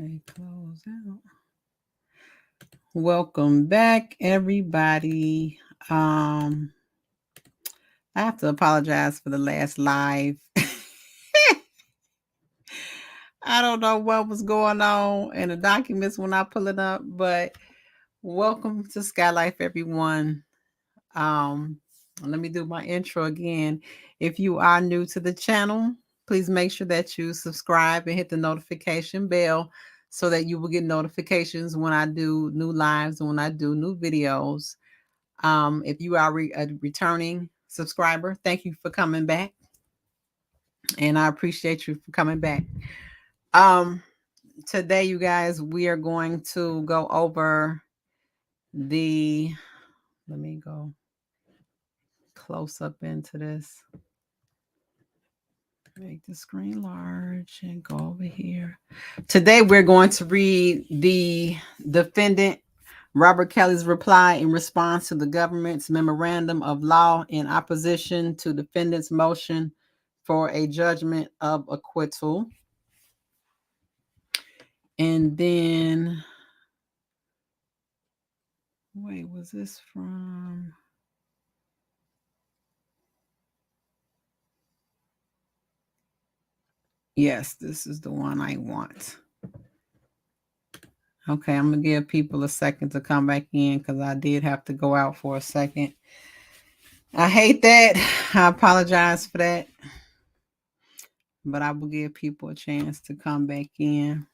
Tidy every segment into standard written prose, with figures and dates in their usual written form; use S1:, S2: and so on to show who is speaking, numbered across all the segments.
S1: Okay, close out. Welcome back, everybody. I have to apologize for the last live. I don't know what was going on in the documents when I pull it up, but welcome to SkyyeLyfe, everyone. Let me do my intro again. If you are new to the channel, please make sure that you subscribe and hit the notification bell so that you will get notifications when I do new lives and when I do new videos. If you are a returning subscriber, thank you for coming back. And I appreciate you for coming back. Today, you guys, we are going to go over let me go close up into this. Make the screen large and go over here. Today, we're going to read the defendant RKelly's reply in response to the government's memorandum of law in opposition to defendant's motion for a judgment of acquittal. And then, wait, was this from? Yes, this is the one I want. Okay, I'm going to give people a second to come back in because I did have to go out for a second. I hate that. I apologize for that. But I will give people a chance to come back in.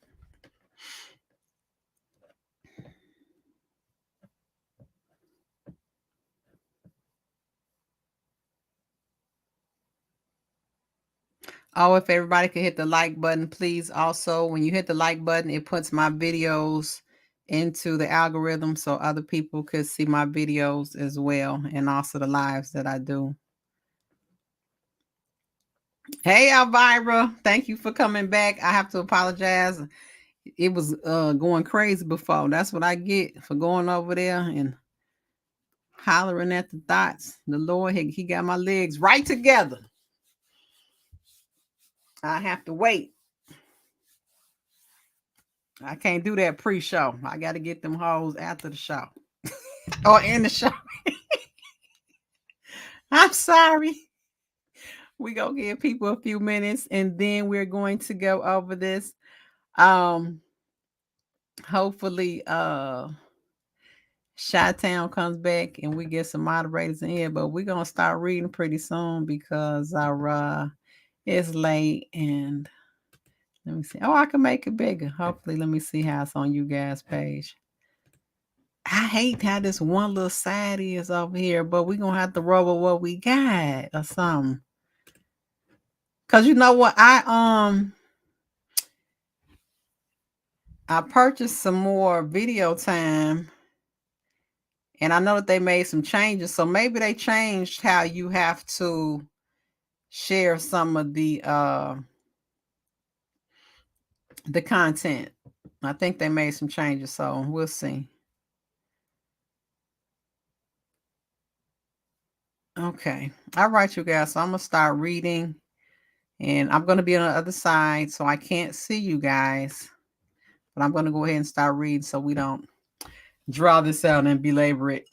S1: Oh, if everybody could hit the like button, please. Also, when you hit the like button, it puts my videos into the algorithm so other people could see my videos as well, and also the lives that I do. Hey, Elvira, thank you for coming back. I have to apologize. It was going crazy before. That's what I get for going over there and hollering at the thoughts. The Lord, he got my legs right together. I have to wait. I can't do that pre-show. I got to get them hoes after the show or in the show. I'm sorry. We gonna give people a few minutes and then we're going to go over this. Hopefully Chi-Town comes back and we get some moderators in here, but we're gonna start reading pretty soon because our it's late. And let me see. Oh, I can make it bigger. Hopefully, let me see how it's on you guys' page. I hate how this one little side is over here, but we're gonna have to roll with what we got or something. Cause you know what? I purchased some more video time. And I know that they made some changes. So maybe they changed how you have to share some of the content. I think they made some changes. So we'll see. Okay. All right, you guys. So I'm going to start reading. And I'm going to be on the other side. So I can't see you guys. But I'm going to go ahead and start reading so we don't draw this out and belabor it.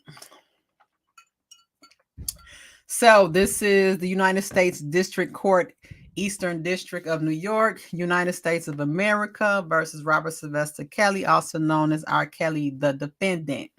S1: So this is the United States District Court, Eastern District of New York, United States of America versus Robert Sylvester Kelly, also known as RKelly, the defendant.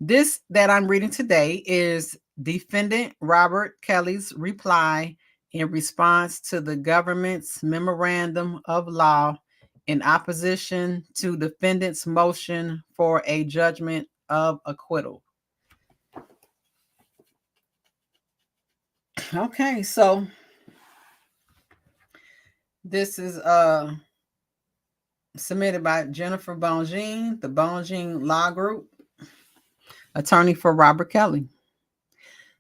S1: This that I'm reading today is Defendant Robert Kelly's reply in response to the government's memorandum of law in opposition to defendant's motion for a judgment of acquittal. Okay, so this is submitted by Jennifer Bongine, the Bongine Law Group, attorney for Robert Kelly.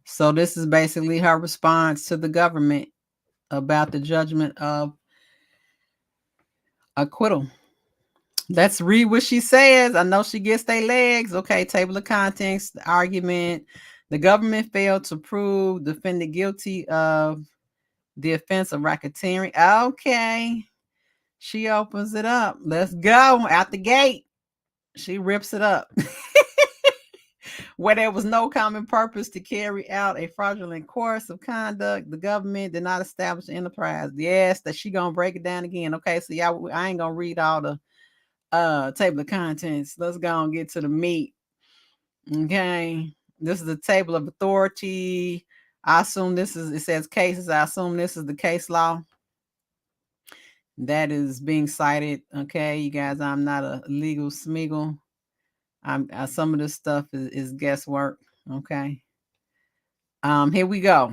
S1: So this is basically her response to the government about the judgment of acquittal. Let's read what she says. I know she gets their legs. Okay, table of contents, the argument. The government failed to prove defendant guilty of the offense of racketeering. Okay. She opens it up. Let's go. Out the gate. She rips it up. Where there was no common purpose to carry out a fraudulent course of conduct, the government did not establish an enterprise. Yes, that she gonna break it down again. Okay, so y'all, I ain't gonna read all the table of contents. Let's go and get to the meat. Okay, this is the table of authority. I assume this is, it says cases. I assume this is the case law that is being cited. Okay, you guys, I'm not a legal smeagol. Some of this stuff is guesswork. Okay. Here we go.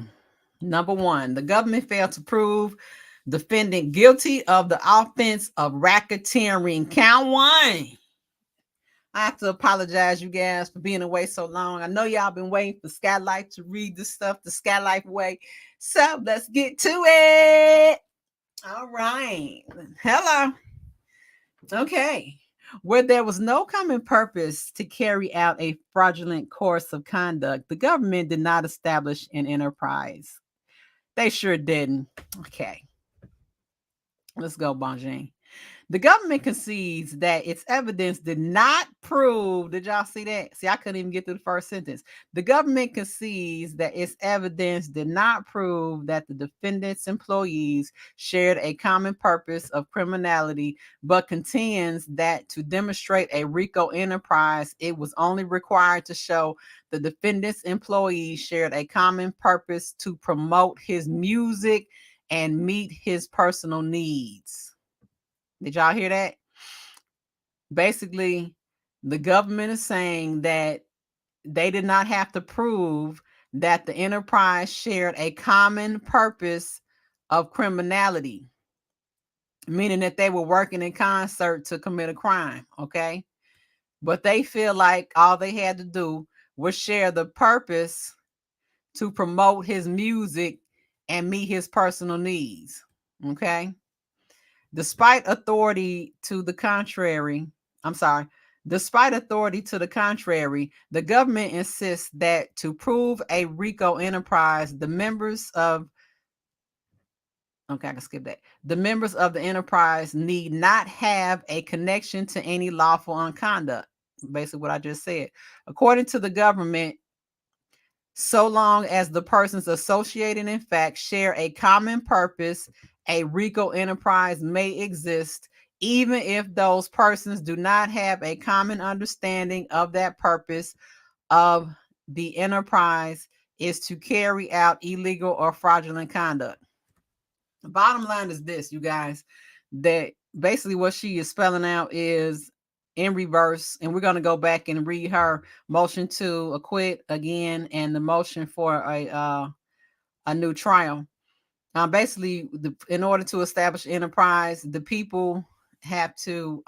S1: Number one, the government failed to prove defendant guilty of the offense of racketeering. Count one. I have to apologize, you guys, for being away so long. I know y'all been waiting for SkyyeLyfe to read this stuff the SkyyeLyfe way. So let's get to it. All right. Hello. Okay. Where there was no common purpose to carry out a fraudulent course of conduct, the government did not establish an enterprise. They sure didn't. Okay. Let's go, Bonjean. The government concedes that its evidence did not prove. Did y'all see that? See, I couldn't even get through the first sentence. The government concedes that its evidence did not prove that the defendant's employees shared a common purpose of criminality, but contends that to demonstrate a RICO enterprise, it was only required to show the defendant's employees shared a common purpose to promote his music and meet his personal needs. Did y'all hear that? Basically, the government is saying that they did not have to prove that the enterprise shared a common purpose of criminality, meaning that they were working in concert to commit a crime, okay? But they feel like all they had to do was share the purpose to promote his music and meet his personal needs, okay? Despite authority to the contrary, the government insists that to prove a RICO enterprise, the members of the enterprise need not have a connection to any lawful unconduct. Basically what I just said. According to the government, so long as the persons associated in fact share a common purpose, a RICO enterprise may exist, even if those persons do not have a common understanding of that purpose of the enterprise is to carry out illegal or fraudulent conduct. The bottom line is this, you guys, that basically what she is spelling out is in reverse, and we're going to go back and read her motion to acquit again and the motion for a new trial. Basically, in order to establish enterprise, the people have to,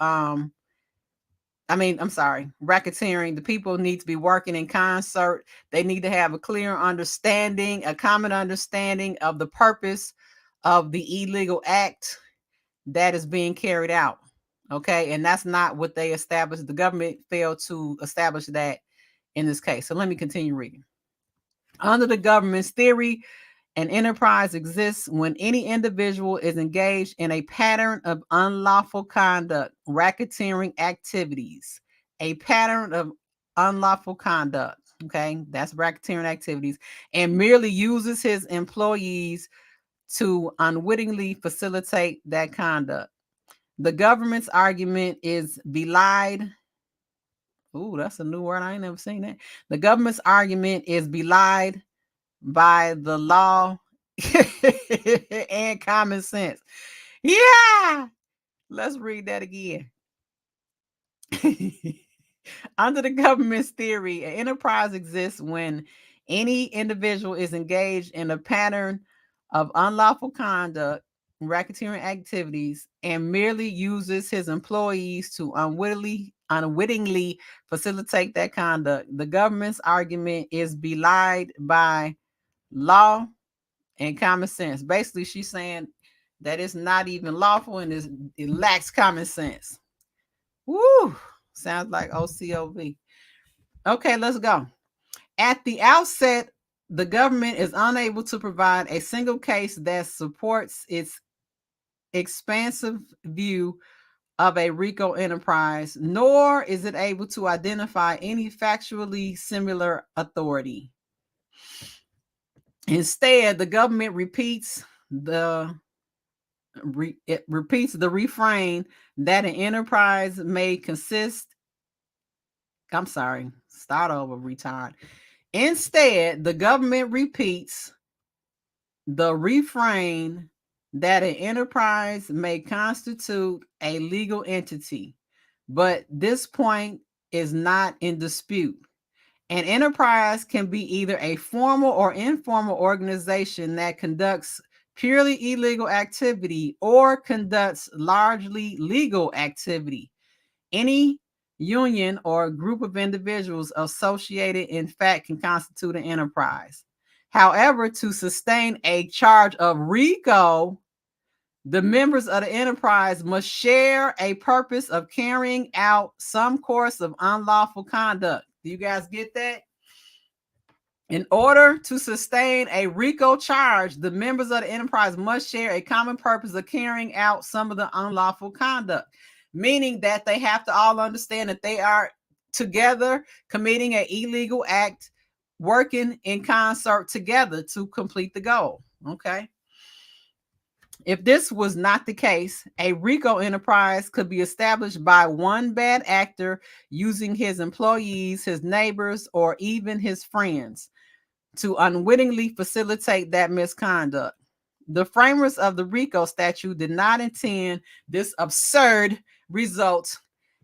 S1: racketeering, the people need to be working in concert. They need to have a clear understanding, a common understanding of the purpose of the illegal act that is being carried out. Okay, and that's not what they established. The government failed to establish that in this case. So let me continue reading. Under the government's theory, an enterprise exists when any individual is engaged in a pattern of unlawful conduct, racketeering activities, a pattern of unlawful conduct. Okay, that's racketeering activities, and merely uses his employees to unwittingly facilitate that conduct. The government's argument is belied. Ooh, that's a new word. I ain't never seen that. The government's argument is belied by the law and common sense. Yeah. Let's read that again. Under the government's theory, an enterprise exists when any individual is engaged in a pattern of unlawful conduct, racketeering activities, and merely uses his employees to unwittingly facilitate that conduct. The government's argument is belied by law and common sense. Basically, she's saying that it's not even lawful and it lacks common sense. Woo! Sounds like OCOV. Okay, let's go. At the outset, the government is unable to provide a single case that supports its expansive view of a RICO enterprise, nor is it able to identify any factually similar authority. Instead, the government repeats the refrain that an enterprise may consist. I'm sorry, start over, retard. Instead, the government repeats the refrain that an enterprise may constitute a legal entity, but this point is not in dispute. An enterprise can be either a formal or informal organization that conducts purely illegal activity or conducts largely legal activity. Any union or group of individuals associated, in fact, can constitute an enterprise. However, to sustain a charge of RICO, the members of the enterprise must share a purpose of carrying out some course of unlawful conduct. Do you guys get that? In order to sustain a RICO charge, the members of the enterprise must share a common purpose of carrying out some of the unlawful conduct, meaning that they have to all understand that they are together committing an illegal act, working in concert together to complete the goal. Okay. If this was not the case, a RICO enterprise could be established by one bad actor using his employees, his neighbors, or even his friends to unwittingly facilitate that misconduct. The framers of the RICO statute did not intend this absurd result,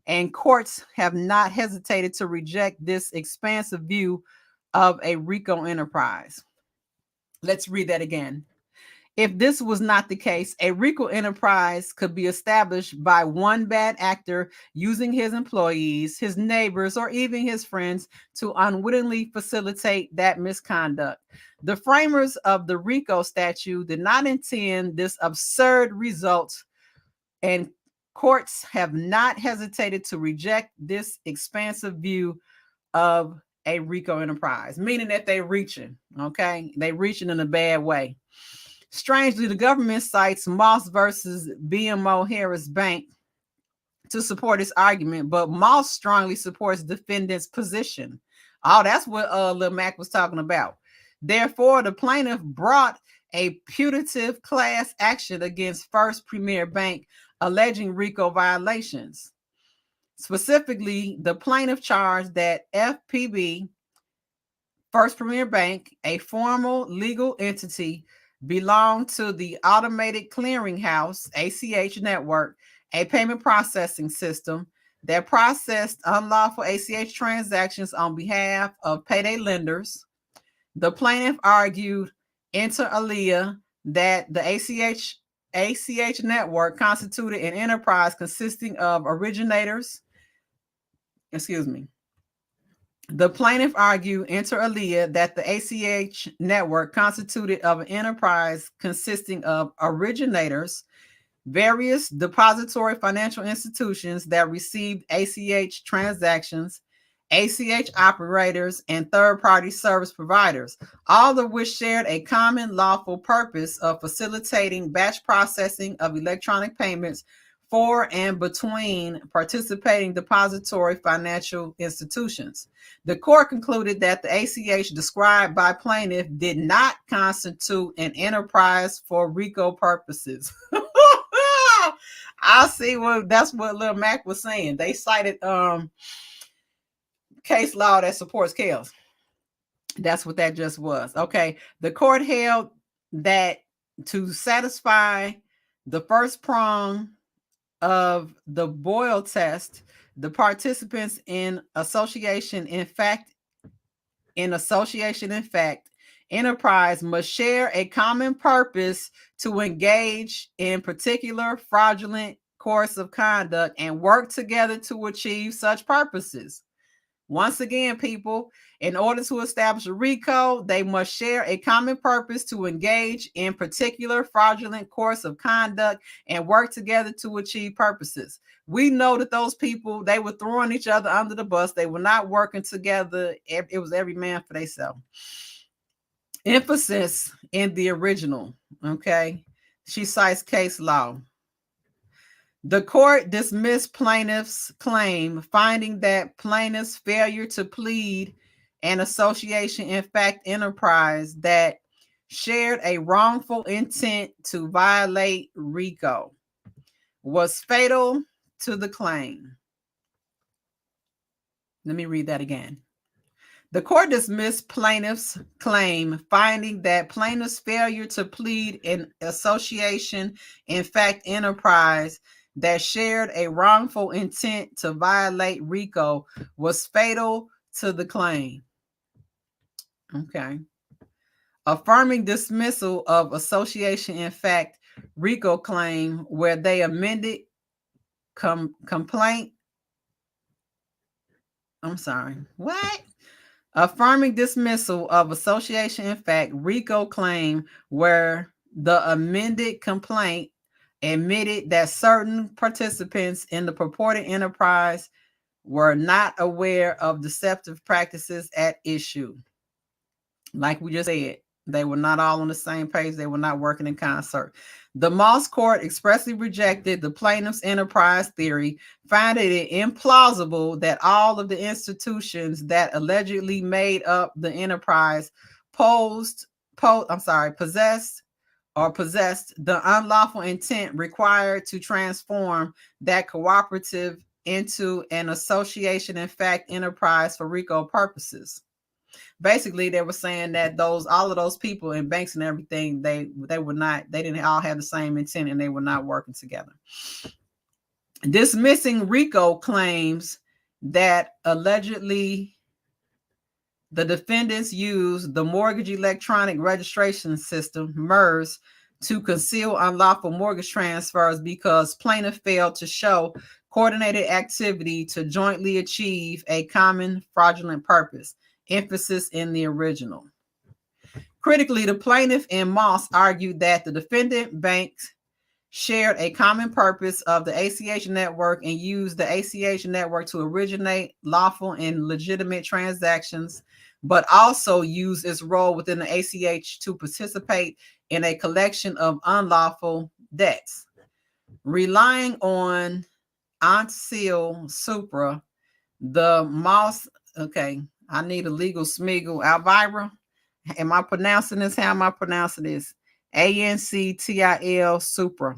S1: and courts have not hesitated to reject this expansive view of a RICO enterprise. Let's read that again. If this was not the case, a RICO enterprise could be established by one bad actor using his employees, his neighbors, or even his friends to unwittingly facilitate that misconduct. The framers of the RICO statute did not intend this absurd result, and courts have not hesitated to reject this expansive view of a RICO enterprise, meaning that they're reaching, okay? They're reaching in a bad way. Strangely, the government cites Moss versus BMO Harris Bank to support its argument, but Moss strongly supports defendant's position. Oh, that's what Lil Mac was talking about. Therefore, the plaintiff brought a putative class action against First Premier Bank alleging RICO violations. Specifically, the plaintiff charged that FPB, First Premier Bank, a formal legal entity, belonged to the Automated Clearinghouse, ACH network, a payment processing system that processed unlawful ACH transactions on behalf of payday lenders. The plaintiff argued inter alia that the ACH network constituted an enterprise consisting of originators. The plaintiff argued inter alia that the ACH network constituted of an enterprise consisting of originators, various depository financial institutions that received ACH transactions, ACH operators, and third-party service providers, all of which shared a common lawful purpose of facilitating batch processing of electronic payments for and between participating depository financial institutions. The court concluded that the ACH described by plaintiff did not constitute an enterprise for RICO purposes. I see that's what Lil Mac was saying. They cited case law that supports chaos. That's what that just was. Okay. The court held that to satisfy the first prong of the Boyle test, the participants in association in fact, enterprise must share a common purpose to engage in particular fraudulent course of conduct and work together to achieve such purposes. Once again, people, in order to establish a RICO, they must share a common purpose to engage in particular fraudulent course of conduct and work together to achieve purposes. We know that those people, they were throwing each other under the bus. They were not working together. It was every man for themselves. Emphasis in the original, okay? She cites case law. The court dismissed plaintiff's claim, finding that plaintiff's failure to plead an association in fact enterprise that shared a wrongful intent to violate RICO was fatal to the claim. Let me read that again. The court dismissed plaintiff's claim, finding that plaintiff's failure to plead an association in fact enterprise that shared a wrongful intent to violate RICO was fatal to the claim. Okay. Affirming dismissal of association in fact RICO claim where they amended complaint. I'm sorry. What? Affirming dismissal of association in fact RICO claim where the amended complaint admitted that certain participants in the purported enterprise were not aware of deceptive practices at issue. Like we just said, they were not all on the same page. They were not working in concert. The Moss Court expressly rejected the plaintiff's enterprise theory, finding it implausible that all of the institutions that allegedly made up the enterprise possessed the unlawful intent required to transform that cooperative into an association in fact enterprise for RICO purposes. Basically, they were saying that all of those people in banks and everything, they didn't all have the same intent and they were not working together. Dismissing RICO claims that allegedly the defendants used the mortgage electronic registration system, MERS, to conceal unlawful mortgage transfers because plaintiff failed to show coordinated activity to jointly achieve a common fraudulent purpose. Emphasis in the original. Critically, the plaintiff and Moss argued that the defendant banks shared a common purpose of the ACH network and used the ACH network to originate lawful and legitimate transactions, but also used its role within the ACH to participate in a collection of unlawful debts. Relying on Ancil Supra, the Moss, okay, I need a legal smeagol. Elvira, am I pronouncing this? How am I pronouncing this? Anctil Supra.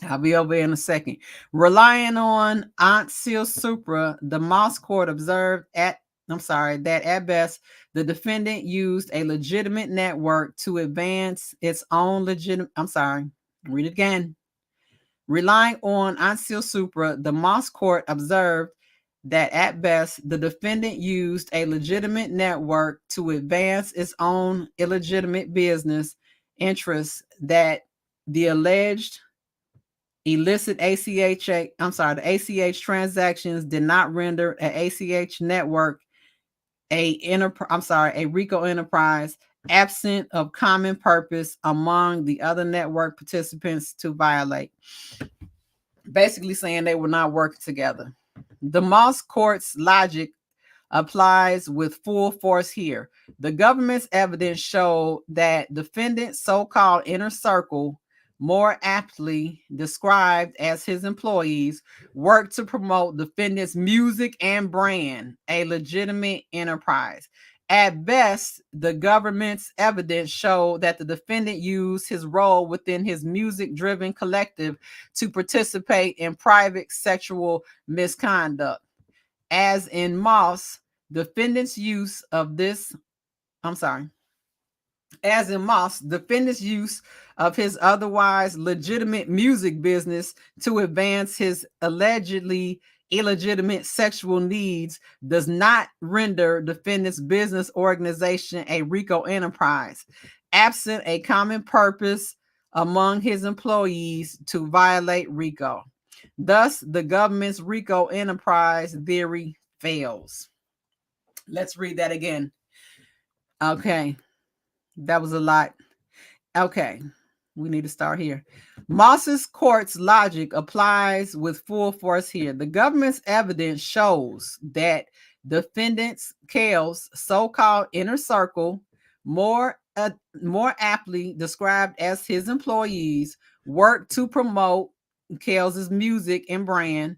S1: I'll be over in a second. Relying on Ancil Supra, the Moss Court observed that at best, the defendant used a legitimate network to advance its own read it again. Relying on Ancil Supra, the Moss Court observed that at best, the defendant used a legitimate network to advance its own illegitimate business interests, that the alleged illicit the ACH transactions did not render an ACH network a RICO enterprise absent of common purpose among the other network participants to violate. Basically saying they were not working together. The Moss Court's logic applies with full force here. The government's evidence showed that defendant's so-called inner circle, more aptly described as his employees, worked to promote defendant's music and brand, a legitimate enterprise. At best, the government's evidence showed that the defendant used his role within his music-driven collective to participate in private sexual misconduct. As in Moss, defendant's use of his otherwise legitimate music business to advance his allegedly illegitimate sexual needs does not render defendant's business organization a RICO enterprise, absent a common purpose among his employees to violate RICO. Thus, the government's RICO enterprise theory fails. Let's read that again. Okay, that was a lot. Okay, we need to start here. Moss's court's logic applies with full force here. The government's evidence shows that defendants Kel's so-called inner circle, more aptly described as his employees, worked to promote Kell's music and brand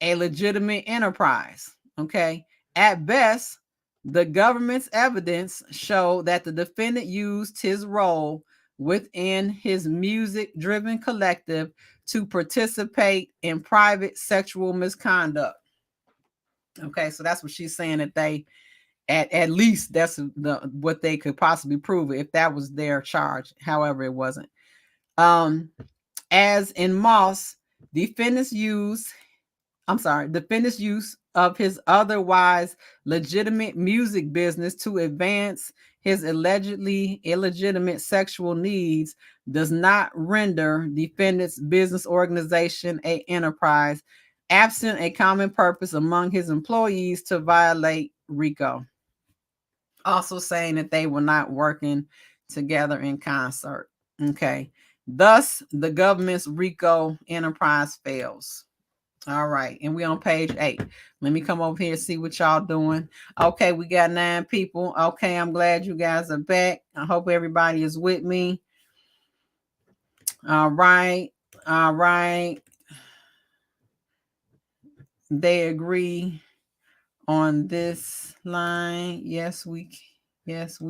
S1: a legitimate enterprise. Okay. At best, the government's evidence showed that the defendant used his role within his music-driven collective to participate in private sexual misconduct. Okay, so that's what she's saying, that they at least that's what they could possibly prove if that was their charge. However, it wasn't. As in Moss, defendant's use of his otherwise legitimate music business to advance his allegedly illegitimate sexual needs does not render defendant's business organization an enterprise, absent a common purpose among his employees to violate RICO. Also saying that they were not working together in concert. Okay. Thus, the government's RICO enterprise fails. All right. And we're on page 8. Let me come over here and see what y'all doing. Okay. We got 9 people. Okay. I'm glad you guys are back. I hope everybody is with me. All right. All right. They agree on this line. Yes, we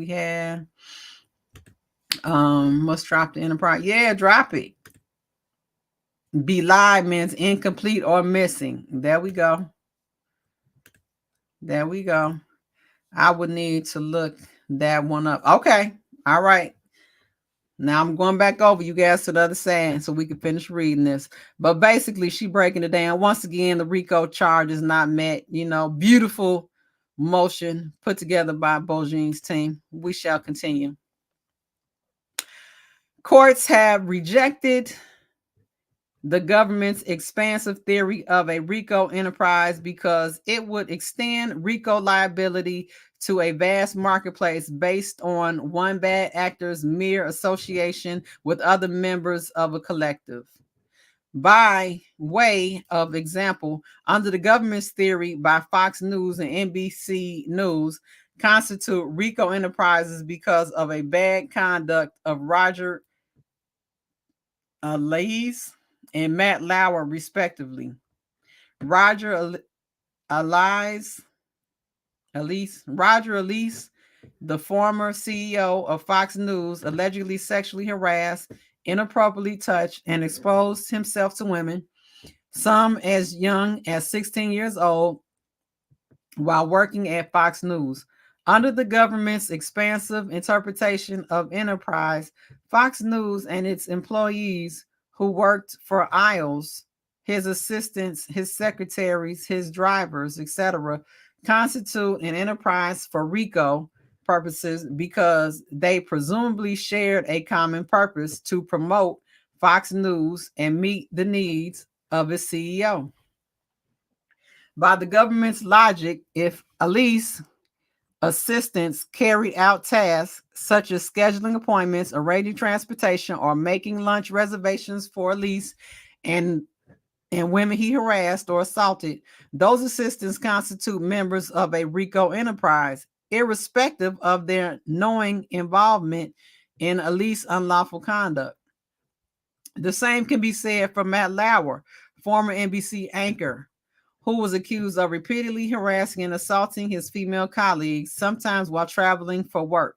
S1: have. Must drop the enterprise. Yeah, drop it. Belie means incomplete or missing. There we go. There we go. I would need to look that one up. Okay. All right. Now I'm going back over you guys to the other side so we can finish reading this. But basically, she breaking it down. Once again, the RICO charge is not met. You know, beautiful motion put together by Beaujean's team. We shall continue. Courts have rejected the government's expansive theory of a RICO enterprise because it would extend RICO liability to a vast marketplace based on one bad actor's mere association with other members of a collective. By way of example, under the government's theory, by Fox News and NBC News constitute RICO enterprises because of a bad conduct of Roger Elise and Matt Lauer, respectively. Roger Elise, the former CEO of Fox News, allegedly sexually harassed, inappropriately touched, and exposed himself to women, some as young as 16 years old, while working at Fox News. Under the government's expansive interpretation of enterprise, Fox News and its employees who worked for Isles, his assistants, his secretaries, his drivers, etc., constitute an enterprise for RICO purposes because they presumably shared a common purpose to promote Fox News and meet the needs of its CEO. By the government's logic, if Elise assistants carried out tasks such as scheduling appointments, arranging transportation, or making lunch reservations for Elise and women he harassed or assaulted, those assistants constitute members of a RICO enterprise, irrespective of their knowing involvement in Elise unlawful conduct. The same can be said for Matt Lauer, former NBC anchor, who was accused of repeatedly harassing and assaulting his female colleagues, sometimes while traveling for work.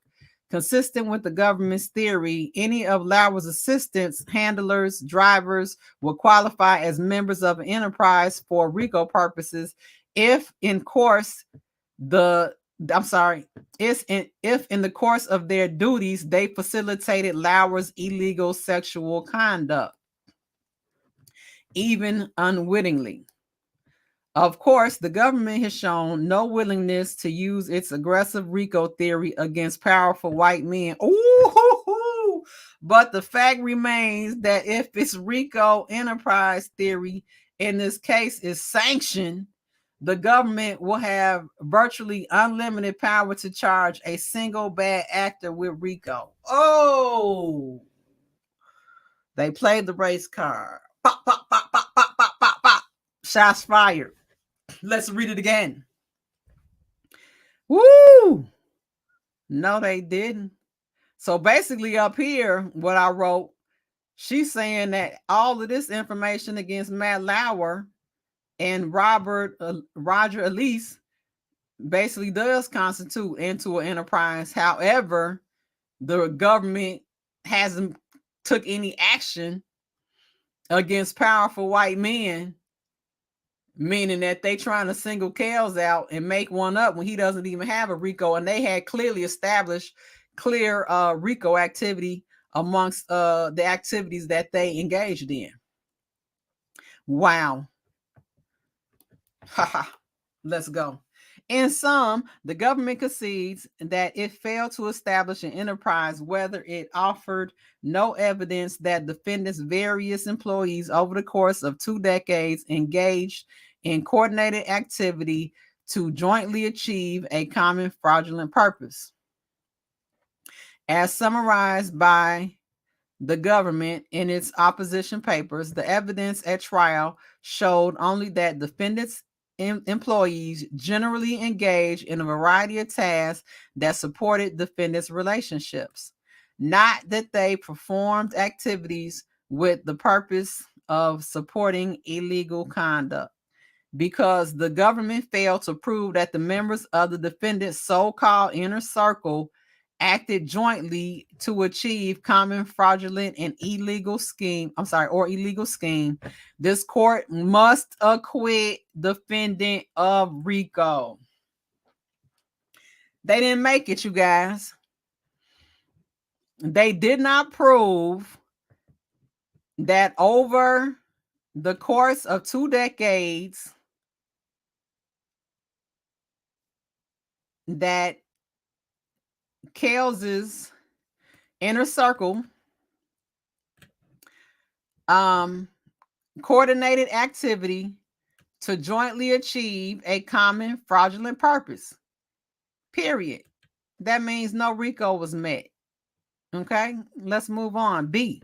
S1: Consistent with the government's theory, any of Lauer's assistants, handlers, drivers will qualify as members of an enterprise for RICO purposes if in the course of their duties they facilitated Lauer's illegal sexual conduct, even unwittingly. Of course, the government has shown no willingness to use its aggressive RICO theory against powerful white men. Ooh, but the fact remains that if its RICO enterprise theory in this case is sanctioned, the government will have virtually unlimited power to charge a single bad actor with RICO. Oh, they played the race card. Pop, pop, pop, pop, pop, pop, pop, pop. Shots fired. Let's read it again. Woo! No, they didn't. So basically up here, what I wrote, She's saying that all of this information against Matt Lauer and Roger Elise basically does constitute into an enterprise. However, the government hasn't took any action against powerful white men, meaning that they trying to single Kels out and make one up when he doesn't even have a RICO, and they had clearly established clear RICO activity amongst the activities that they engaged in. Wow. Haha. Let's go. In sum, the government concedes that it failed to establish an enterprise, whether it offered no evidence that defendants' various employees over the course of 2 decades engaged in coordinated activity to jointly achieve a common fraudulent purpose. As summarized by the government in its opposition papers, the evidence at trial showed only that defendants' employees generally engage in a variety of tasks that supported defendants' relationships, not that they performed activities with the purpose of supporting illegal conduct. Because the government failed to prove that the members of the defendant's so-called inner circle acted jointly to achieve common fraudulent and illegal scheme, this court must acquit defendant of RICO. They didn't make it, you guys. They did not prove that over the course of 2 decades that Kels's inner circle coordinated activity to jointly achieve a common fraudulent purpose. Period. That means no RICO was met. Okay, let's move on. B,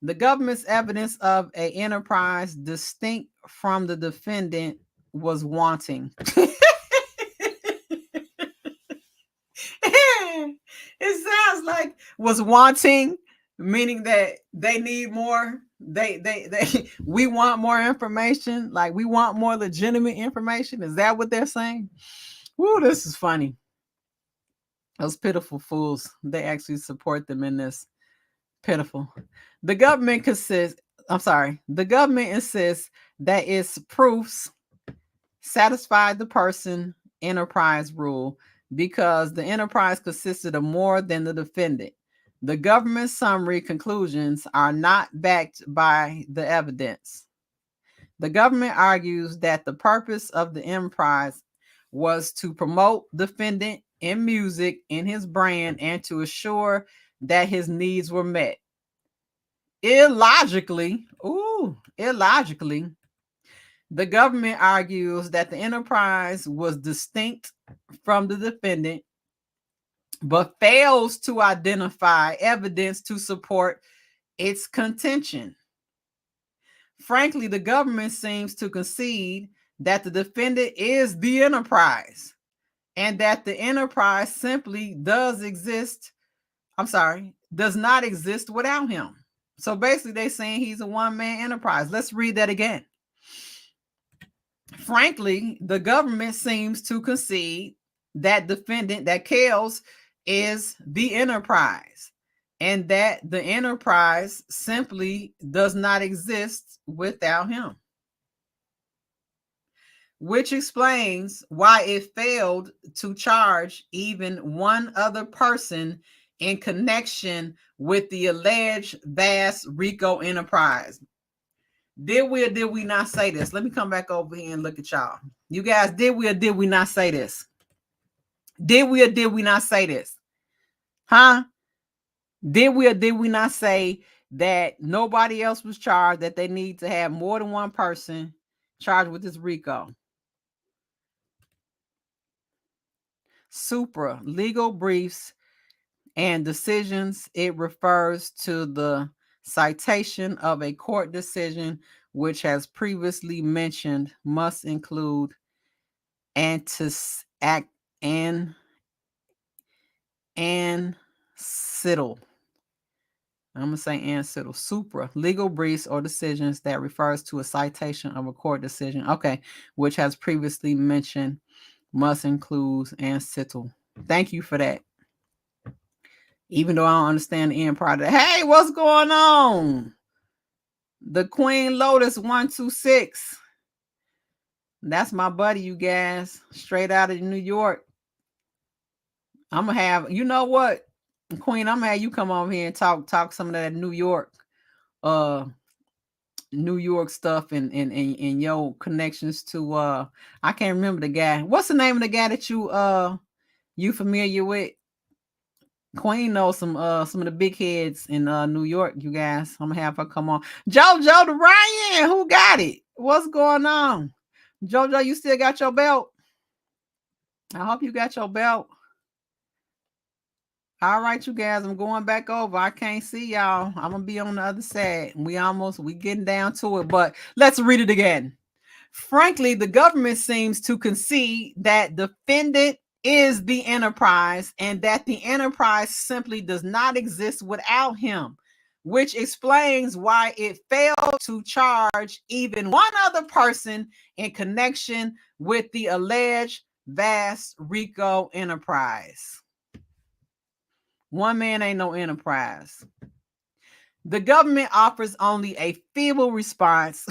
S1: the government's evidence of an enterprise distinct from the defendant was wanting. It sounds like was wanting, meaning that they need more. We want more information. Like we want more legitimate information. Is that what they're saying? Woo, this is funny. Those pitiful fools. They actually support them in this. Pitiful. The government insists that its proofs satisfied the person enterprise rule because the enterprise consisted of more than the defendant. The government's summary conclusions are not backed by the evidence. The government argues that the purpose of the enterprise was to promote defendant in music in his brand and to assure that his needs were met. Illogically, the government argues that the enterprise was distinct from the defendant, but fails to identify evidence to support its contention. Frankly, the government seems to concede that the defendant is the enterprise and that the enterprise simply does not exist without him. So basically they're saying he's a one-man enterprise. Let's read that again. Frankly, the government seems to concede that defendant, that Kels, is the enterprise and that the enterprise simply does not exist without him, which explains why it failed to charge even one other person in connection with the alleged vast RICO enterprise. Did we or did we not say this? Let me come back over here and look at y'all. You guys, did we or did we not say this? Did we or did we not say this? Huh? Did we or did we not say that nobody else was charged, that they need to have more than one person charged with this RICO? Supra, legal briefs and decisions, it refers to the citation of a court decision which has previously mentioned must include antecedent. I'm going to say ancitral. Supra, legal briefs or decisions that refers to a citation of a court decision. Okay, which has previously mentioned must include ancitral. Thank you for that. Even though I don't understand the end part of that. Hey, what's going on? The Queen Lotus 126. That's my buddy, you guys. Straight out of New York. I'm going to have, you know what? Queen, I'm going to have you come over here and talk some of that New York stuff and your connections to I can't remember the guy. What's the name of the guy that you familiar with? Queen knows some of the big heads in New York, you guys. I'm gonna have her come on. JoJo the Ryan, who got it? What's going on? JoJo, you still got your belt? I hope you got your belt. All right, you guys, I'm going back over. I can't see y'all. I'm gonna be on the other side. We getting down to it, but let's read it again. Frankly, the government seems to concede that defendant is the enterprise and that the enterprise simply does not exist without him, which explains why it failed to charge even one other person in connection with the alleged vast RICO enterprise. One man ain't no enterprise. The government offers only a feeble response.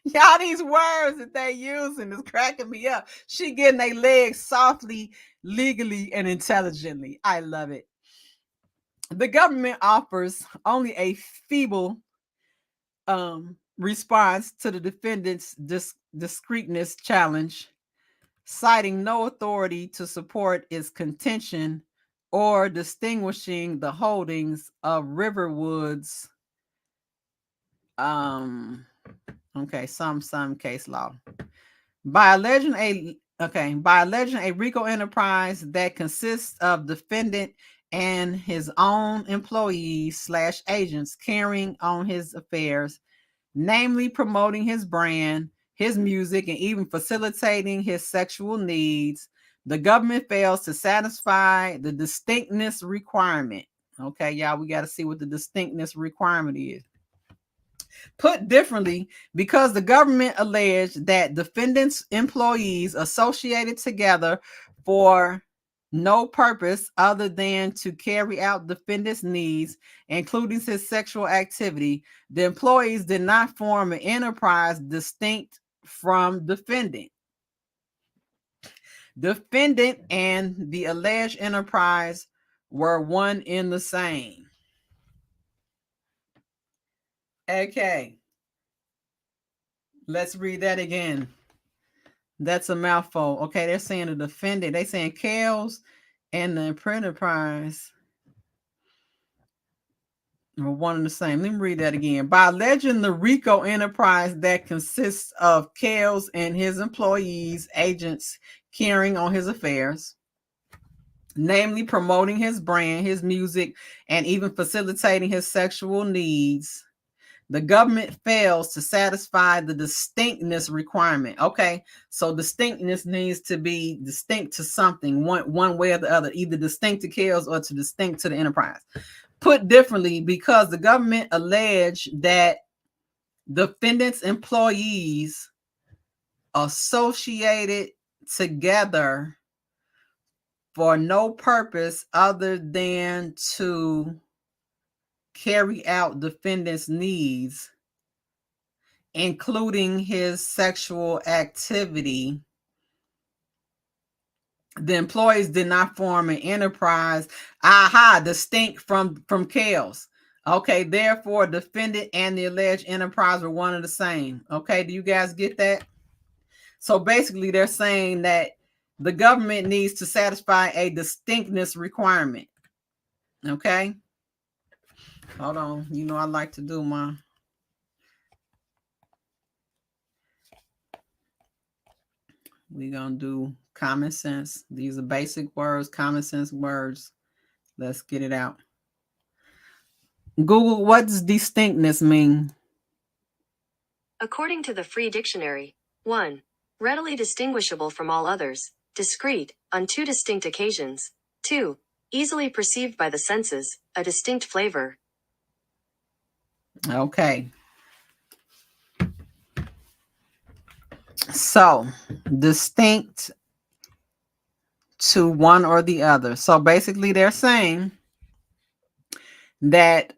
S1: Y'all, these words that they using is cracking me up. She getting their legs softly, legally, and intelligently. I love it. The government offers only a feeble response to the defendant's discreteness challenge, citing no authority to support its contention or distinguishing the holdings of Riverwood's some case law by alleging a RICO enterprise that consists of defendant and his own employees / agents carrying on his affairs, namely promoting his brand, his music, and even facilitating his sexual needs. The government fails to satisfy the distinctness requirement. Okay, y'all, we got to see what the distinctness requirement is. Put differently, because the government alleged that defendants' employees associated together for no purpose other than to carry out defendant's needs, including his sexual activity, the employees did not form an enterprise distinct from defendant. Defendant and the alleged enterprise were one in the same. Okay. Let's read that again. That's a mouthful. Okay, they're saying the defendant. They're saying Kells and the enterprise are one and the same. Let me read that again. By alleging the RICO enterprise that consists of Kells and his employees, agents carrying on his affairs, namely promoting his brand, his music, and even facilitating his sexual needs, the government fails to satisfy the distinctness requirement. Okay, so distinctness needs to be distinct to something, one way or the other, either distinct to Kells or to distinct to the enterprise. Put differently, because the government alleged that defendants' employees associated together for no purpose other than to carry out defendant's needs, including his sexual activity. The employees did not form an enterprise, distinct from Kells. Okay, therefore, defendant and the alleged enterprise were one and the same. Okay, do you guys get that? So basically, they're saying that the government needs to satisfy a distinctness requirement. Okay. Hold on. You know I like to do my... We're going to do common sense. These are basic words, common sense words. Let's get it out. Google, what does distinctness mean?
S2: According to the Free Dictionary, 1. Readily distinguishable from all others, discrete, on two distinct occasions. 2. Easily perceived by the senses, a distinct flavor.
S1: Okay. So, distinct to one or the other. So basically they're saying that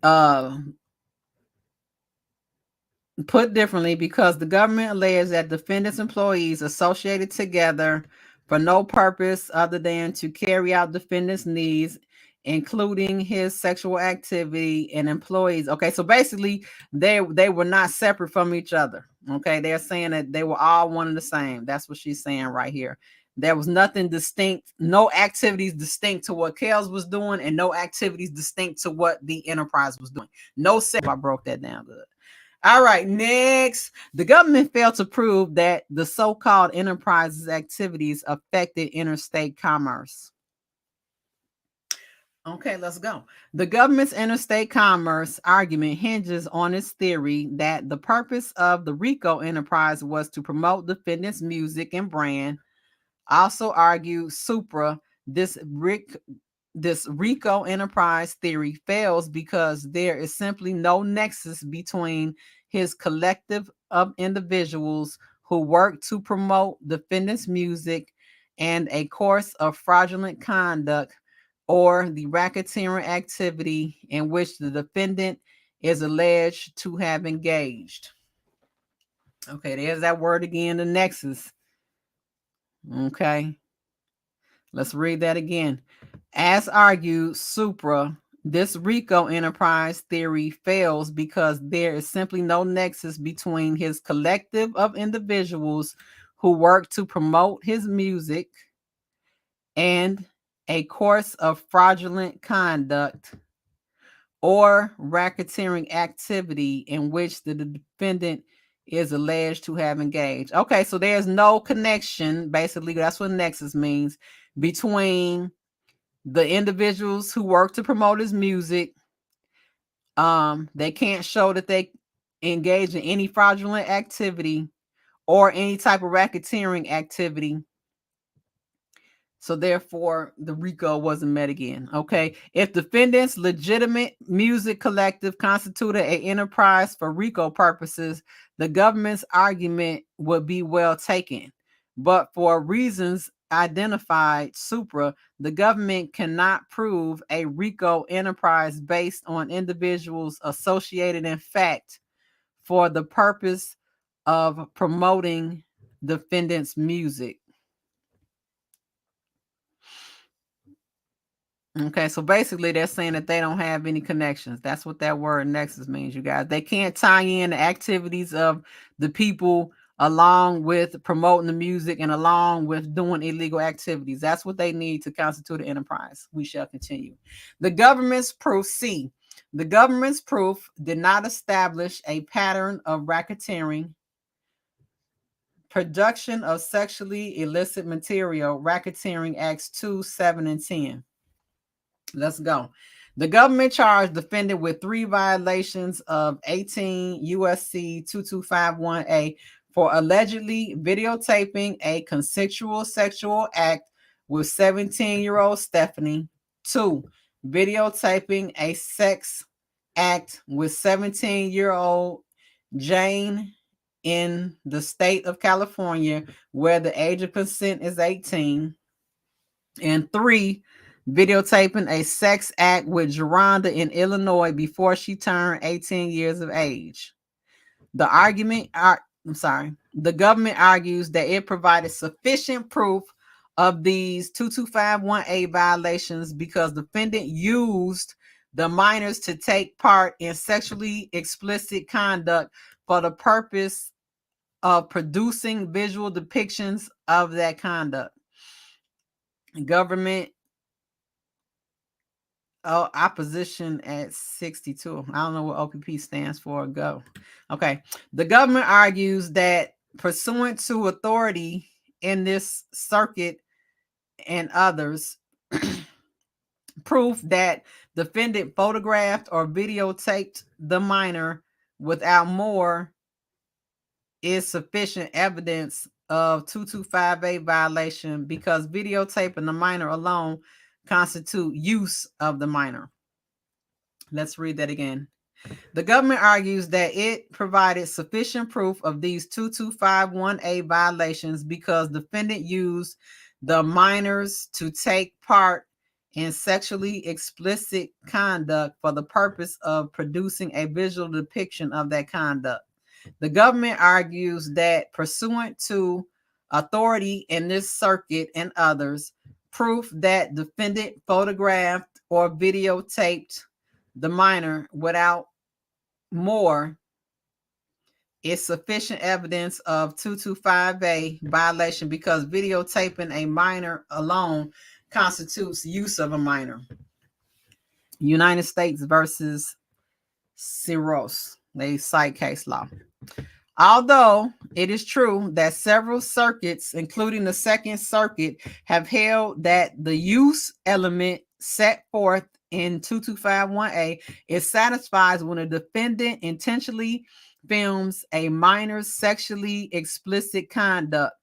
S1: put differently, because the government alleges that defendant's employees associated together for no purpose other than to carry out defendant's needs, including his sexual activity and employees. Okay, so basically they were not separate from each other. Okay, they're saying that they were all one and the same. That's what she's saying right here. There was nothing distinct, no activities distinct to what Kels was doing, and no activities distinct to what the enterprise was doing. No, I broke that down good. All right, next. The government failed to prove that the so-called enterprise's activities affected interstate commerce. Okay, let's go. The government's interstate commerce argument hinges on its theory that the purpose of the RICO enterprise was to promote defendant's music and brand. Also argued supra, this RICO enterprise theory fails because there is simply no nexus between his collective of individuals who work to promote defendant's music and a course of fraudulent conduct or the racketeering activity in which the defendant is alleged to have engaged. Okay, there's that word again, the nexus. Okay, let's read that again. As argued supra, this RICO enterprise theory fails because there is simply no nexus between his collective of individuals who work to promote his music and a course of fraudulent conduct or racketeering activity in which the defendant is alleged to have engaged. Okay, so there's no connection, basically, that's what nexus means, between the individuals who work to promote his music. They can't show that they engage in any fraudulent activity or any type of racketeering activity. So therefore, the RICO wasn't met again. Okay. If defendant's legitimate music collective constituted an enterprise for RICO purposes, the government's argument would be well taken. But for reasons identified supra, the government cannot prove a RICO enterprise based on individuals associated in fact for the purpose of promoting defendant's music. Okay, so basically they're saying that they don't have any connections. That's what that word nexus means, you guys. They can't tie in the activities of the people along with promoting the music and along with doing illegal activities. That's what they need to constitute an enterprise. We shall continue. The government's proof, C. The government's proof did not establish a pattern of racketeering, production of sexually illicit material, racketeering Acts 2, 7, and 10. Let's go. The government charged defendant with 3 violations of 18 USC 2251A for allegedly videotaping a consensual sexual act with 17-year-old Stephanie. 2, videotaping a sex act with 17-year-old Jane in the state of California, where the age of consent is 18. And 3, videotaping a sex act with Geronda in Illinois before she turned 18 years of age. The government argues that it provided sufficient proof of these 2251A violations because the defendant used the minors to take part in sexually explicit conduct for the purpose of producing visual depictions of that conduct. Government opposition at 62. I don't know what OPP stands for. Go. Okay. The government argues that pursuant to authority in this circuit and others, proof that defendant photographed or videotaped the minor without more is sufficient evidence of 225A violation because videotaping the minor alone constitute use of the minor. Let's read that again. The government argues that it provided sufficient proof of these 2251A violations because defendant used the minors to take part in sexually explicit conduct for the purpose of producing a visual depiction of that conduct. The government argues that pursuant to authority in this circuit and others, proof that defendant photographed or videotaped the minor without more is sufficient evidence of 225A violation because videotaping a minor alone constitutes use of a minor. United States versus Ciros. They cite case law. Although it is true that several circuits, including the Second Circuit, have held that the use element set forth in 2251A is satisfied when a defendant intentionally films a minor's sexually explicit conduct.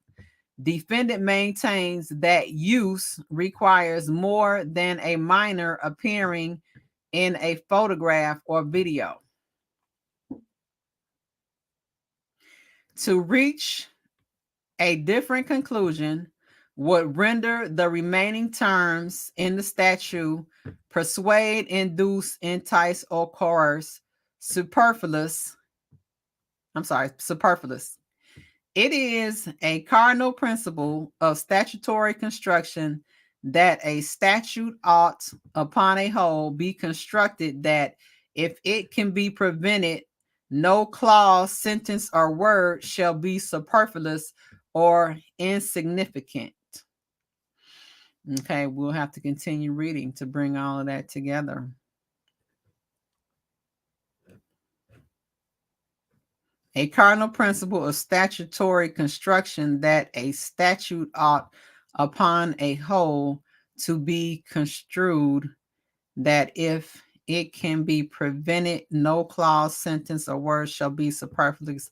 S1: Defendant maintains that use requires more than a minor appearing in a photograph or video. To reach a different conclusion would render the remaining terms in the statute persuade, induce, entice, or coerce superfluous. It is a cardinal principle of statutory construction that a statute ought, upon a whole, be constructed that if it can be prevented, no clause, sentence, or word shall be superfluous or insignificant. Okay, we'll have to continue reading to bring all of that together. A cardinal principle of statutory construction that a statute ought, upon a whole, to be construed that if it can be prevented, no clause, sentence, or word shall be superfluous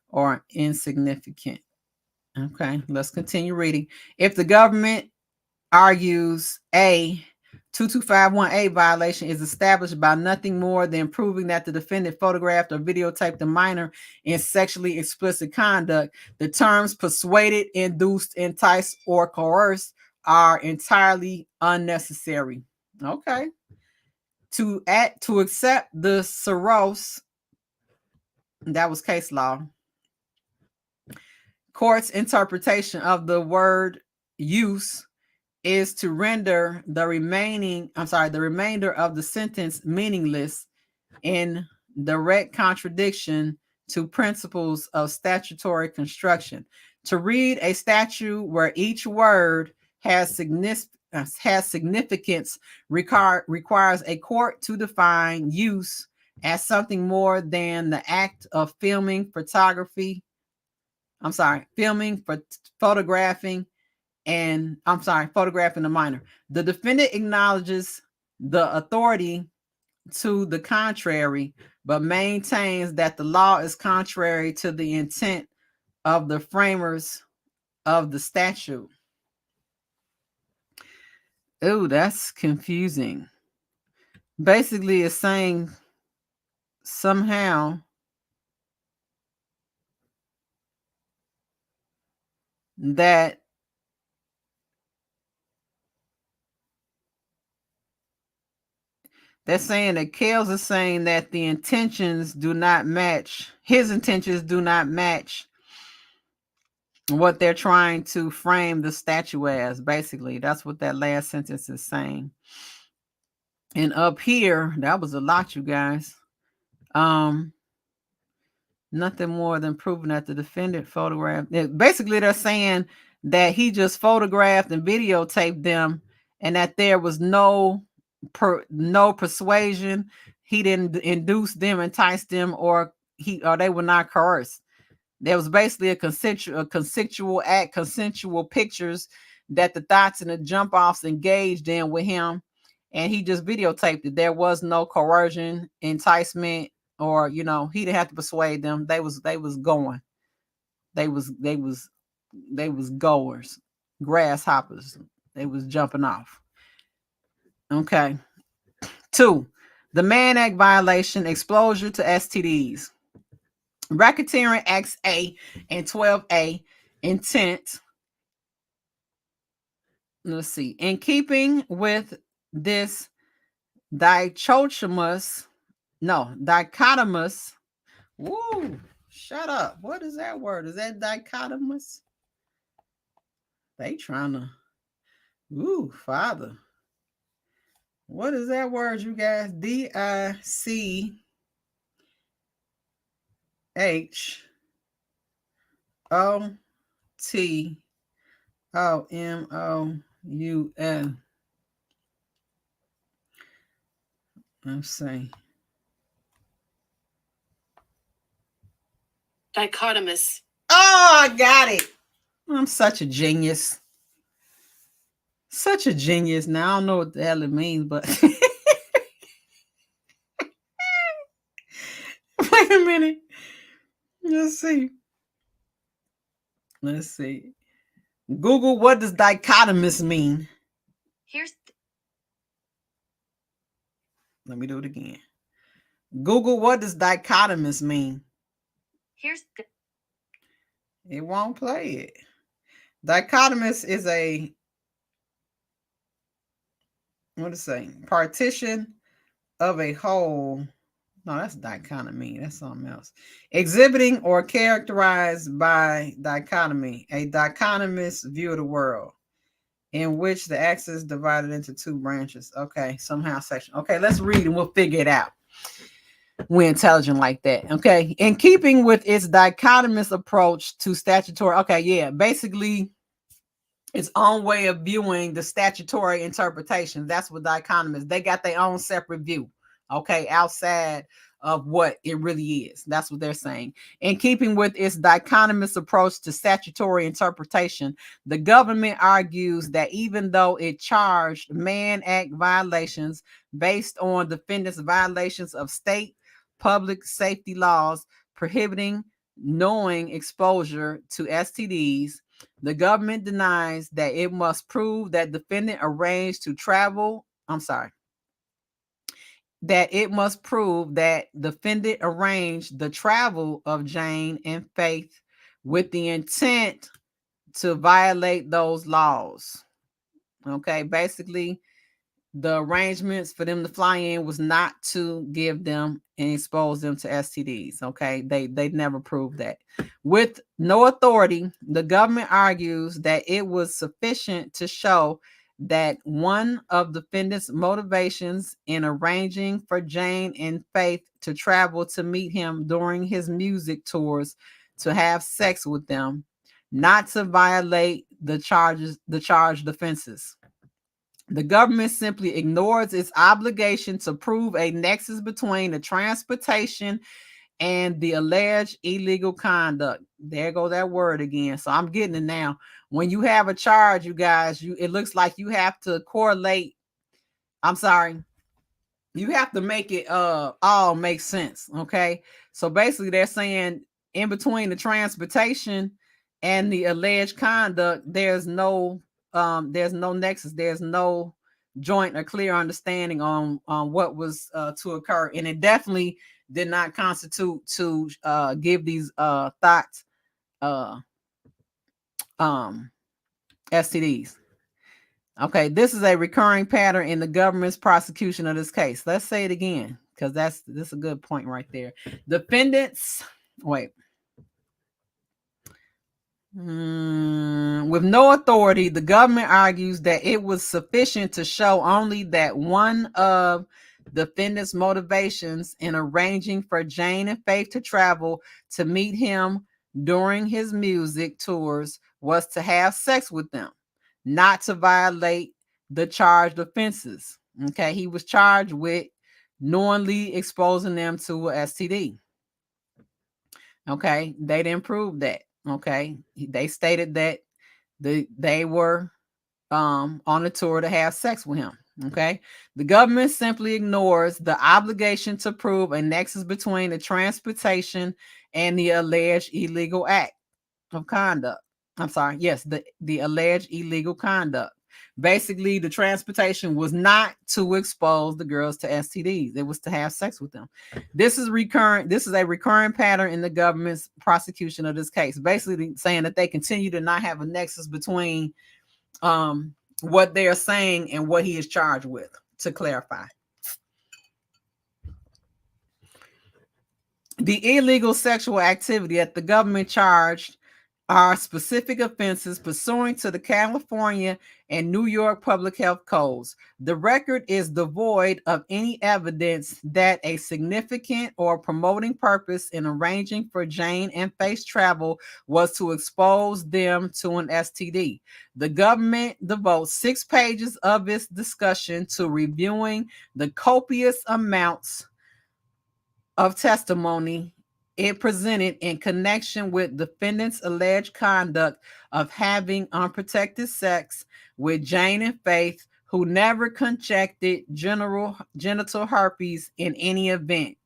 S1: or insignificant. Okay, let's continue reading. If the government argues a 2251A violation is established by nothing more than proving that the defendant photographed or videotaped the minor in sexually explicit conduct, the terms persuaded, induced, enticed, or coerced are entirely unnecessary. Okay. To accept the Soros, that was case law, court's interpretation of the word use is to render the remainder of the sentence meaningless in direct contradiction to principles of statutory construction. To read a statute where each word has significance requires a court to define use as something more than the act of photographing, photographing the minor. The defendant acknowledges the authority to the contrary, but maintains that the law is contrary to the intent of the framers of the statute. Oh, that's confusing. Basically, it's saying somehow that they're saying that Kells is saying that the intentions do not match. His intentions do not match what they're trying to frame the statute as. Basically, that's what that last sentence is saying. And up here, that was a lot, you guys. Nothing more than proving that the defendant photographed. Basically, they're saying that he just photographed and videotaped them, and that there was no persuasion. He didn't induce them, entice them, or they were not coerced. There was basically a consensual act, consensual pictures that the thoughts and the jump offs engaged in with him, and he just videotaped it. There was no coercion, enticement, or he didn't have to persuade them. They was going. They was goers, grasshoppers. They was jumping off. Okay. 2, the Mann Act violation, exposure to STDs. Racketeering Acts A and 12A, intent. Let's see. In keeping with this dichotomous, woo, shut up. What is that word? Is that dichotomous? They trying to, ooh, Father. What is that word, you guys? DICHOTOMOUS. Let's see.
S2: Dichotomous.
S1: Oh, I got it. I'm such a genius. Such a genius. Now I don't know what the hell it means, but wait a minute. Let's see. Google, what does dichotomous mean? Let me do it again. Google, what does dichotomous mean? It won't play it. Dichotomous is a, what is it? Partition of a whole. No, that's dichotomy. That's something else. Exhibiting or characterized by dichotomy, a dichotomous view of the world in which the axis is divided into two branches. Okay, somehow section. Okay, let's read and we'll figure it out. We're intelligent like that. Okay, in keeping with its dichotomous approach to statutory. Okay, yeah, basically its own way of viewing the statutory interpretation. That's what dichotomous. They got their own separate view. Okay, outside of what it really is. That's what they're saying. In keeping with its dichotomous approach to statutory interpretation, the government argues that even though it charged Mann Act violations based on defendants' violations of state public safety laws prohibiting knowing exposure to STDs, the government denies that it must prove that defendant arranged to travel. That it must prove that defendant arranged the travel of Jane and Faith with the intent to violate those laws. Okay, basically, the arrangements for them to fly in was not to give them and expose them to STDs. Okay, they never proved that. With no authority, the government argues that it was sufficient to show that one of the defendant's motivations in arranging for Jane and Faith to travel to meet him during his music tours to have sex with them, not to violate the charged offenses. The government simply ignores its obligation to prove a nexus between the transportation and the alleged illegal conduct. There goes that word again. So I'm getting it now. When you have a charge, you guys, it looks like you have to correlate. You have to make it all make sense. Okay. So basically they're saying in between the transportation and the alleged conduct, there's no nexus, there's no joint or clear understanding on what was to occur, and it definitely did not constitute to give these thoughts STDs. Okay, this is a recurring pattern in the government's prosecution of this case. Let's say it again, because this is a good point right there. Defendants, with no authority, the government argues that it was sufficient to show only that one of the defendant's motivations in arranging for Jane and Faith to travel to meet him during his music tours was to have sex with them, not to violate the charged offenses. Okay, he was charged with knowingly exposing them to a STD. Okay, they didn't prove that. Okay, they stated that they were on a tour to have sex with him. Okay, the government simply ignores the obligation to prove a nexus between the transportation and the alleged illegal act of conduct. The alleged illegal conduct. Basically, the transportation was not to expose the girls to STDs. It was to have sex with them. This is recurrent. This is a recurring pattern in the government's prosecution of this case, basically saying that they continue to not have a nexus between what they are saying and what he is charged with. To clarify, the illegal sexual activity that the government charged are specific offenses pursuant to the California and New York public health codes. The record is devoid of any evidence that a significant or promoting purpose in arranging for Jane and Faith's travel was to expose them to an STD. The government devotes 6 pages of its discussion to reviewing the copious amounts of testimony it presented in connection with defendants' alleged conduct of having unprotected sex with Jane and Faith, who never contracted genital herpes in any event.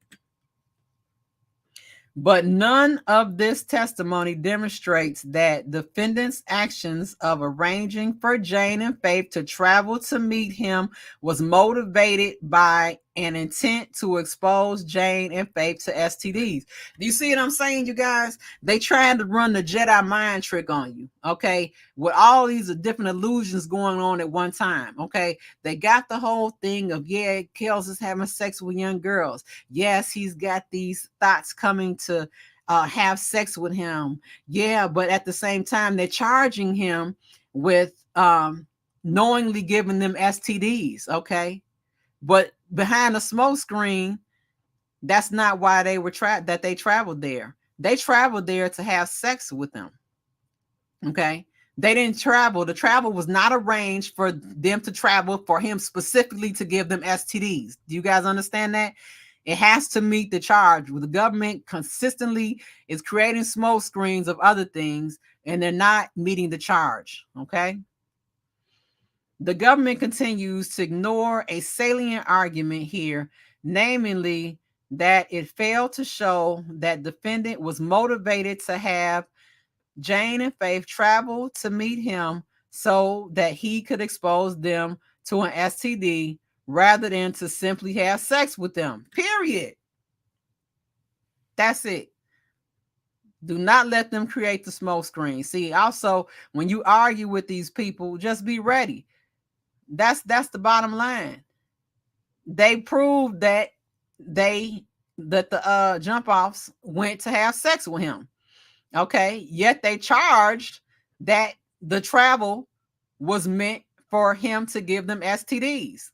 S1: But none of this testimony demonstrates that defendants' actions of arranging for Jane and Faith to travel to meet him was motivated by an intent to expose Jane and Faith to STDs. Do you see what I'm saying, you guys? They tried to run the Jedi mind trick on you, okay? With all these different illusions going on at one time, okay? They got the whole thing of, yeah, Kells is having sex with young girls. Yes, he's got these thoughts coming to have sex with him. Yeah, but at the same time, they're charging him with knowingly giving them STDs, okay? But behind the smoke screen, that's not why they were that they traveled there. They traveled there to have sex with them. Okay. They didn't travel. The travel was not arranged for them to travel for him specifically to give them STDs. Do you guys understand that? It has to meet the charge. The government consistently is creating smoke screens of other things, and they're not meeting the charge. Okay. The government continues to ignore a salient argument here, namely that it failed to show that defendant was motivated to have Jane and Faith travel to meet him so that he could expose them to an STD rather than to simply have sex with them. Period. That's it. Do not let them create the smoke screen. See, also, when you argue with these people, just be ready. That's the bottom line. They proved that the jump offs went to have sex with him. Okay, yet they charged that the travel was meant for him to give them STDs.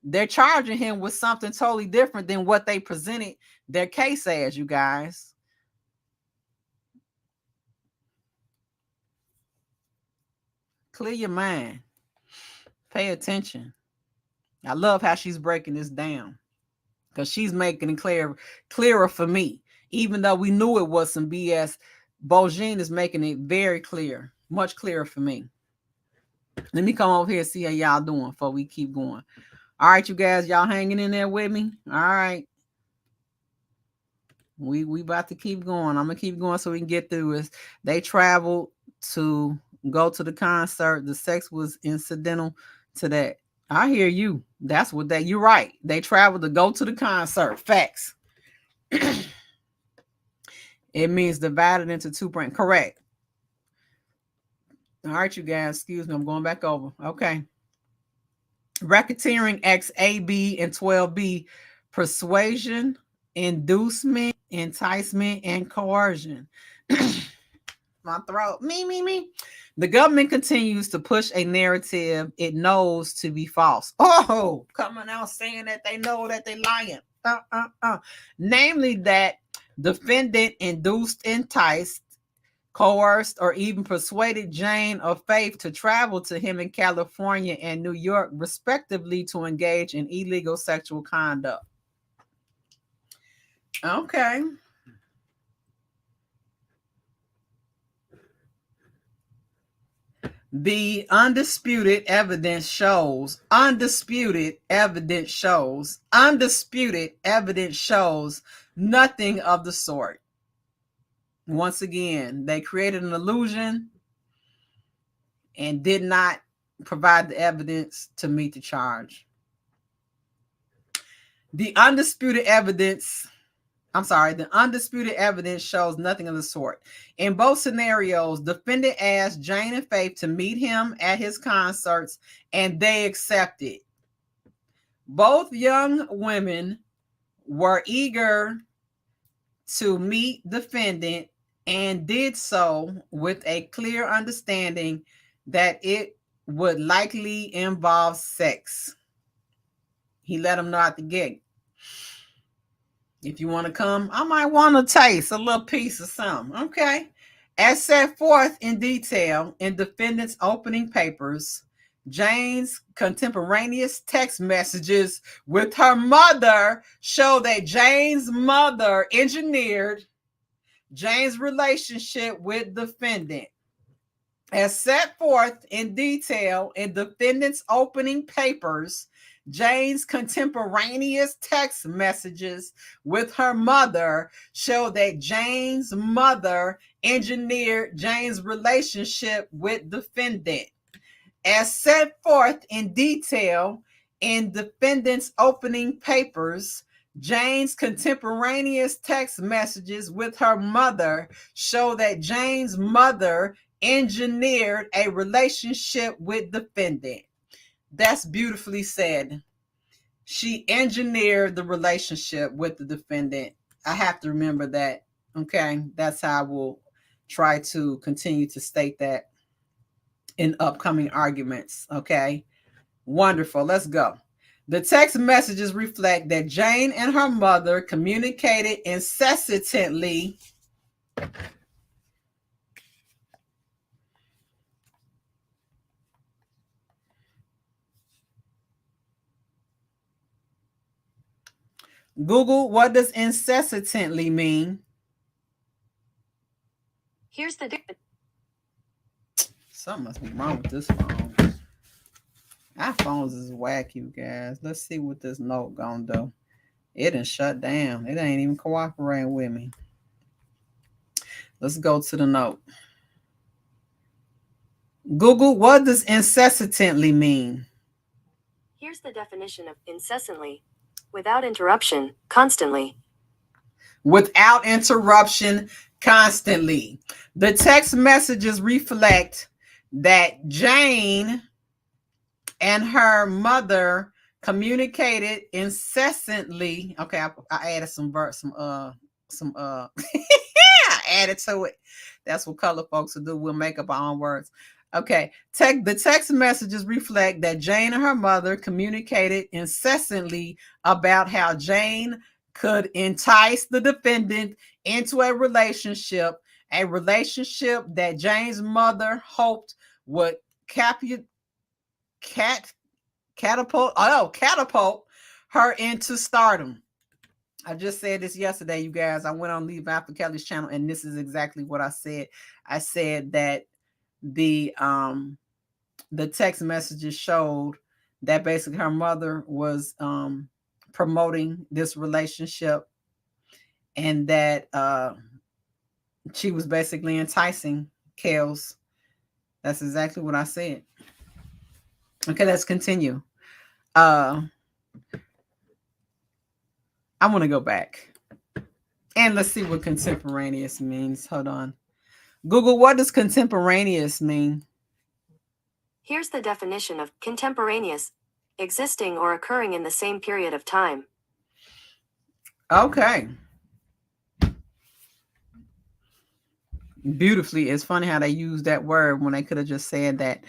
S1: They're charging him with something totally different than what they presented their case as, you guys. Clear your mind. Pay attention. I love how she's breaking this down because she's making it clearer for me. Even though we knew it was some BS, Bojine is making it very clear, much clearer for me. Let me come over here and see how y'all doing before we keep going. All right, you guys, y'all hanging in there with me? All right. We about to keep going. I'm going to keep going so we can get through this. They traveled to go to the concert. The sex was incidental to that. I hear you. That's what you're right. They traveled to go to the concert. Facts. It means divided into 2 branches. Correct. All right, you guys. Excuse me. I'm going back over. Okay. Racketeering X, A, B, and 12B. Persuasion, inducement, enticement, and coercion. My throat. Me. The government continues to push a narrative it knows to be false. Oh, coming out saying that they know that they're lying. Namely that defendant induced, enticed, coerced, or even persuaded Jane or Faith to travel to him in California and New York, respectively, to engage in illegal sexual conduct. Okay. The undisputed evidence shows nothing of the sort. Once again, they created an illusion and did not provide the evidence to meet the charge. The undisputed evidence shows nothing of the sort. In both scenarios, defendant asked Jane and Faith to meet him at his concerts, and they accepted. Both young women were eager to meet defendant and did so with a clear understanding that it would likely involve sex. He let them know at the gate. If you want to come, I might want to taste a little piece of something. Okay. As set forth in detail in defendant's opening papers, Jane's contemporaneous text messages with her mother show that Jane's mother engineered Jane's relationship with defendant. As set forth in detail in defendant's opening papers, Jane's contemporaneous text messages with her mother show that Jane's mother engineered Jane's relationship with defendant. As set forth in detail in defendant's opening papers, Jane's contemporaneous text messages with her mother show that Jane's mother engineered a relationship with defendant. That's beautifully said. She engineered the relationship with the defendant. I have to remember that. Okay. That's how I will try to continue to state that in upcoming arguments. Okay. Wonderful. Let's go. The text messages reflect that Jane and her mother communicated incessantly Google, what does incessantly mean?
S2: Here's the difference.
S1: Something must be wrong with this phone. Our phones is whack, you guys. Let's see what this note gonna do. It done shut down. It ain't even cooperating with me. Let's go to the note. Google, what does incessantly mean?
S2: Here's the definition of incessantly. Without interruption, constantly.
S1: Without interruption, constantly. The text messages reflect that Jane and her mother communicated incessantly. Okay, I added some I added to it. That's what color folks will do. We'll make up our own words. Okay, the text messages reflect that Jane and her mother communicated incessantly about how Jane could entice the defendant into a relationship that Jane's mother hoped would catapult her into stardom. I just said this yesterday, you guys. I went on RKelly's channel, and this is exactly what I said. I said that the text messages showed that basically her mother was promoting this relationship, and that she was basically enticing Kels. That's exactly what I said. Okay, let's continue. I want to go back and let's see what contemporaneous means. Hold on. Google, what does contemporaneous mean?
S2: Here's the definition of contemporaneous. Existing or occurring in the same period of time.
S1: Okay. Beautifully. It's funny how they use that word when they could have just said that.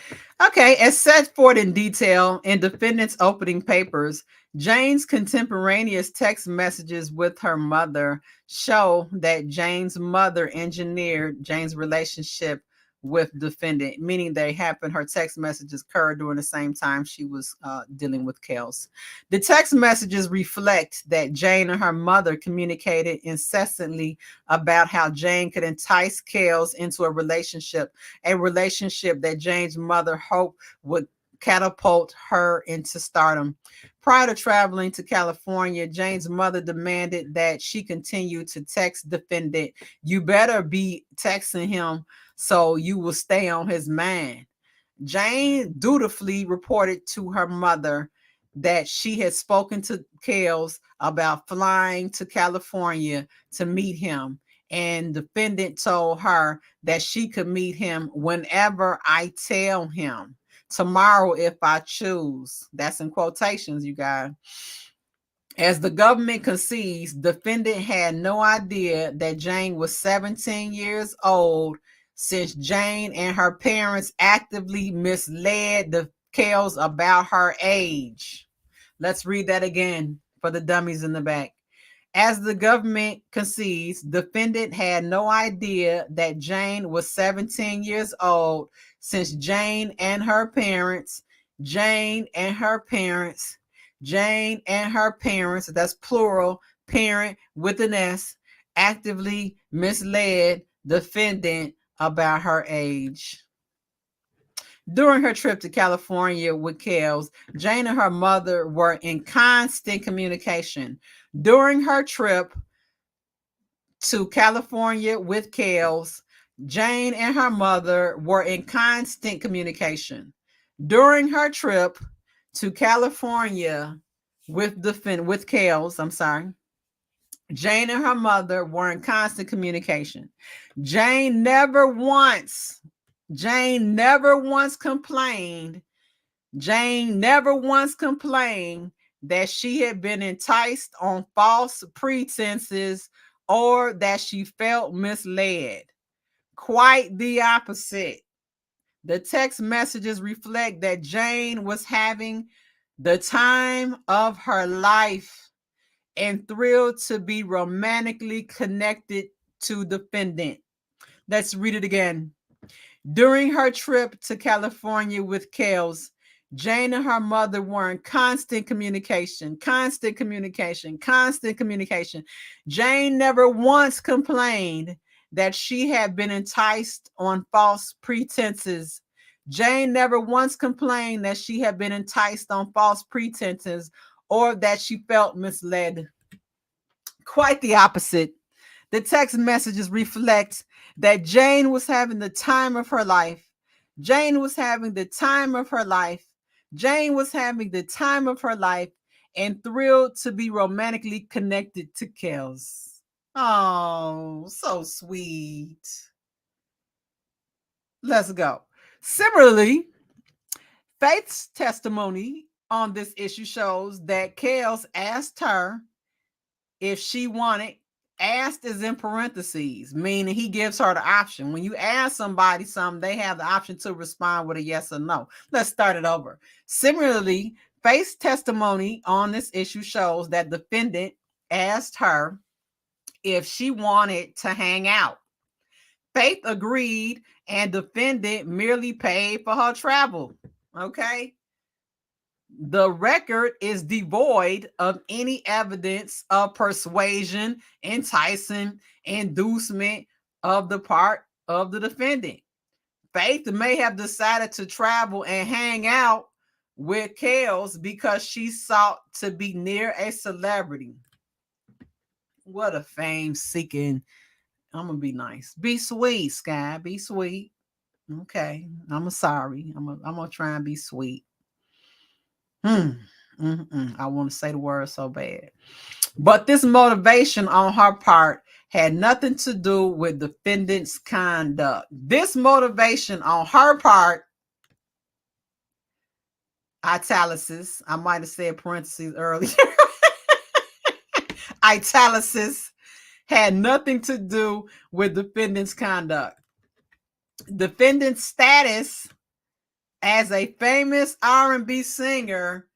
S1: Okay, as set forth in detail in defendant's opening papers, Jane's contemporaneous text messages with her mother show that Jane's mother engineered Jane's relationship with defendant, meaning they happened. Her text messages occurred during the same time she was dealing with Kels. The text messages reflect that Jane and her mother communicated incessantly about how Jane could entice Kels into a relationship that Jane's mother hoped would catapult her into stardom. Prior to traveling to California, Jane's mother demanded that she continue to text defendant. You better be texting him so you will stay on his mind. Jane dutifully reported to her mother that she had spoken to Kells about flying to California to meet him. And defendant told her that she could meet him whenever I tell him, tomorrow if I choose. That's in quotations, you guys. As the government concedes, defendant had no idea that Jane was 17 years old, since Jane and her parents actively misled the Kells about her age. Let's read that again for the dummies in the back. As the government concedes, defendant had no idea that Jane was 17 years old, since Jane and her parents, that's plural, parent with an S, actively misled defendant about her age. During her trip to California with Kells, Jane and her mother were in constant communication. During her trip to California with Kells, Jane and her mother were in constant communication. During her trip to California with Kells, Jane and her mother were in constant communication. Jane never once complained that she had been enticed on false pretenses or that she felt misled. Quite the opposite. The text messages reflect that Jane was having the time of her life and thrilled to be romantically connected to defendant. Let's read it again. During her trip to California with Kells, Jane and her mother were in constant communication. Jane never once complained that she had been enticed on false pretenses. Jane never once complained that she had been enticed on false pretenses or that she felt misled. Quite the opposite. The text messages reflect that Jane was having the time of her life. Jane was having the time of her life and thrilled to be romantically connected to Kells. Oh, so sweet. Let's go. Similarly, Faith's testimony on this issue shows that Kells asked her if she wanted. Asked is in parentheses, meaning he gives her the option. When you ask somebody something, they have the option to respond with a yes or no. Let's start it over. Similarly, Faith's testimony on this issue shows that defendant asked her if she wanted to hang out. Faith agreed, and defendant merely paid for her travel. Okay. The record is devoid of any evidence of persuasion, enticing, inducement of the part of the defendant. Faith may have decided to travel and hang out with Kells because she sought to be near a celebrity. What a fame-seeking. I'm going to be nice. Be sweet, Sky. Be sweet. Okay. I'm sorry. I'm going to try and be sweet. I want to say the word so bad. But this motivation on her part had nothing to do with defendant's conduct. This motivation on her part, italics, I might have said parentheses earlier, italics, had nothing to do with defendant's conduct. Defendant's status as a famous R&B singer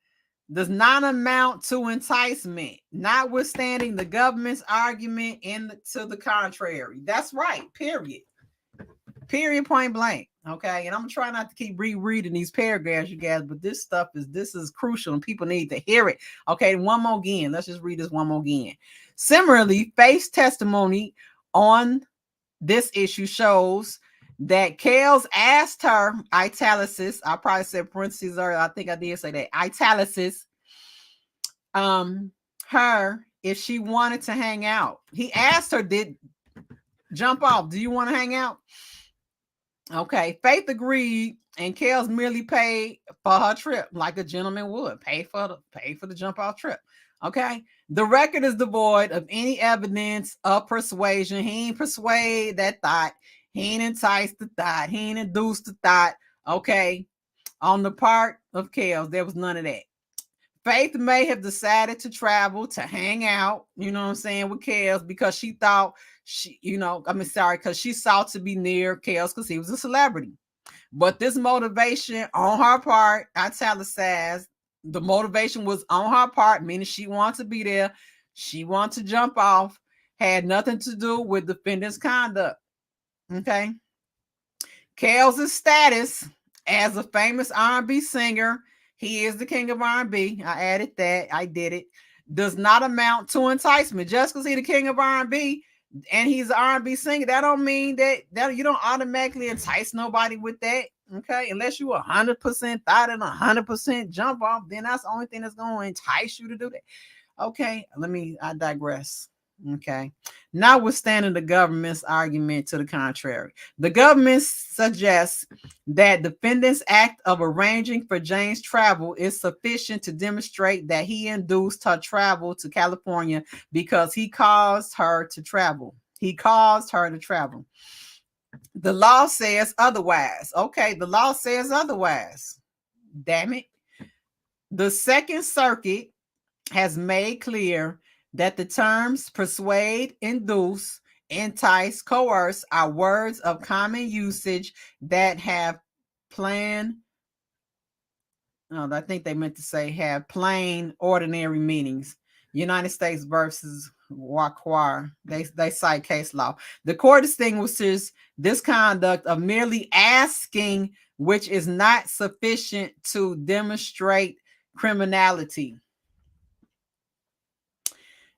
S1: does not amount to enticement, notwithstanding the government's argument to the contrary. That's right, period. Period, point blank. Okay, and I'm trying not to keep rereading these paragraphs, you guys, but this is crucial and people need to hear it. Okay, one more again. Let's just read this one more again. Similarly, Faith's testimony on this issue shows that Kells asked her, italics, I probably said parentheses earlier, I think I did say that, italics, her if she wanted to hang out. He asked her, jump off, do you want to hang out? Okay, Faith agreed, And Kels merely paid for her trip like a gentleman would pay for the jump off trip. Okay. The record is devoid of any evidence of persuasion. He ain't persuade that thought. He ain't enticed the thought. He ain't induced the thought. Okay. On the part of Kels, there was none of that. Faith may have decided to travel to hang out, you know what I'm saying, with Kels because she thought because she sought to be near Kels because he was a celebrity. But this motivation on her part, italicized, the motivation was on her part, meaning she wanted to be there. She wanted to jump off, had nothing to do with defendant's conduct. Okay. Kels' status as a famous R&B singer, he is the king of R&B. I added that. I did it. Does not amount to enticement. Just because he's the king of R&B and he's an R&B singer, that don't mean that you don't automatically entice nobody with that. Okay, unless you 100% thought and 100% jump off, then that's the only thing that's going to entice you to do that. Okay, I digress. Okay, notwithstanding the government's argument to the contrary, the government suggests that defendant's act of arranging for Jane's travel is sufficient to demonstrate that he induced her travel to California because he caused her to travel. He caused her to travel. The law says otherwise. Okay, the law says otherwise. Damn it. The Second Circuit has made clear that the terms persuade, induce, entice, coerce are words of common usage that have I think they meant to say have plain, ordinary meanings. United States versus Waquar. They cite case law. The court distinguishes this conduct of merely asking, which is not sufficient to demonstrate criminality.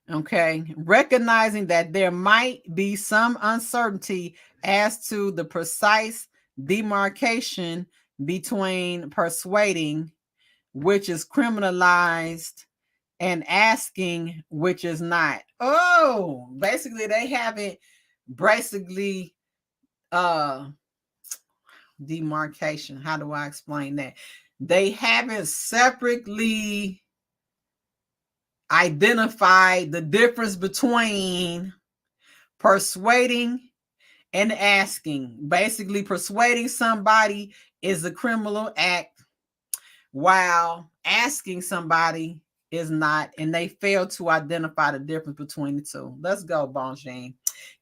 S1: Okay, recognizing that there might be some uncertainty as to the precise demarcation between persuading, which is criminalized, and asking, which is not. Oh, basically they haven't demarcation. How do I explain that? They haven't separately identified the difference between persuading and asking. Basically, persuading somebody is a criminal act, while asking somebody is not, and they fail to identify the difference between the two. Let's go, Bonjean.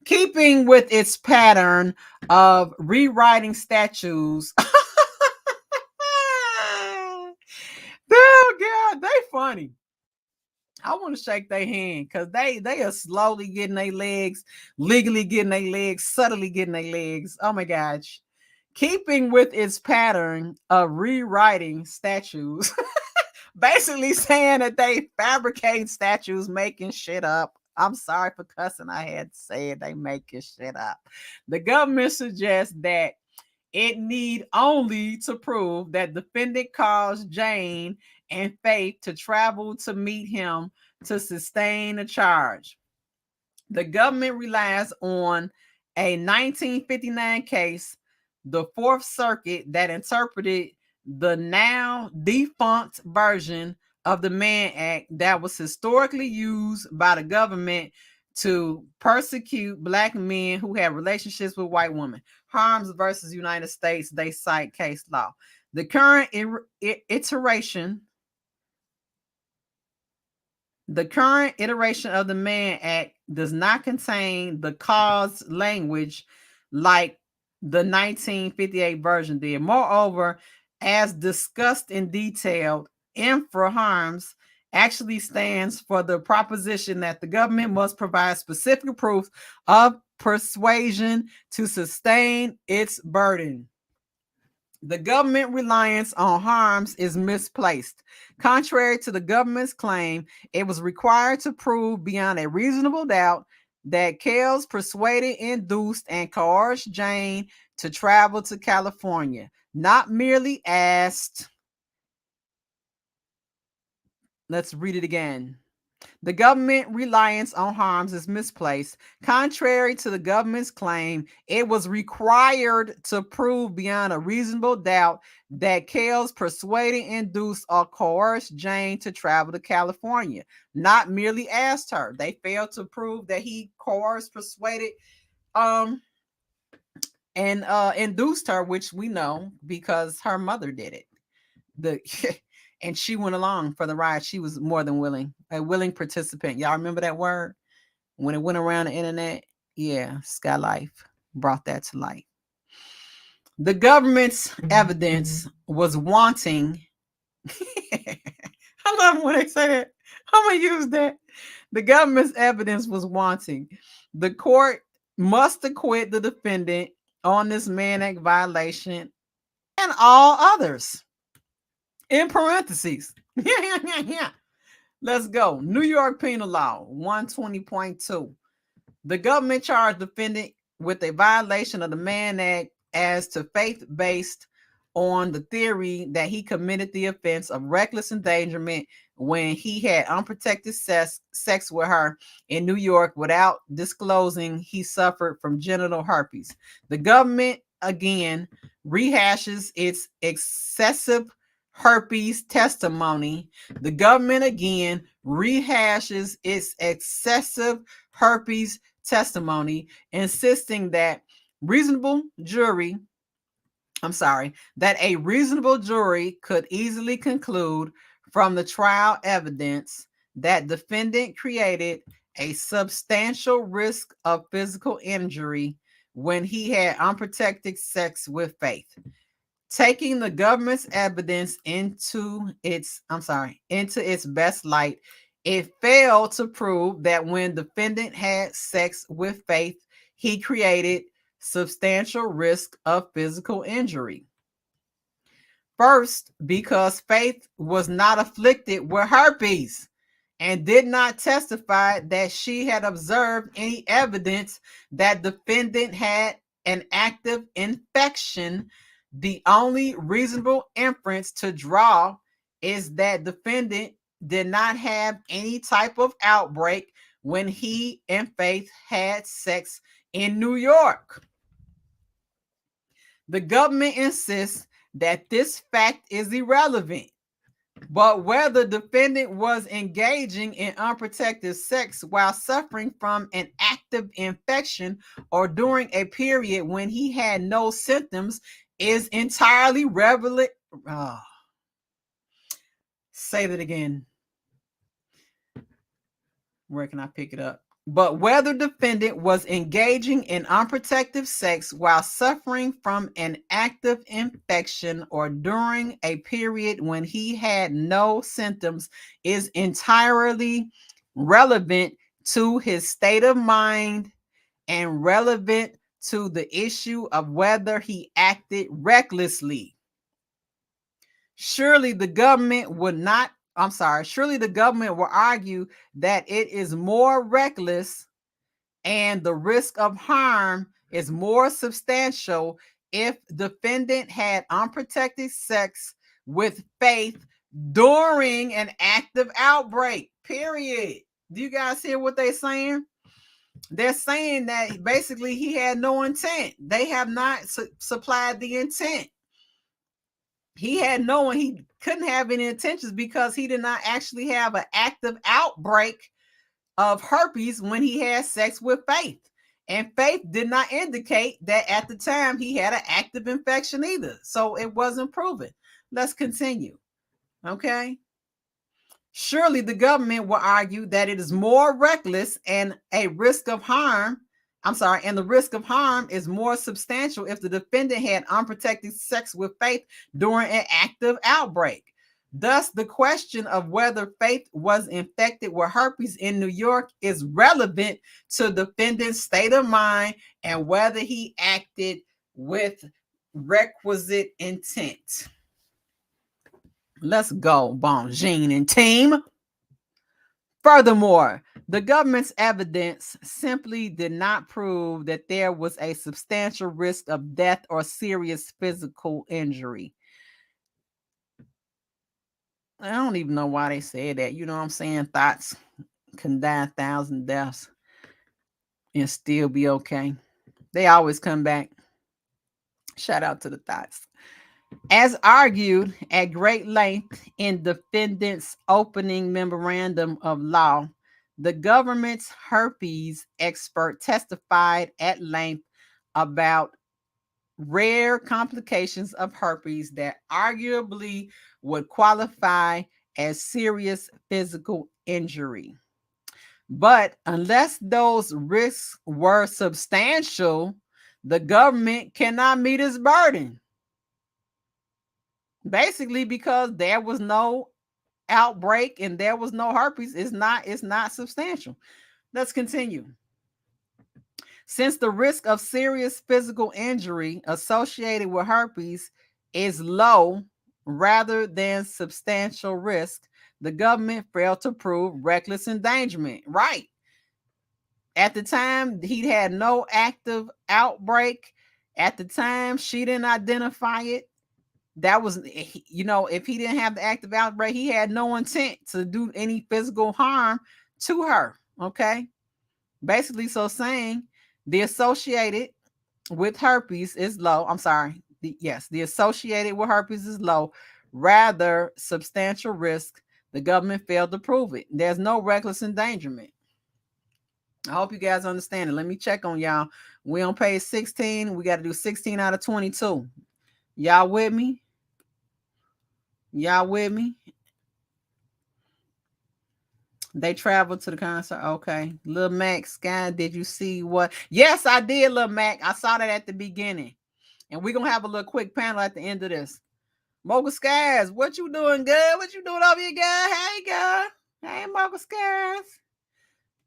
S1: Keeping with its pattern of rewriting statutes. Oh, God, they funny. I want to shake their hand because they are slowly getting their legs, legally getting their legs, subtly getting their legs. Oh my gosh. Keeping with its pattern of rewriting statutes, basically saying that they fabricate statutes, making shit up. I'm sorry for cussing. I had to say it. They making shit up. The government suggests that it need only to prove that defendant caused Jane and Faith to travel to meet him to sustain a charge. The government relies on a 1959 case, the Fourth Circuit, that interpreted the now defunct version of the Mann Act that was historically used by the government to persecute black men who had relationships with white women. Harms versus United States, they cite case law. The current iteration of the Mann Act does not contain the cause language like the 1958 version did. Moreover, as discussed in detail, infra harms actually stands for the proposition that the government must provide specific proof of persuasion to sustain its burden. The government reliance on harms is misplaced. Contrary to the government's claim, it was required to prove beyond a reasonable doubt that Kels persuaded, induced, and coerced Jane to travel to California, not merely asked. Let's read it again. The government reliance on harms is misplaced. Contrary to the government's claim, it was required to prove beyond a reasonable doubt that Kells persuaded, induced, or coerced Jane to travel to California, not merely asked her. They failed to prove that he coerced, persuaded, and induced her, which we know because her mother did it. And she went along for the ride. She was more than willing, a willing participant. Y'all remember that word when it went around the internet? Yeah, SkyyeLyfe brought that to light. The government's evidence was wanting. I love when they say that. I'm gonna use that. The government's evidence was wanting. The court must acquit the defendant on this Mann Act violation and all others. In parentheses. Yeah. Let's go. New York Penal Law 120.2. The government charged defendant with a violation of the Mann Act as to faith based on the theory that he committed the offense of reckless endangerment when he had unprotected sex with her in New York without disclosing he suffered from genital herpes. The government again rehashes its excessive herpes testimony. The government again rehashes its excessive herpes testimony, insisting that a reasonable jury could easily conclude from the trial evidence that defendant created a substantial risk of physical injury when he had unprotected sex with Faith. Taking the government's evidence into its best light, it failed to prove that when defendant had sex with Faith, he created substantial risk of physical injury. First, because Faith was not afflicted with herpes and did not testify that she had observed any evidence that defendant had an active infection. The only reasonable inference to draw is that defendant did not have any type of outbreak when he and Faith had sex in New York. The government insists that this fact is irrelevant, but whether defendant was engaging in unprotected sex while suffering from an active infection or during a period when he had no symptoms is entirely relevant. Say that again. Where can I pick it up? But whether defendant was engaging in unprotected sex while suffering from an active infection or during a period when he had no symptoms is entirely relevant to his state of mind and relevant to the issue of whether he acted recklessly. Surely the government will argue that it is more reckless and the risk of harm is more substantial if defendant had unprotected sex with Faith during an active outbreak, period. Do you guys hear what they're saying? They're saying that basically he had no intent. They have not supplied the intent. He couldn't have any intentions because he did not actually have an active outbreak of herpes when he had sex with Faith. And Faith did not indicate that at the time he had an active infection either. So it wasn't proven. Let's continue. Okay. Surely the government will argue that it is more reckless and the risk of harm is more substantial if the defendant had unprotected sex with Faith during an active outbreak. Thus, the question of whether Faith was infected with herpes in New York is relevant to the defendant's state of mind and whether he acted with requisite intent. Let's go, Bonjean and team. Furthermore, the government's evidence simply did not prove that there was a substantial risk of death or serious physical injury. I don't even know why they said that. You know what I'm saying? Thoughts. can die 1,000 deaths and still be okay. They always come back. Shout out to the thoughts. As argued at great length in Defendant's opening memorandum of law, the government's herpes expert testified at length about rare complications of herpes that arguably would qualify as serious physical injury. But unless those risks were substantial, the government cannot meet its burden. Basically, because there was no outbreak and there was no herpes, it's not substantial. Let's continue. Since the risk of serious physical injury associated with herpes is low rather than substantial risk, the government failed to prove reckless endangerment. Right. At the time, he had no active outbreak. At the time, she didn't identify it. That was, if he didn't have the active outbreak, he had no intent to do any physical harm to her. Okay. Basically, so saying the associated with herpes is low. I'm sorry. The associated with herpes is low, rather substantial risk. The government failed to prove it. There's no reckless endangerment. I hope you guys understand it. Let me check on y'all. We on page 16. We got to do 16 out of 22. Y'all with me? Y'all with me? They traveled to the concert. Okay. Lil Mac, Sky, did you see what? Yes, I did, Lil Mac. I saw that at the beginning. And we're going to have a little quick panel at the end of this. Mocha Skies, what you doing, good? What you doing over here, girl? Hey, girl. Hey, Mocha Skies.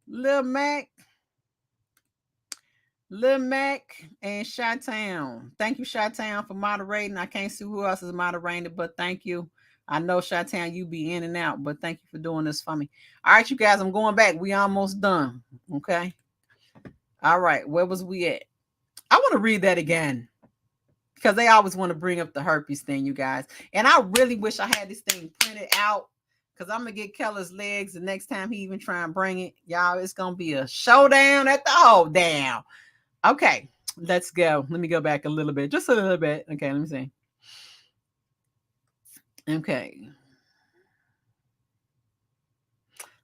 S1: Lil Mac. Lil Mac and Chi-Town. Thank you, Chi-Town, for moderating. I can't see who else is moderating, but thank you. I know, Chi-Town, you be in and out, but thank you for doing this for me. All right, you guys, I'm going back. We almost done. Okay. All right. Where was we at? I want to read that again because they always want to bring up the herpes thing, you guys. And I really wish I had this thing printed out because I'm going to get Keller's legs the next time he even try and bring it. Y'all, it's going to be a showdown at the hold down. Okay, let's go. Let me go back a little bit, just a little bit. Okay, let me see. Okay.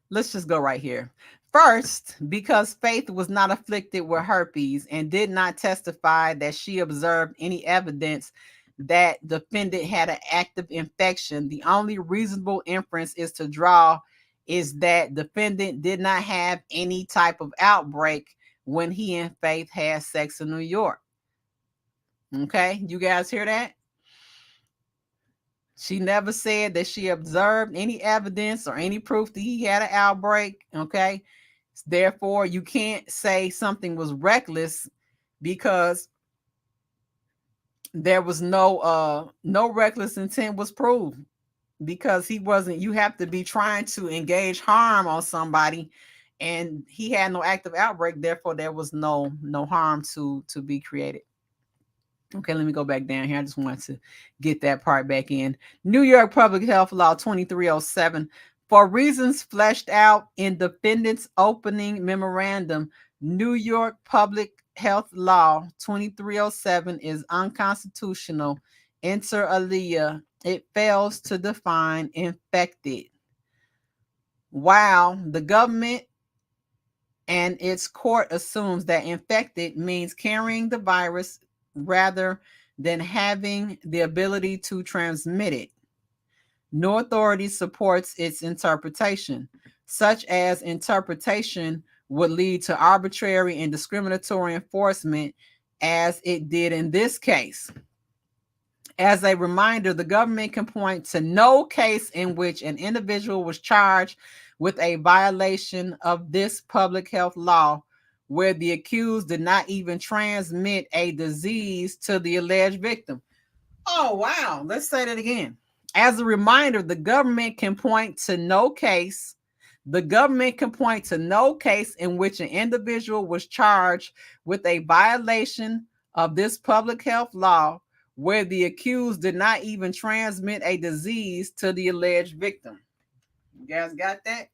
S1: Let's just go right here. First, because Faith was not afflicted with herpes and did not testify that she observed any evidence that defendant had an active infection, the only reasonable inference is to draw is that defendant did not have any type of outbreak when he and Faith had sex in New York. Okay, you guys hear that? She never said that she observed any evidence or any proof that he had an outbreak. Okay, therefore, you can't say something was reckless because there was no reckless intent was proved because he wasn't. You have to be trying to engage harm on somebody, and he had no active outbreak. Therefore, there was no harm to be created. Okay, let me go back down here. I just wanted to get that part back in. New York Public Health Law 2307. For reasons fleshed out in defendant's opening memorandum, New York Public Health Law 2307 is unconstitutional. Inter alia, it fails to define infected. While the government and its court assumes that infected means carrying the virus rather than having the ability to transmit it. No authority supports its interpretation. Such as interpretation would lead to arbitrary and discriminatory enforcement as it did in this case. As a reminder, the government can point to no case in which an individual was charged with a violation of this public health law where the accused did not even transmit a disease to the alleged victim. Oh, wow. Let's say that again. As a reminder, the government can point to no case. The government can point to no case in which an individual was charged with a violation of this public health law where the accused did not even transmit a disease to the alleged victim. You guys got that?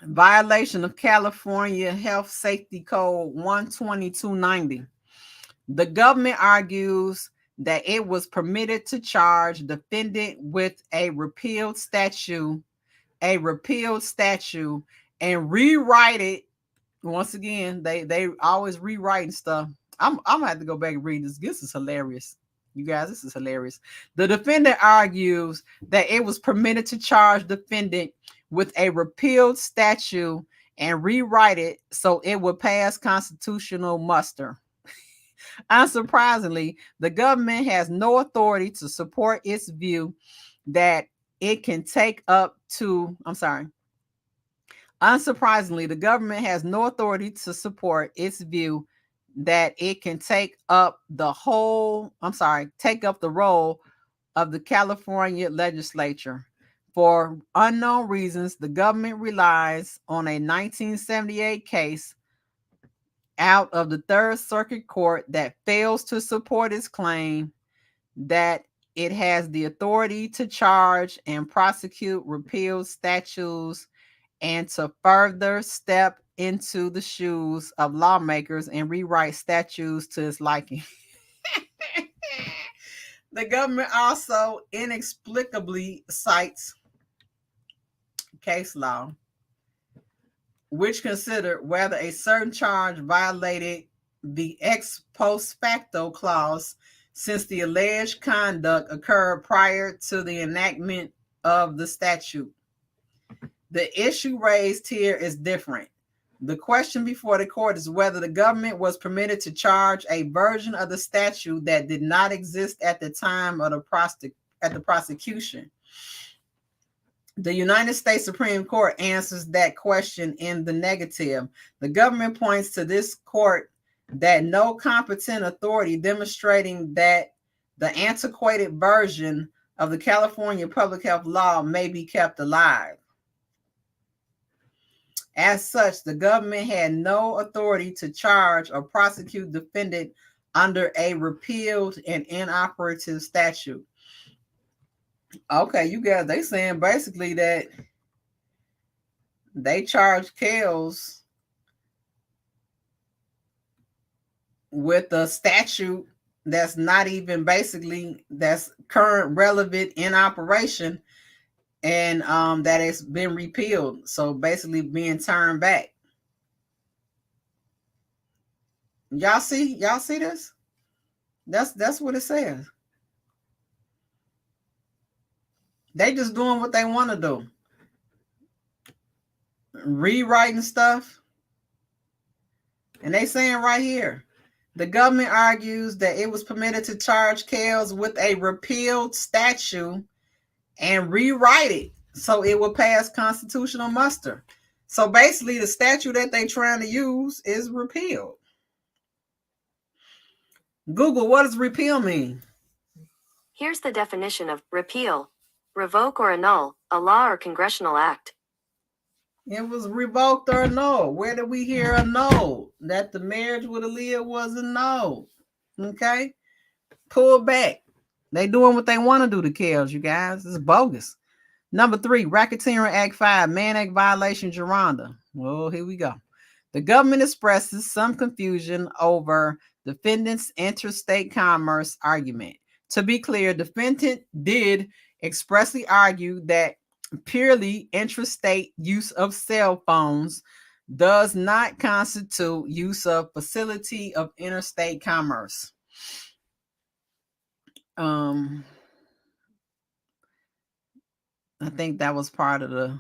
S1: Violation of California Health Safety Code 12290. The government argues that it was permitted to charge defendant with a repealed statute, and rewrite it. Once again, they always rewriting stuff. I'm gonna have to go back and read this. This is hilarious. You guys, this is hilarious. The defendant argues that it was permitted to charge defendant with a repealed statute and rewrite it so it would pass constitutional muster. Unsurprisingly, the government has no authority to support its view that it can take up to, Unsurprisingly, the government has no authority to support its view that it can take up the role of the California legislature. For unknown reasons, the government relies on a 1978 case out of the Third Circuit Court that fails to support its claim that it has the authority to charge and prosecute repealed statutes and to further step into the shoes of lawmakers and rewrite statutes to its liking. The government also inexplicably cites case law, which considered whether a certain charge violated the ex post facto clause since the alleged conduct occurred prior to the enactment of the statute. The issue raised here is different. The question before the court is whether the government was permitted to charge a version of the statute that did not exist at the time of the prosecution. The United States Supreme Court answers that question in the negative. The government points to this court that no competent authority demonstrating that the antiquated version of the California public health law may be kept alive. As such, the government had no authority to charge or prosecute defendant under a repealed and inoperative statute. Okay, you guys, they saying basically that they charge Kells with a statute that's not even that's current, relevant, in operation, and that it's been repealed. So basically being turned back. Y'all see this? That's what it says. They just doing what they want to do. Rewriting stuff. And they saying right here, the government argues that it was permitted to charge Kells with a repealed statute and rewrite it so it will pass constitutional muster. So basically the statute that they're trying to use is repealed. Google, what does repeal mean?
S2: Here's the definition of repeal: revoke or annul a law or congressional act.
S1: It was revoked or annulled. Where did we hear annulled? That the marriage with Aaliyah was annulled. Okay? Pull back. They doing what they want to do to Kells, you guys. It's bogus. Number 3, Racketeering Act 5, Mann Act violation, Geronda. Well, here we go. The government expresses some confusion over defendant's interstate commerce argument. To be clear, defendant did expressly argue that purely intrastate use of cell phones does not constitute use of facility of interstate commerce. I think that was part of the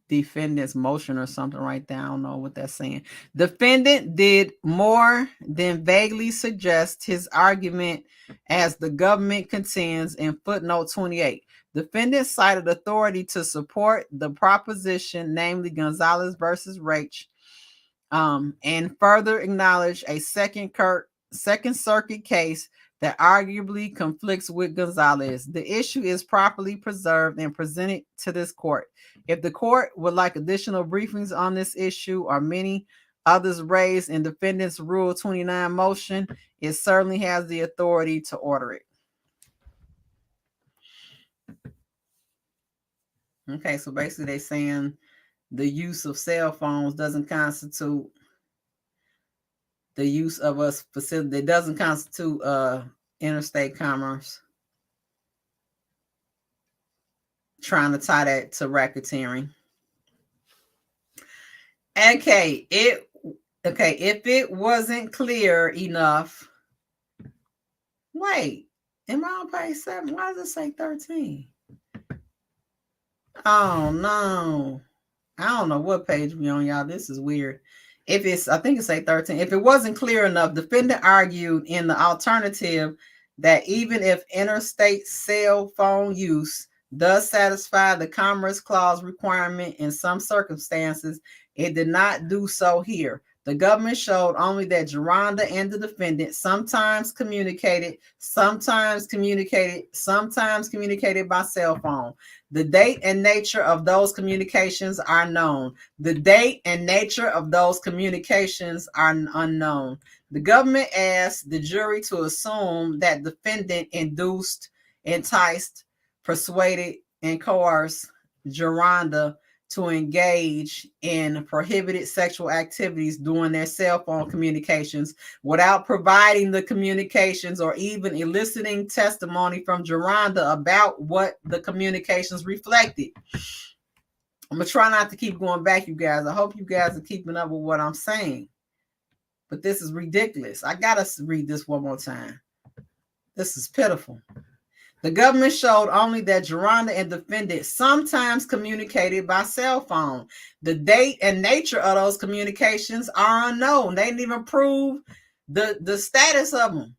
S1: defendant's motion or something right there. I don't know what that's saying. Defendant did more than vaguely suggest his argument, as the government contends in footnote 28. Defendant cited authority to support the proposition, namely Gonzalez versus Raich, and further acknowledged a Second Circuit case that arguably conflicts with Gonzalez. The issue is properly preserved and presented to this court. If the court would like additional briefings on this issue or many others raised in defendant's Rule 29 motion, it certainly has the authority to order it. Okay, so basically they're saying the use of cell phones doesn't constitute the use of a facility. It doesn't constitute interstate commerce. Trying to tie that to racketeering. Okay, if it wasn't clear enough. Wait, am I on page 7? Why does it say 13? Oh no. I don't know what page we on, y'all. This is weird. I think it's 13. If it wasn't clear enough, defendant argued in the alternative that even if interstate cell phone use does satisfy the Commerce Clause requirement in some circumstances, it did not do so here. The government showed only that Geronda and the defendant sometimes communicated by cell phone. The date and nature of those communications are known. The date and nature of those communications are unknown. The government asked the jury to assume that defendant induced, enticed, persuaded, and coerced Geronda to engage in prohibited sexual activities during their cell phone communications without providing the communications or even eliciting testimony from Geronda about what the communications reflected. I'm going to try not to keep going back, you guys. I hope you guys are keeping up with what I'm saying. But this is ridiculous. I got to read this one more time. This is pitiful. The government showed only that Geronda and defendant sometimes communicated by cell phone. The date and nature of those communications are unknown. They didn't even prove the status of them.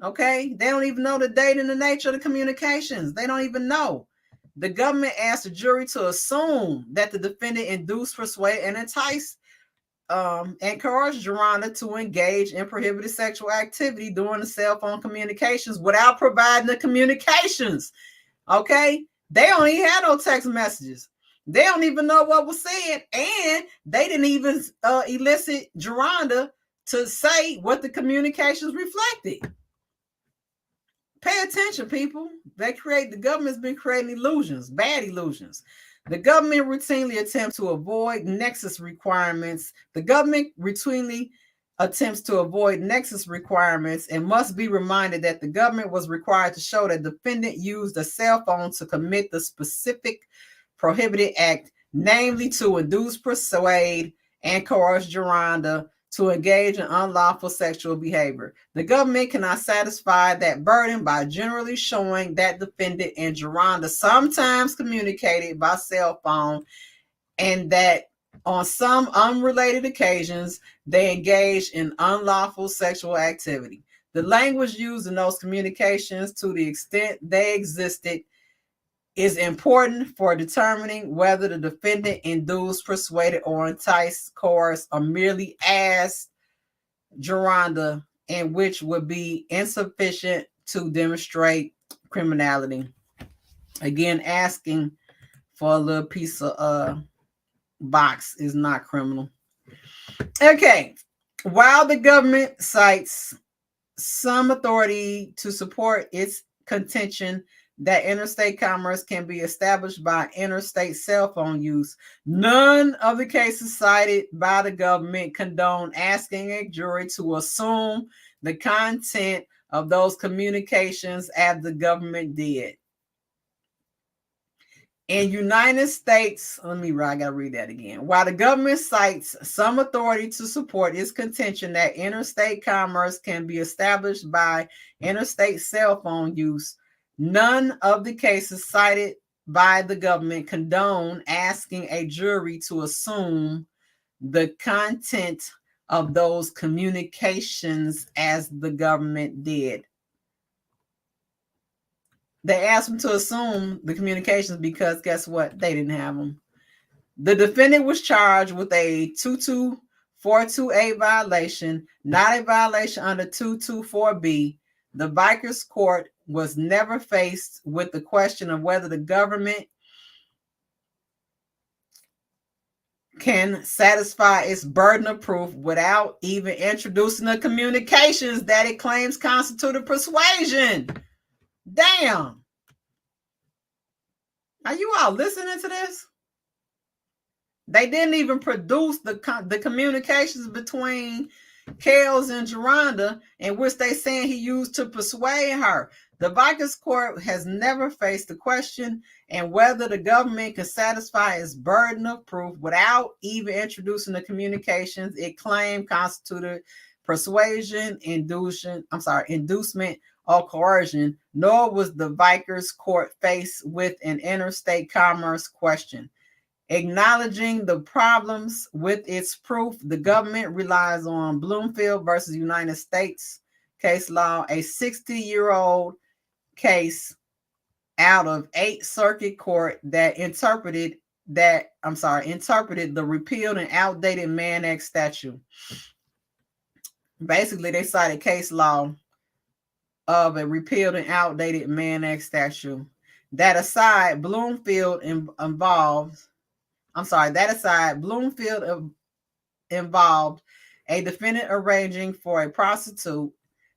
S1: Okay? They don't even know the date and the nature of the communications. They don't even know. The government asked the jury to assume that the defendant induced, persuaded, and enticed and coerced Geronda to engage in prohibited sexual activity during the cell phone communications without providing the communications. Okay? They don't even have no text messages. They don't even know what was said, and they didn't even elicit Geronda to say what the communications reflected. Pay attention, people. The government's been creating illusions, bad illusions. The government routinely attempts to avoid Nexus requirements. The government routinely attempts to avoid Nexus requirements and must be reminded that the government was required to show that the defendant used a cell phone to commit the specific prohibited act, namely to induce, persuade, and coerce Geronda to engage in unlawful sexual behavior. The government cannot satisfy that burden by generally showing that defendant and Geronda sometimes communicated by cell phone and that on some unrelated occasions they engaged in unlawful sexual activity. The language used in those communications, to the extent they existed, is important for determining whether the defendant induced, persuaded, or enticed, coerced, or merely asked Geronda, and which would be insufficient to demonstrate criminality. Again, asking for a little piece of box is not criminal. Okay, while the government cites some authority to support its contention that interstate commerce can be established by interstate cell phone use, none of the cases cited by the government condone asking a jury to assume the content of those communications as the government did. In United States, I gotta read that again. While the government cites some authority to support its contention that interstate commerce can be established by interstate cell phone use, none of the cases cited by the government condone asking a jury to assume the content of those communications as the government did. They asked them to assume the communications because guess what? They didn't have them. The defendant was charged with a 2242A violation, not a violation under 224B. The Vickers Court was never faced with the question of whether the government can satisfy its burden of proof without even introducing the communications that it claims constituted persuasion. Damn. Are you all listening to this? They didn't even produce the communications between Kels and Geronda, in which they saying he used to persuade her. The Vickers Court has never faced the question and whether the government can satisfy its burden of proof without even introducing the communications it claimed constituted persuasion, inducement, or coercion, nor was the Vickers Court faced with an interstate commerce question. Acknowledging the problems with its proof, the government relies on Bloomfield versus United States case law, a 60-year-old case out of 8th Circuit Court that interpreted the repealed and outdated Mann Act statute. Basically, they cited case law of a repealed and outdated Mann Act statute. That aside, Bloomfield involved a defendant arranging for a prostitute,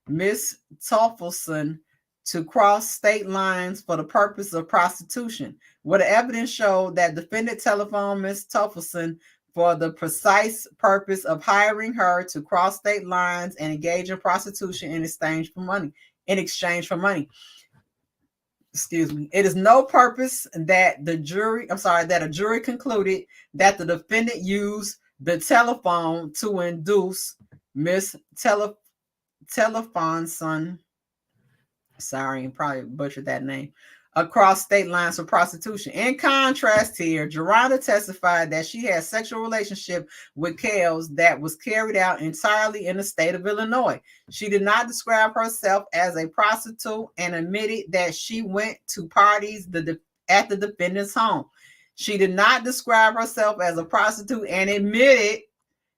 S1: Miss Toffelson, to cross state lines for the purpose of prostitution, where the evidence showed that defendant telephoned Miss Toffelson for the precise purpose of hiring her to cross state lines and engage in prostitution in exchange for money. Excuse me. It is no purpose that a jury concluded that the defendant used the telephone to induce Miss Telefonson, sorry, probably butchered that name, across state lines for prostitution. In contrast here, Geronda testified that she had a sexual relationship with Kels that was carried out entirely in the state of Illinois. She did not describe herself as a prostitute and admitted that she went to parties at the defendant's home. She did not describe herself as a prostitute and admitted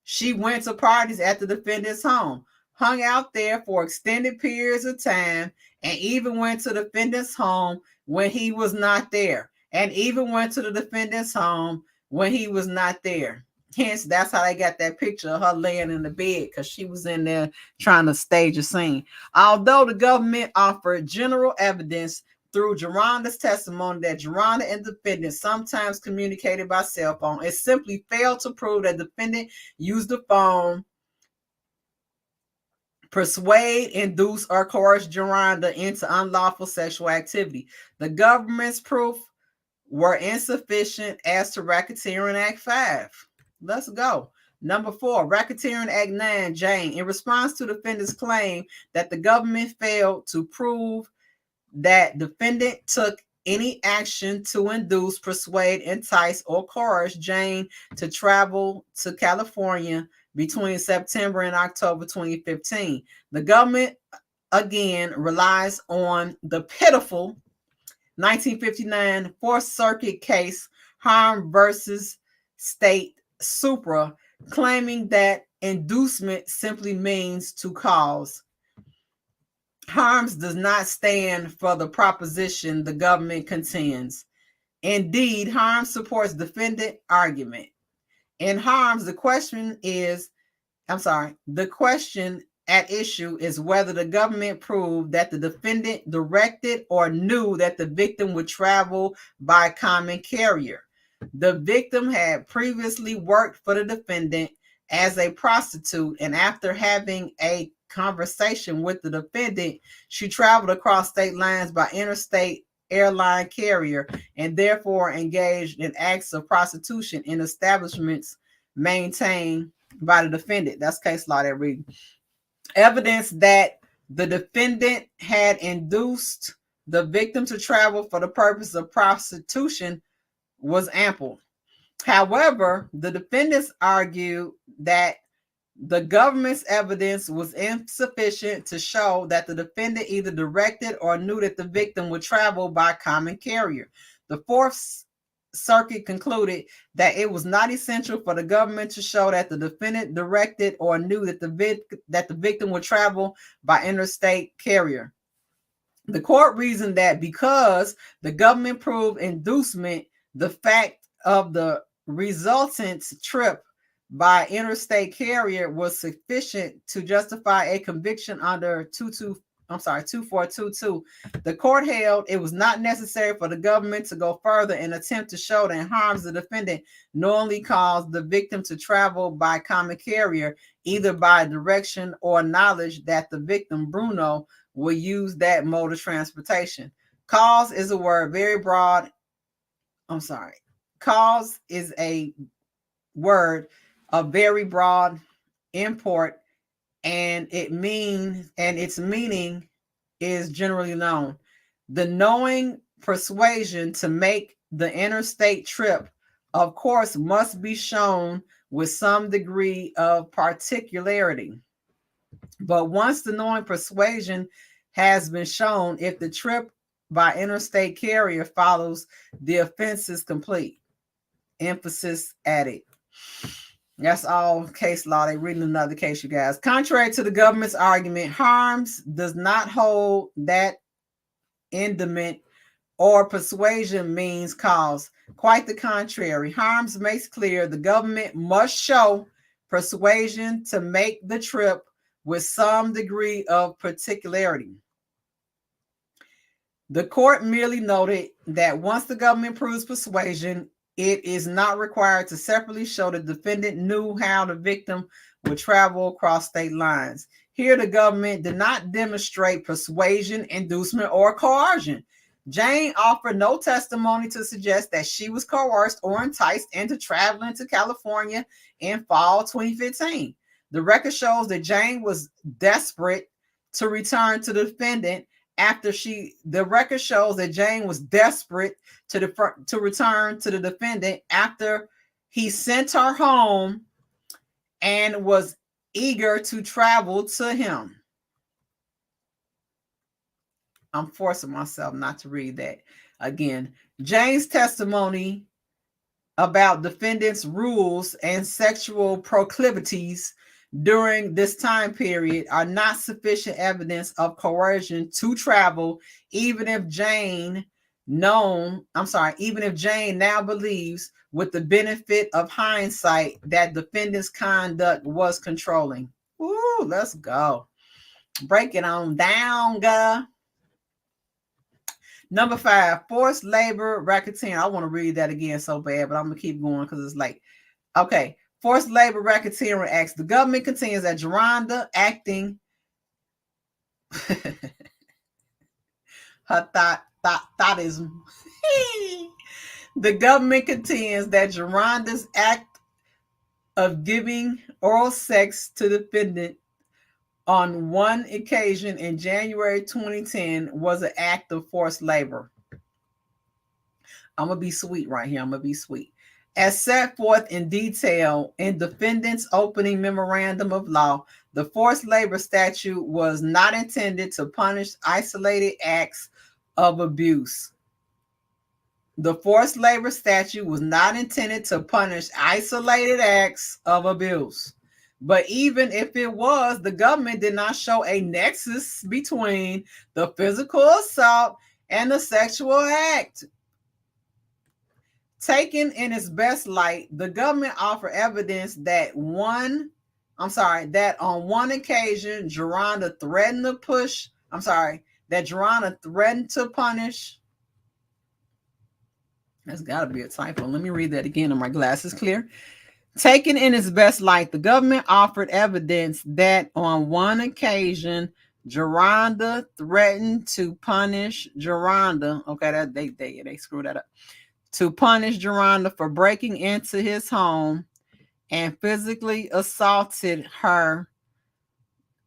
S1: she went to parties at the defendant's home, hung out there for extended periods of time, and even went to the defendant's home when he was not there, and even went to the defendant's home when he was not there. Hence, that's how they got that picture of her laying in the bed, because she was in there trying to stage a scene. Although the government offered general evidence through Geronda's testimony that Geronda and the defendant sometimes communicated by cell phone, it simply failed to prove that the defendant used the phone, persuade, induce, or coerce Geronda into unlawful sexual activity. The government's proof were insufficient as to Racketeering Act 5. Let's go. Number 4, Racketeering Act 9, Jane. In response to the defendant's claim that the government failed to prove that defendant took any action to induce, persuade, entice, or coerce Jane to travel to California between September and October 2015. The government again relies on the pitiful 1959 Fourth Circuit case Harm versus State Supra, claiming that inducement simply means to cause. Harms does not stand for the proposition the government contends. Indeed, Harms supports defendant argument. In Harms, the question at issue is whether the government proved that the defendant directed or knew that the victim would travel by common carrier. The victim had previously worked for the defendant as a prostitute, and after having a conversation with the defendant, she traveled across state lines by interstate airline carrier and therefore engaged in acts of prostitution in establishments maintained by the defendant. That's case law that read. Evidence that the defendant had induced the victim to travel for the purpose of prostitution was ample. However, the defendants argued that the government's evidence was insufficient to show that the defendant either directed or knew that the victim would travel by common carrier. The Fourth Circuit concluded that it was not essential for the government to show that the defendant directed or knew that the victim would travel by interstate carrier. The court reasoned that because the government proved inducement, the fact of the resultant trip by interstate carrier was sufficient to justify a conviction under 2422. The court held it was not necessary for the government to go further and attempt to show that harms the defendant knowingly caused the victim to travel by common carrier, either by direction or knowledge that the victim, Bruno, will use that mode of transportation. Cause is a word very broad. Cause is a word of very broad import, and its meaning is generally known. The knowing persuasion to make the interstate trip, of course, must be shown with some degree of particularity. But once the knowing persuasion has been shown, if the trip by interstate carrier follows, the offense is complete. Emphasis added. That's all case law. They're reading another case, you guys. Contrary to the government's argument, harms does not hold that inducement or persuasion means cause. Quite the contrary. Harms makes clear the government must show persuasion to make the trip with some degree of particularity. The court merely noted that once the government proves persuasion, it is not required to separately show the defendant knew how the victim would travel across state lines. Here, the government did not demonstrate persuasion, inducement, or coercion. Jane offered no testimony to suggest that she was coerced or enticed into traveling to California in fall 2015. The record shows that Jane was desperate to return to the defendant the record shows that Jane was desperate to return to the defendant after he sent her home and was eager to travel to him. I'm forcing myself not to read that again. Jane's testimony about defendant's rules and sexual proclivities during this time period are not sufficient evidence of coercion to travel, even if Jane now believes, with the benefit of hindsight, that defendant's conduct was controlling. Ooh, let's go. Break it on down, girl. Number 5, forced labor racketeering. I want to read that again so bad, but I'm going to keep going because it's late. Okay. Forced labor racketeering acts. The government contends that Geronda acting her thoughtism. The government contends that Geronda's act of giving oral sex to the defendant on one occasion in January 2010 was an act of forced labor. I'm going to be sweet right here. I'm going to be sweet. As set forth in detail in defendant's opening memorandum of law, the forced labor statute was not intended to punish isolated acts of abuse. The forced labor statute was not intended to punish isolated acts of abuse. But even if it was, the government did not show a nexus between the physical assault and the sexual act. Taken in its best light, the government offered evidence that on one occasion, Geronda threatened to punish. That's got to be a typo. Let me read that again. Are my glasses clear? Taken in its best light, the government offered evidence that on one occasion, Geronda threatened to punish Geronda. Okay, they screwed that up. To punish Geronda for breaking into his home and physically assaulted her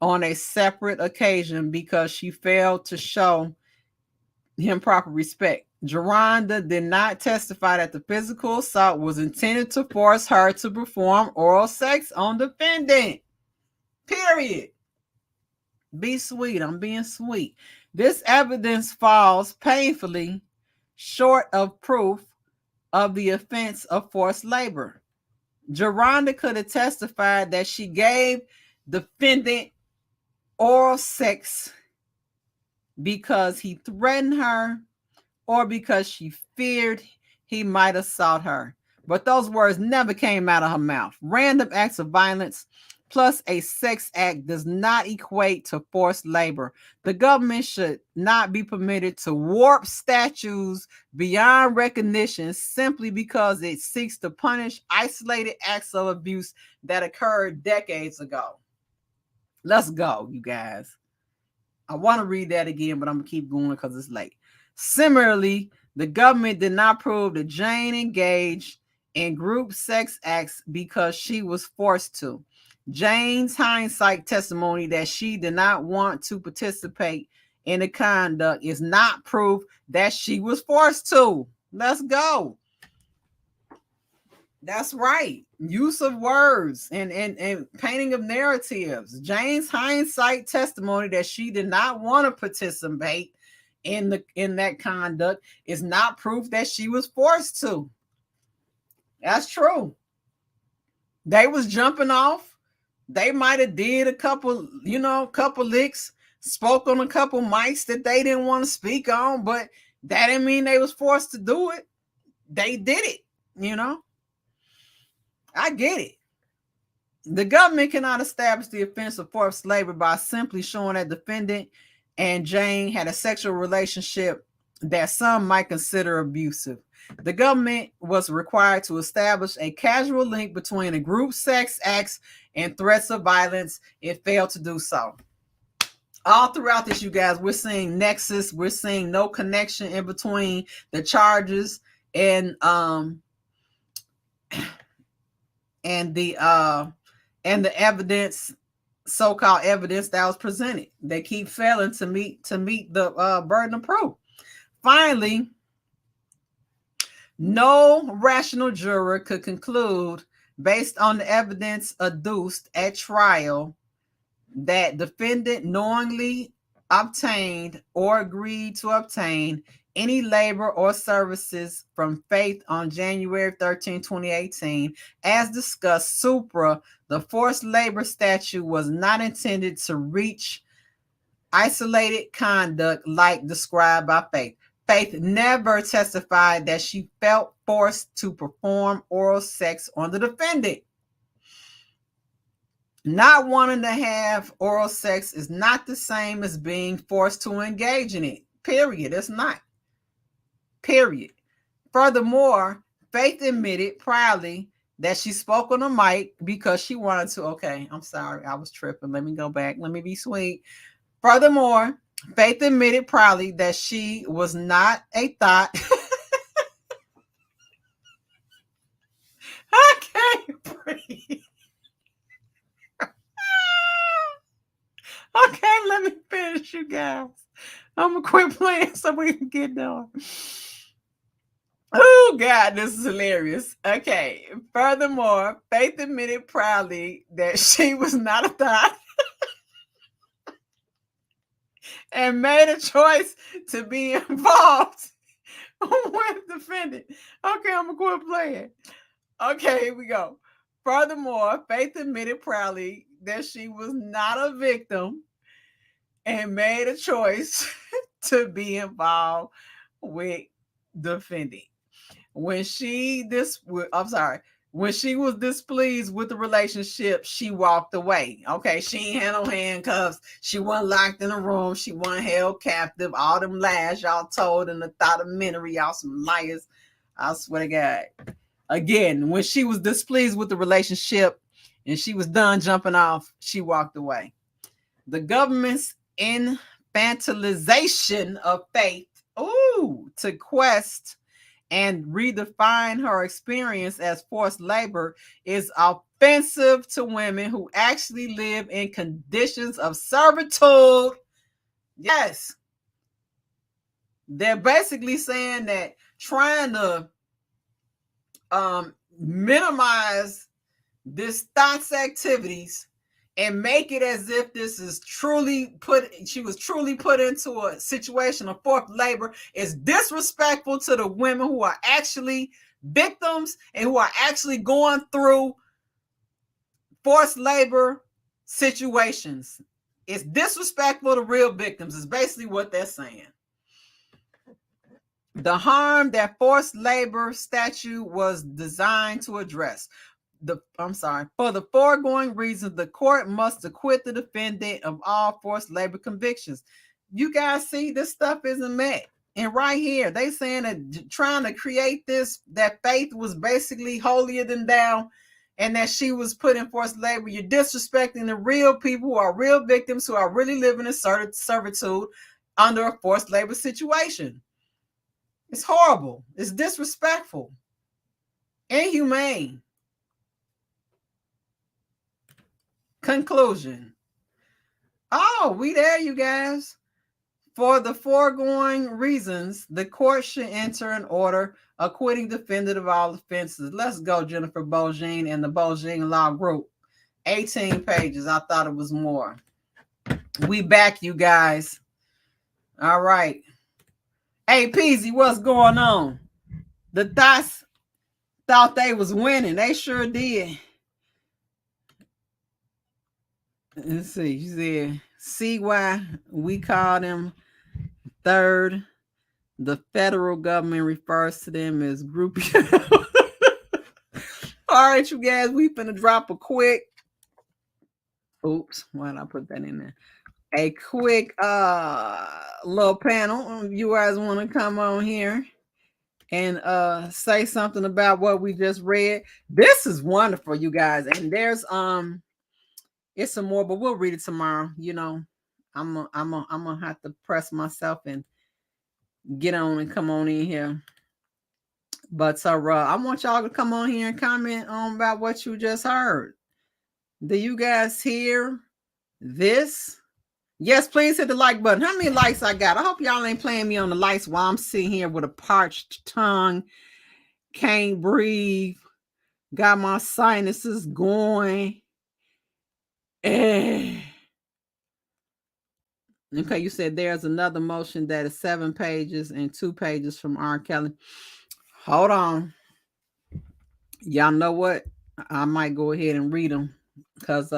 S1: on a separate occasion because she failed to show him proper respect. Geronda did not testify that the physical assault was intended to force her to perform oral sex on the defendant. Period. Be sweet. I'm being sweet. This evidence falls painfully short of proof of the offense of forced labor. Geronda could have testified that she gave defendant oral sex because he threatened her or because she feared he might assault her. But those words never came out of her mouth. Random acts of violence plus a sex act does not equate to forced labor. The government should not be permitted to warp statutes beyond recognition simply because it seeks to punish isolated acts of abuse that occurred decades ago. Let's go, you guys. I want to read that again, but I'm going to keep going because it's late. Similarly, the government did not prove that Jane engaged in group sex acts because she was forced to. Jane's hindsight testimony that she did not want to participate in the conduct is not proof that she was forced to. Let's go. That's right. Use of words and painting of narratives. Jane's hindsight testimony that she did not want to participate in that conduct is not proof that she was forced to. That's true. They was jumping off. They might have did a couple licks, spoke on a couple mics that they didn't want to speak on, but that didn't mean they was forced to do it. They did it, I get it. The government cannot establish the offense of forced labor by simply showing that defendant and Jane had a sexual relationship that some might consider abusive. The government was required to establish a causal link between the group sex acts and threats of violence. It failed to do so. All throughout this, you guys, we're seeing Nexus. We're seeing no connection in between the charges and the evidence, so-called evidence that was presented. They keep failing to meet the burden of proof. Finally, no rational juror could conclude, based on the evidence adduced at trial, that defendant knowingly obtained or agreed to obtain any labor or services from Faith on January 13, 2018. As discussed supra, the forced labor statute was not intended to reach isolated conduct like described by Faith. Faith never testified that she felt forced to perform oral sex on the defendant. Not wanting to have oral sex is not the same as being forced to engage in it. Period. It's not. Period. Furthermore, Faith admitted proudly that she spoke on the mic because she wanted to. Okay, I'm sorry. I was tripping. Let me go back. Let me be sweet. Furthermore, Faith admitted proudly that she was not a thought. I can't breathe. Okay, let me finish, you guys. I'm going to quit playing so we can get done. Oh, God, this is hilarious. Okay, furthermore, Faith admitted proudly that she was not a thought and made a choice to be involved with the defendant. Okay, I'm going to quit playing. Okay, here we go. Furthermore, Faith admitted proudly that she was not a victim and made a choice to be involved with the defendant. When she was displeased with the relationship, she walked away. Okay, she ain't had no handcuffs. She wasn't locked in a room. She wasn't held captive. All them lies y'all told in the documentary, y'all some liars. I swear to God. Again, when she was displeased with the relationship and she was done jumping off, she walked away. The government's infantilization of Faith, to quest and redefine her experience as forced labor is offensive to women who actually live in conditions of servitude. Yes. They're basically saying that trying to minimize this thought's activities and make it as if this is she was truly put into a situation of forced labor is disrespectful to the women who are actually victims and who are actually going through forced labor situations. It's disrespectful to real victims is basically what they're saying. The harm that forced labor statute was designed to address. For the foregoing reasons, the court must acquit the defendant of all forced labor convictions. You guys see, this stuff isn't met. And right here, they saying that trying to create this, that Faith was basically holier than thou, and that she was put in forced labor. You're disrespecting the real people who are real victims, who are really living in servitude under a forced labor situation. It's horrible. It's disrespectful. Inhumane. Conclusion. Oh, we there, you guys. For the foregoing reasons, the court should enter an order acquitting defendant of all offenses. Let's go, Jennifer Bogine and the Bogine Law Group. 18 pages. I thought it was more. We back, you guys. All right. Hey, Peasy, what's going on? The Thoughts thought they was winning. They sure did. Let's see. She said, see why we call them third. The federal government refers to them as group. All right, you guys, we finna drop a quick. Oops, why did I put that in there? A quick little panel. You guys want to come on here and say something about what we just read? This is wonderful, you guys. And there's it's some more, but we'll read it tomorrow. You know, I'm gonna have to press myself and get on and come on in here. But I want y'all to come on here and comment on about what you just heard. Do you guys hear this? Yes, please hit the like button. How many likes I got? I hope y'all ain't playing me on the likes while I'm sitting here with a parched tongue, can't breathe, got my sinuses going. Okay, you said there's another motion that is 7 pages and 2 pages from RKelly. Hold on. Y'all know what? I might go ahead and read them because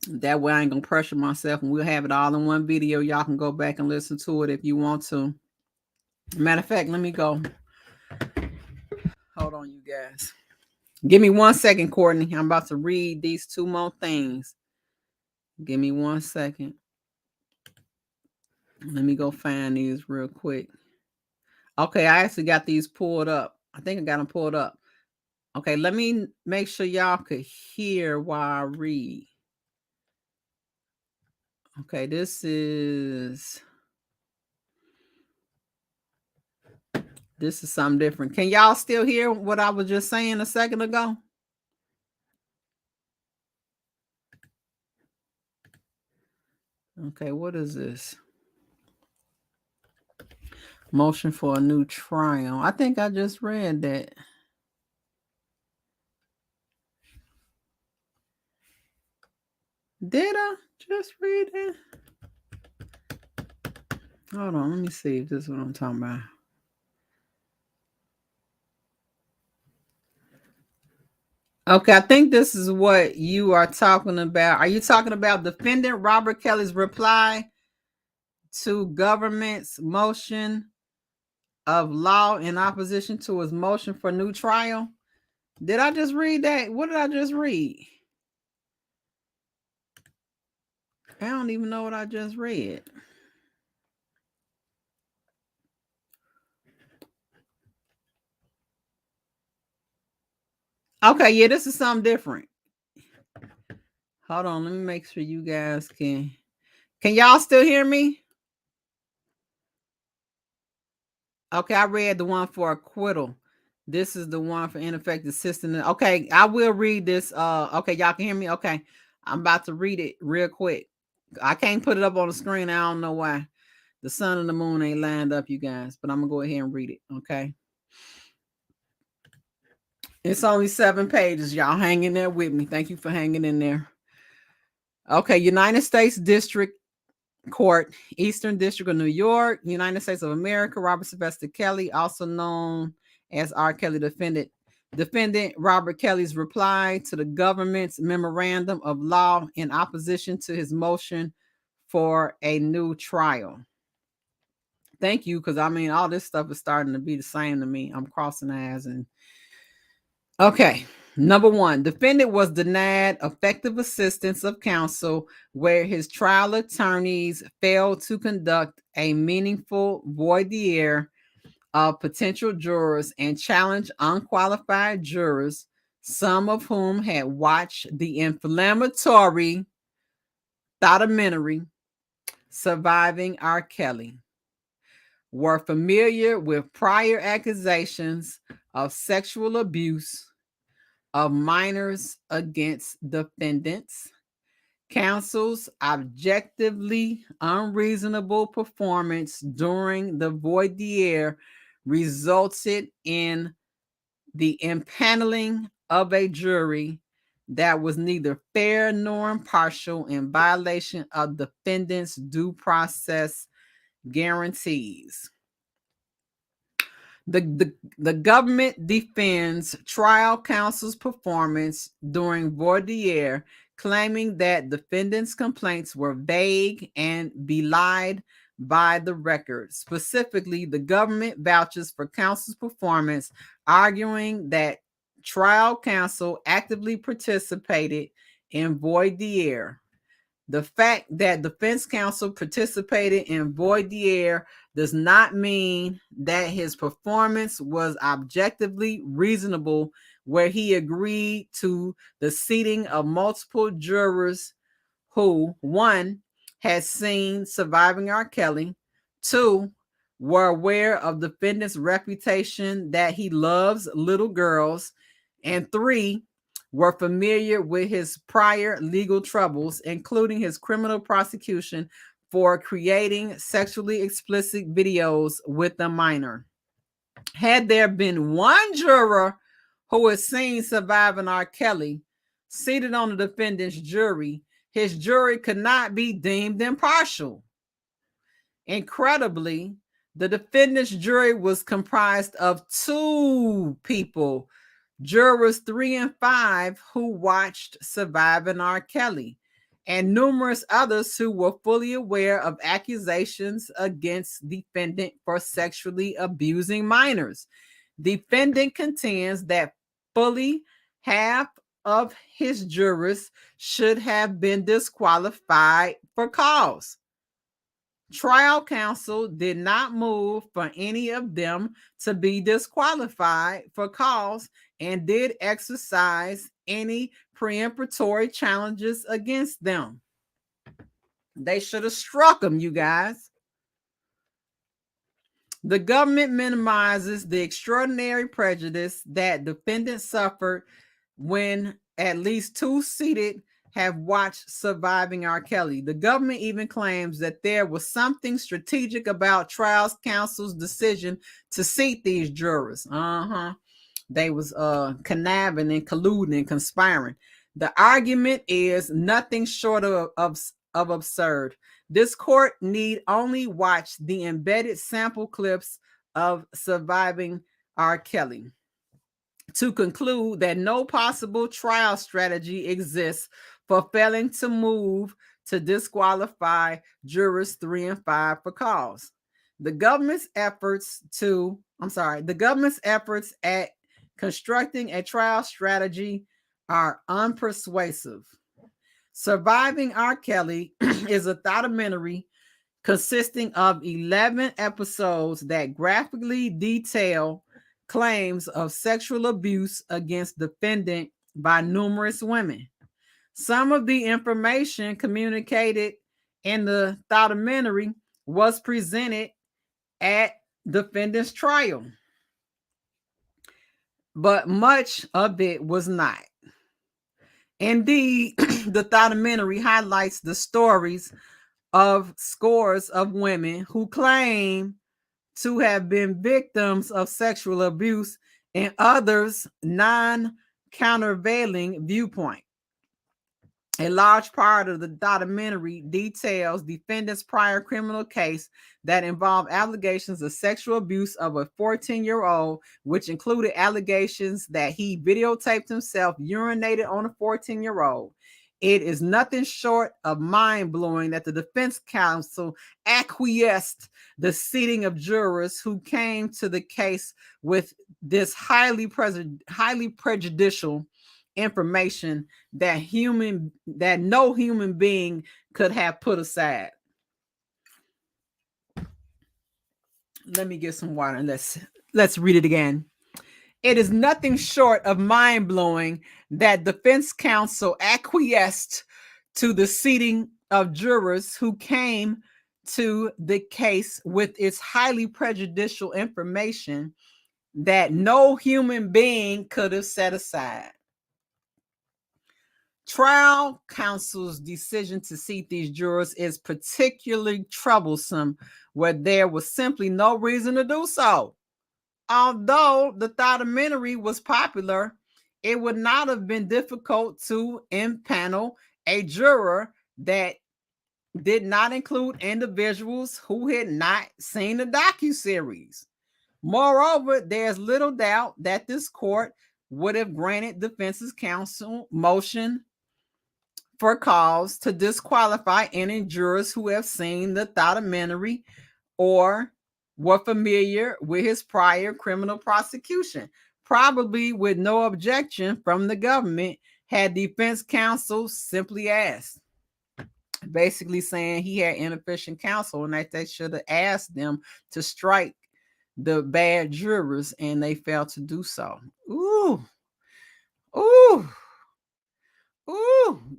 S1: that way I ain't gonna pressure myself, and we'll have it all in one video. Y'all can go back and listen to it if you want to. Matter of fact, let me go. Hold on, you guys. Give me 1 second, Courtney. I'm about to read these 2 more things. Give me 1 second. Let me go find these real quick. Okay, I actually got these pulled up. I think I got them pulled up. Okay, let me make sure y'all could hear while I read. Okay, this is something different. Can y'all still hear what I was just saying a second ago? Okay, what is this? Motion for a new trial. I think I just read that. Did I just read it? Hold on, let me see if this is what I'm talking about. Okay, I think this is what you are talking about. Are you talking about Defendant Robert Kelly's reply to government's motion of law in opposition to his motion for new trial? Did I just read that? What did I just read? I don't even know what I just read. Okay, yeah, this is something different. Hold on, let me make sure you guys can y'all still hear me? Okay, I read the one for acquittal. This is the one for ineffective assistance. Okay, I will read this. Okay, y'all can hear me? Okay, I'm about to read it real quick. I can't put it up on the screen. I don't know why. The sun and the moon ain't lined up, you guys, but I'm gonna go ahead and read it. Okay. It's only 7 pages. Y'all hang in there with me. Thank you for hanging in there. Okay, United States District Court, Eastern District of New York, United States of America, Robert Sylvester Kelly, also known as RKelly Defendant Robert Kelly's reply to the government's memorandum of law in opposition to his motion for a new trial. Thank you, because I mean, all this stuff is starting to be the same to me. I'm crossing eyes and Okay. Number one, defendant was denied effective assistance of counsel where his trial attorneys failed to conduct a meaningful voir dire of potential jurors and challenge unqualified jurors, some of whom had watched the inflammatory documentary Surviving RKelly, were familiar with prior accusations of sexual abuse of minors against defendants, counsel's objectively unreasonable performance during the voir dire resulted in the impaneling of a jury that was neither fair nor impartial in violation of defendants' due process guarantees. The government defends trial counsel's performance during voir dire, claiming that defendants' complaints were vague and belied by the record. Specifically, the government vouches for counsel's performance, arguing that trial counsel actively participated in voir dire. The fact that defense counsel participated in voir dire does not mean that his performance was objectively reasonable, where he agreed to the seating of multiple jurors who, one, had seen Surviving RKelly, two, were aware of defendant's reputation that he loves little girls, and three, were familiar with his prior legal troubles, including his criminal prosecution for creating sexually explicit videos with a minor. Had there been one juror who had seen Surviving RKelly seated on the defendant's jury, his jury could not be deemed impartial. Incredibly, the defendant's jury was comprised of two people, jurors 3 and 5, who watched Surviving RKelly, and numerous others who were fully aware of accusations against defendant for sexually abusing minors. Defendant contends that fully half of his jurors should have been disqualified for cause. Trial counsel did not move for any of them to be disqualified for cause and did exercise any preemptory challenges against them. They should have struck them, you guys. The government minimizes the extraordinary prejudice that defendants suffered when at least two seated have watched Surviving RKelly. The government even claims that there was something strategic about trial counsel's decision to seat these jurors. They was conniving and colluding and conspiring. The argument is nothing short of absurd. This court need only watch the embedded sample clips of Surviving RKelly to conclude that no possible trial strategy exists for failing to move to disqualify jurors 3 and 5 for cause. The government's efforts at constructing a trial strategy are unpersuasive. Surviving RKelly is a documentary consisting of 11 episodes that graphically detail claims of sexual abuse against defendant by numerous women. Some of the information communicated in the documentary was presented at defendant's trial, but much of it was not. Indeed, the documentary highlights the stories of scores of women who claim to have been victims of sexual abuse and others' non-countervailing viewpoint. A large part of the documentary details defendant's prior criminal case that involved allegations of sexual abuse of a 14-year-old, which included allegations that he videotaped himself urinated on a 14-year-old. It is nothing short of mind-blowing that the defense counsel acquiesced the seating of jurors who came to the case with this highly prejudicial information that no human being could have put aside. Let me get some water and let's read it again. It is nothing short of mind-blowing that defense counsel acquiesced to the seating of jurors who came to the case with its highly prejudicial information that no human being could have set aside. Trial counsel's decision to seat these jurors is particularly troublesome where there was simply no reason to do so. Although the documentary was popular, it would not have been difficult to impanel a juror that did not include individuals who had not seen the docuseries. Moreover, there's little doubt that this court would have granted defense's counsel motion for cause to disqualify any jurors who have seen the documentary or were familiar with his prior criminal prosecution, probably with no objection from the government had defense counsel simply asked. Basically saying he had inefficient counsel and that they should have asked them to strike the bad jurors and they failed to do so. Ooh.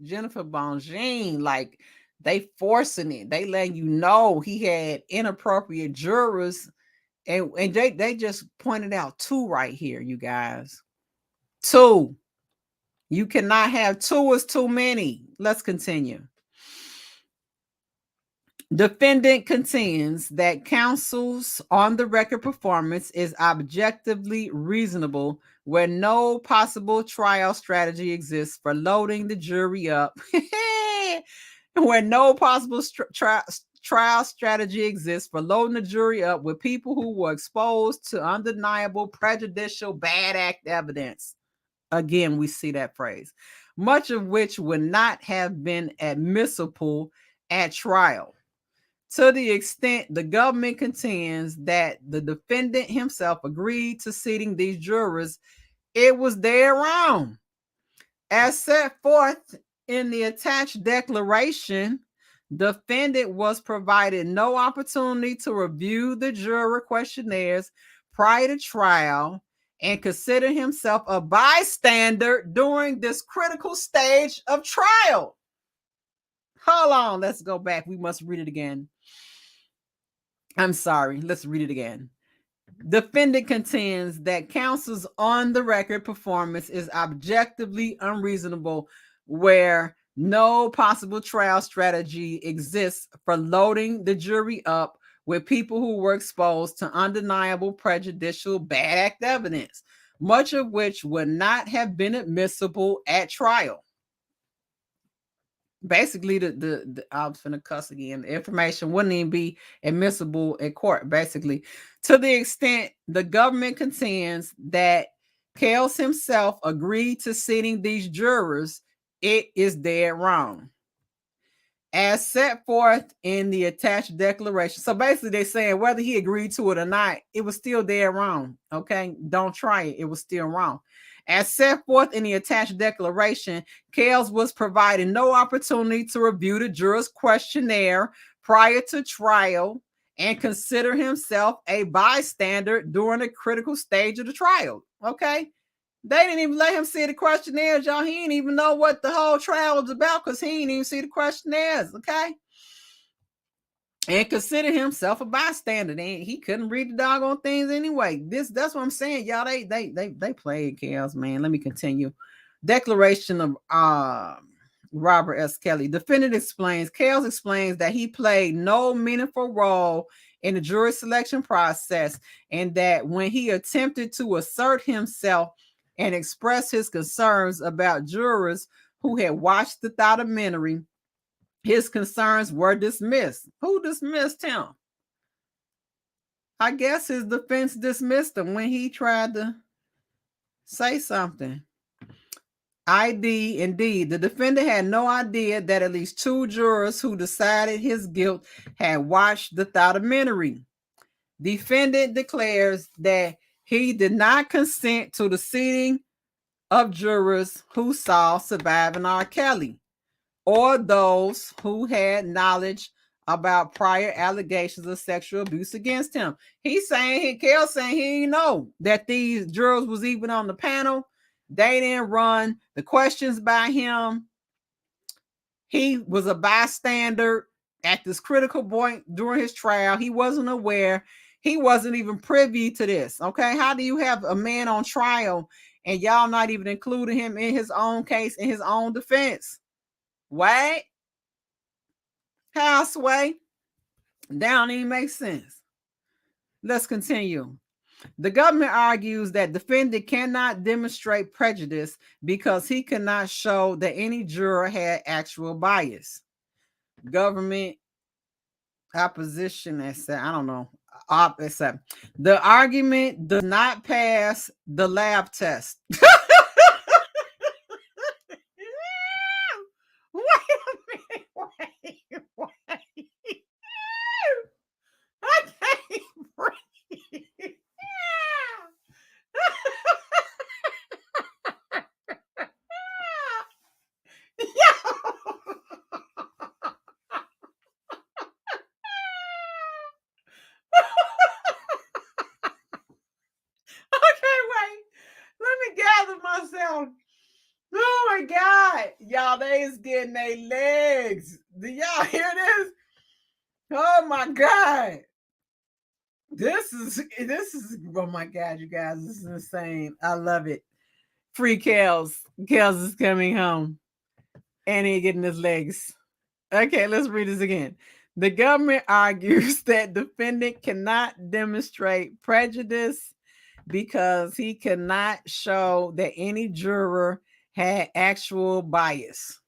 S1: Jennifer Bongine, like they forcing it. They letting you know he had inappropriate jurors. And they just pointed out 2 right here, you guys. 2. You cannot have 2 is too many. Let's continue. Defendant contends that counsel's on the record performance is objectively reasonable where no possible trial strategy exists for loading the jury up. Where no possible trial strategy exists for loading the jury up with people who were exposed to undeniable prejudicial bad act evidence. Again, we see that phrase, much of which would not have been admissible at trial. To the extent the government contends that the defendant himself agreed to seating these jurors, it was their own. As set forth in the attached declaration, defendant was provided no opportunity to review the juror questionnaires prior to trial and consider himself a bystander during this critical stage of trial. Hold on, let's go back. We must read it again. I'm sorry, let's read it again. Defendant contends that counsel's on the record performance is objectively unreasonable where no possible trial strategy exists for loading the jury up with people who were exposed to undeniable prejudicial bad act evidence, much of which would not have been admissible at trial. Basically, I was finna cuss again. The information wouldn't even be admissible in court. Basically, to the extent the government contends that Kels himself agreed to seating these jurors, it is dead wrong. As set forth in the attached declaration. So basically, they're saying whether he agreed to it or not, it was still dead wrong. Okay, don't try it. It was still wrong. As set forth in the attached declaration, Kels was provided no opportunity to review the juror's questionnaire prior to trial and consider himself a bystander during a critical stage of the trial. Okay? They didn't even let him see the questionnaires, y'all. He didn't even know what the whole trial was about because he didn't even see the questionnaires. Okay? And consider himself a bystander. He couldn't read the doggone things anyway. That's what I'm saying, y'all. They played Kels, man. Let me continue. Declaration of Robert S. Kelly. Defendant explains, Kels explains that he played no meaningful role in the jury selection process, and that when he attempted to assert himself and express his concerns about jurors who had watched the documentary, his concerns were dismissed. Who dismissed him? I guess his defense dismissed him when he tried to say something. Indeed, the defendant had no idea that at least 2 jurors who decided his guilt had watched the documentary. Defendant declares that he did not consent to the seating of jurors who saw surviving RKelly or those who had knowledge about prior allegations of sexual abuse against him. He's saying, Kel's saying he didn't know that these jurors was even on the panel. They didn't run the questions by him. He was a bystander at this critical point during his trial. He wasn't aware. He wasn't even privy to this. Okay. How do you have a man on trial and y'all not even including him in his own case, in his own defense? What? How, Sway? That don't even make sense. Let's continue. The government argues that defendant cannot demonstrate prejudice because he cannot show that any juror had actual bias. Government opposition, I don't know. The argument does not pass the lab test. Wait a minute. Wait. I can't breathe. Okay, wait. Let me gather myself. Oh my God. Y'all, they is getting their legs. Do y'all hear this? Oh my God. This is oh my God, you guys, this is insane. I love it. Free Kels. Kels is coming home. And he getting his legs. Okay, let's read this again. The government argues that defendant cannot demonstrate prejudice because he cannot show that any juror had actual bias.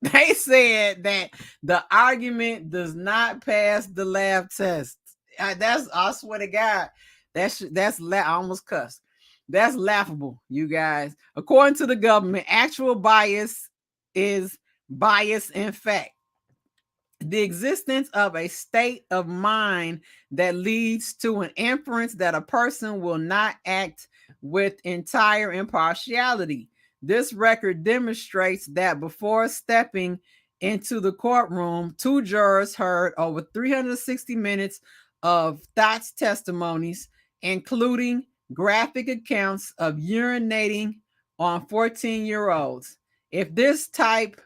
S1: They said that the argument does not pass the lab test. I swear to God, I almost cussed. That's laughable, you guys. According to the government, actual bias is bias in fact. The existence of a state of mind that leads to an inference that a person will not act with entire impartiality. This record demonstrates that before stepping into the courtroom, 2 jurors heard over 360 minutes of thoughts testimonies, including graphic accounts of urinating on 14-year-olds. If this type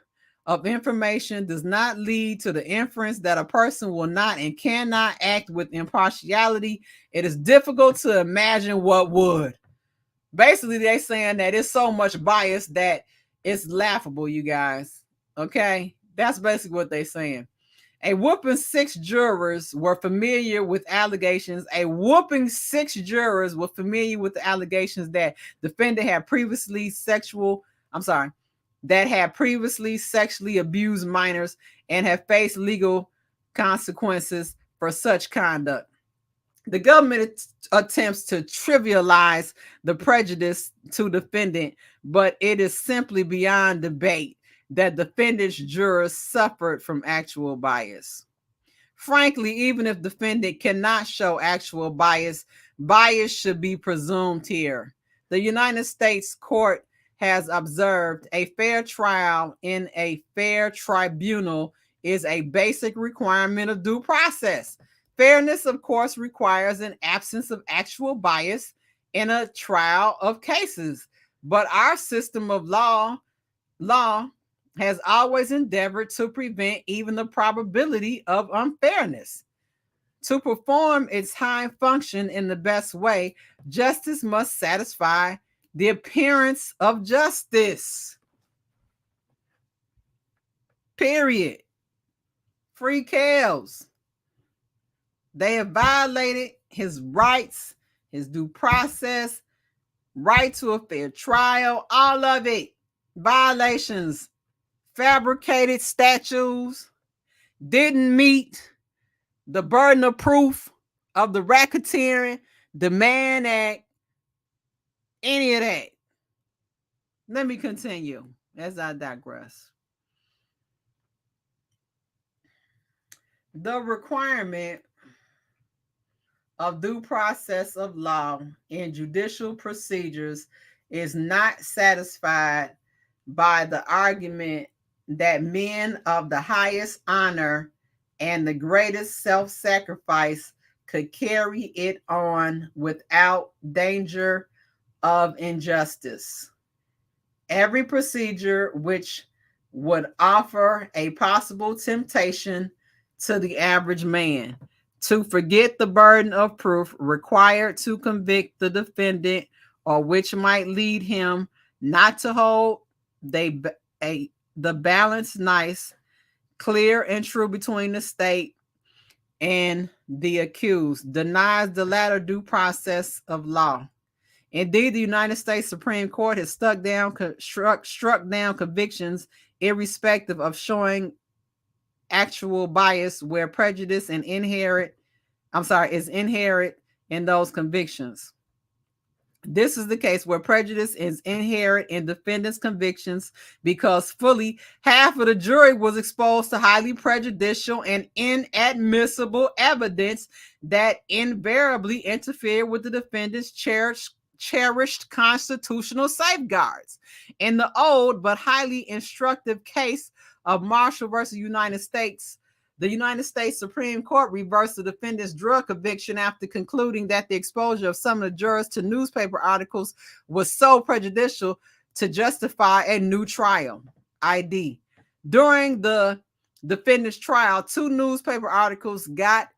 S1: of information does not lead to the inference that a person will not and cannot act with impartiality, it is difficult to imagine what would. Basically, they're saying that it's so much bias that it's laughable, you guys. Okay? That's basically what they're saying. A whooping 6 jurors were familiar with allegations. A whooping 6 jurors were familiar with the allegations that defendant had previously sexually abused minors and have faced legal consequences for such conduct. The government attempts to trivialize the prejudice to defendant, but it is simply beyond debate that defendant's jurors suffered from actual bias. Frankly, even if defendant cannot show actual bias, bias should be presumed here. The United States Court has observed a fair trial in a fair tribunal is a basic requirement of due process. Fairness, of course, requires an absence of actual bias in a trial of cases. But our system of law has always endeavored to prevent even the probability of unfairness. To perform its high function in the best way, justice must satisfy the appearance of justice. Period. Free Kels. They have violated his rights, his due process, right to a fair trial, all of it. Violations, fabricated statutes, didn't meet the burden of proof of the racketeering, the Mann Act, any of that. Let me continue as I digress. The requirement of due process of law in judicial procedures is not satisfied by the argument that men of the highest honor and the greatest self-sacrifice could carry it on without danger of injustice. Every procedure which would offer a possible temptation to the average man to forget the burden of proof required to convict the defendant, or which might lead him not to hold the balance nice, clear, and true between the state and the accused, denies the latter due process of law. Indeed, the United States Supreme Court has struck down convictions irrespective of showing actual bias where prejudice is inherent in those convictions. This is the case where prejudice is inherent in defendant's convictions because fully half of the jury was exposed to highly prejudicial and inadmissible evidence that invariably interfered with the defendant's cherished constitutional safeguards. In the old but highly instructive case of Marshall versus United States, the United States Supreme Court reversed the defendant's drug conviction after concluding that the exposure of some of the jurors to newspaper articles was so prejudicial to justify a new trial. ID. During the defendant's trial, 2 newspaper articles got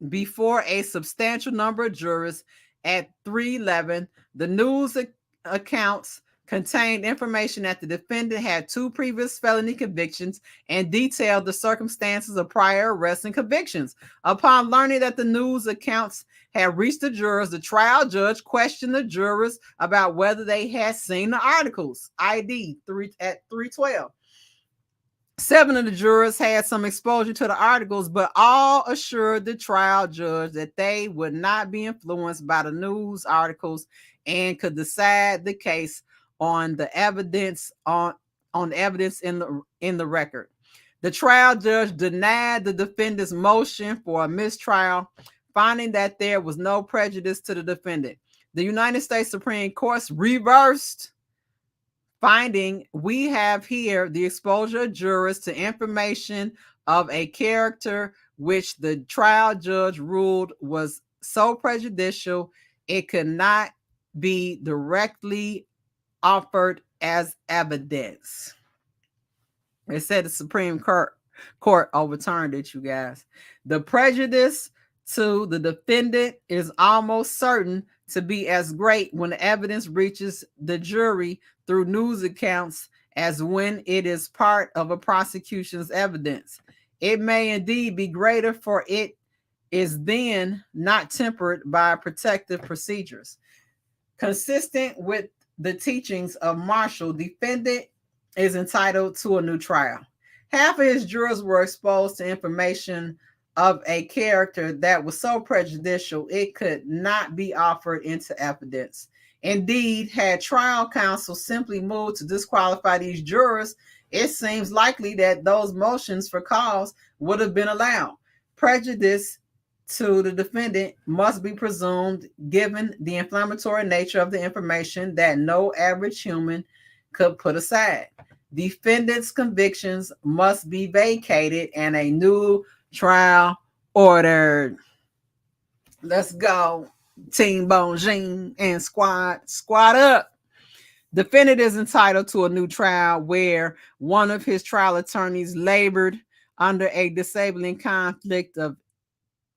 S1: before a substantial number of jurors at 311. The news accounts contained information that the defendant had 2 previous felony convictions and detailed the circumstances of prior arrests and convictions. Upon learning that the news accounts had reached the jurors, the trial judge questioned the jurors about whether they had seen the articles. ID 312. 7 of the jurors had some exposure to the articles, but all assured the trial judge that they would not be influenced by the news articles and could decide the case on the evidence in the record. The trial judge denied the defendant's motion for a mistrial, finding that there was no prejudice to the defendant. The United States Supreme Court reversed, finding we have here the exposure of jurors to information of a character which the trial judge ruled was so prejudicial it could not be directly offered as evidence. It said the Supreme Court overturned it, you guys. The prejudice to the defendant is almost certain to be as great when the evidence reaches the jury through news accounts as when it is part of a prosecution's evidence. It may indeed be greater, for it is then not tempered by protective procedures. Consistent with the teachings of Marshall, defendant is entitled to a new trial. Half of his jurors were exposed to information of a character that was so prejudicial it could not be offered into evidence. Indeed, had trial counsel simply moved to disqualify these jurors, it seems likely that those motions for cause would have been allowed. Prejudice to the defendant must be presumed given the inflammatory nature of the information that no average human could put aside. Defendant's convictions must be vacated and a new trial ordered. Let's go, Team Bonjean and squad up. Defendant is entitled to a new trial where one of his trial attorneys labored under a disabling conflict of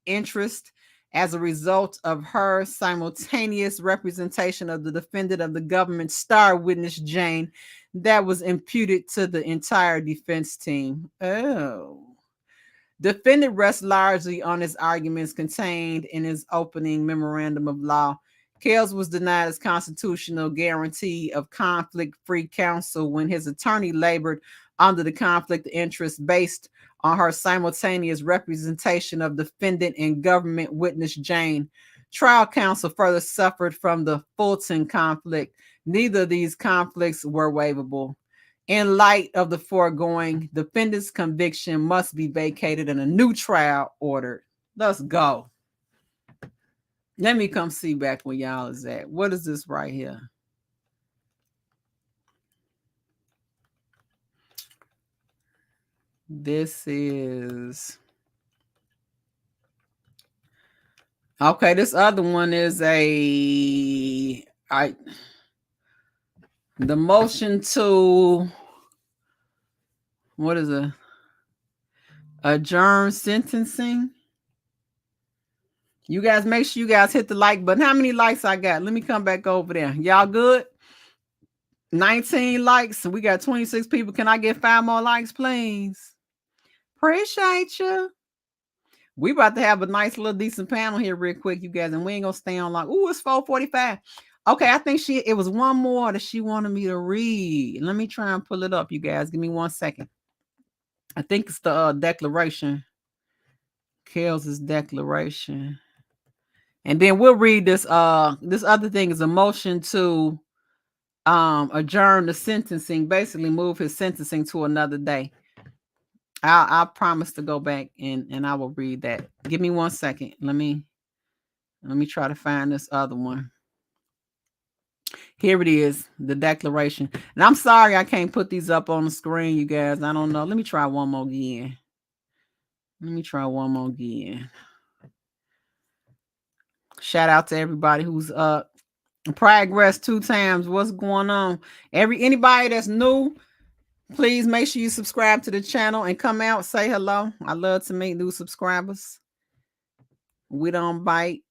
S1: interest as a result of her simultaneous representation of the defendant of the government's star witness Jane that was imputed to the entire defense team. Defendant rests largely on his arguments contained in his opening memorandum of law. Kells was denied his constitutional guarantee of conflict-free counsel when his attorney labored under the conflict of interest based on her simultaneous representation of defendant and government witness Jane. Trial counsel further suffered from the Fulton conflict. Neither of these conflicts were waivable. In light of the foregoing, defendant's conviction must be vacated and a new trial ordered. Let's go. Let me come see back where y'all is at. What is this right here? This is... Okay, this other one is the motion to... What is it? Adjourn sentencing. You guys, make sure you guys hit the like button. How many likes I got? Let me come back over there. Y'all good? 19 likes. We got 26 people. Can I get 5 more likes, please? Appreciate you. We about to have a nice little decent panel here real quick, you guys, and we ain't gonna stay on long. Ooh, it's 4:45. Okay, I think it was one more that she wanted me to read. Let me try and pull it up, you guys. Give me 1 second. I think it's the declaration. Kels's declaration. And then we'll read this. This other thing is a motion to adjourn the sentencing, basically move his sentencing to another day. I promise to go back and I will read that. Give me 1 second. Let me try to find this other one. Here it is, the declaration. And I'm sorry I can't put these up on the screen, you guys. I don't know. Let me try one more again. Shout out to everybody who's progress 2 times. What's going on? Anybody that's new, please make sure you subscribe to the channel and come out, say hello. I love to meet new subscribers. We don't bite.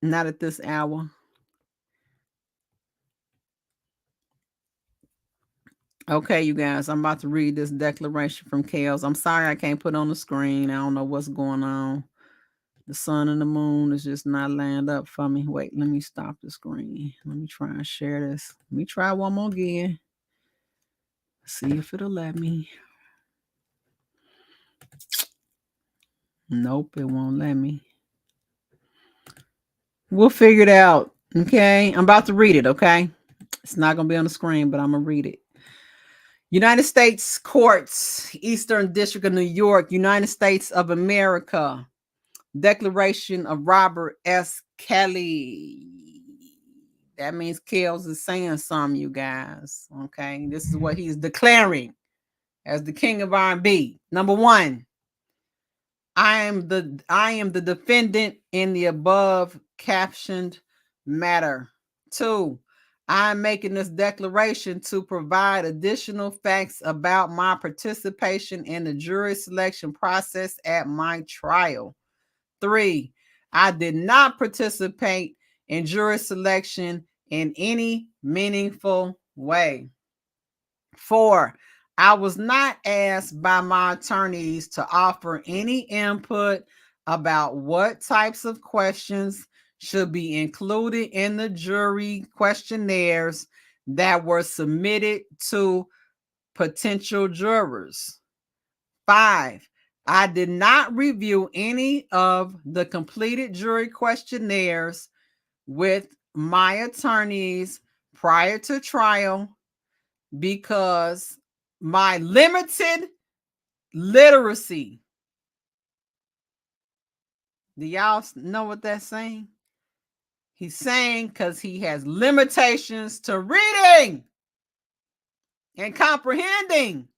S1: Not at this hour. Okay, you guys, I'm about to read this declaration from Kels. I'm sorry I can't put on the screen. I don't know what's going on. The sun and the moon is just not lined up for me. Wait, let me stop the screen. Let me try and share this. Let me try one more again. See if it'll let me. Nope, it won't let me. We'll figure it out. Okay, I'm about to read it. Okay, it's not gonna be on the screen, but I'm gonna read it. United States Courts, Eastern District of New York, United States of America. Declaration of Robert S. Kelly. That means Kels is saying something, you guys. Okay, this is what he's declaring as the king of R&B. Number 1, I am the defendant in the above captioned matter. 2, I'm making this declaration to provide additional facts about my participation in the jury selection process at my trial. 3, I did not participate in jury selection in any meaningful way. 4, I was not asked by my attorneys to offer any input about what types of questions should be included in the jury questionnaires that were submitted to potential jurors. 5, I did not review any of the completed jury questionnaires with my attorneys prior to trial because my limited literacy. Do y'all know what that's saying? He's saying because he has limitations to reading and comprehending.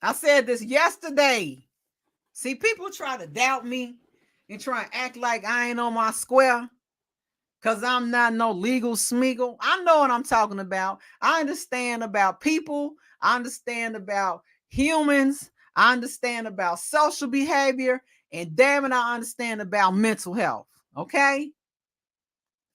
S1: I said this yesterday. See, people try to doubt me and try and act like I ain't on my square because I'm not no legal smeagol. I know what I'm talking about. I understand about people. I understand about humans. I understand about social behavior. And damn it, I understand about mental health. Okay?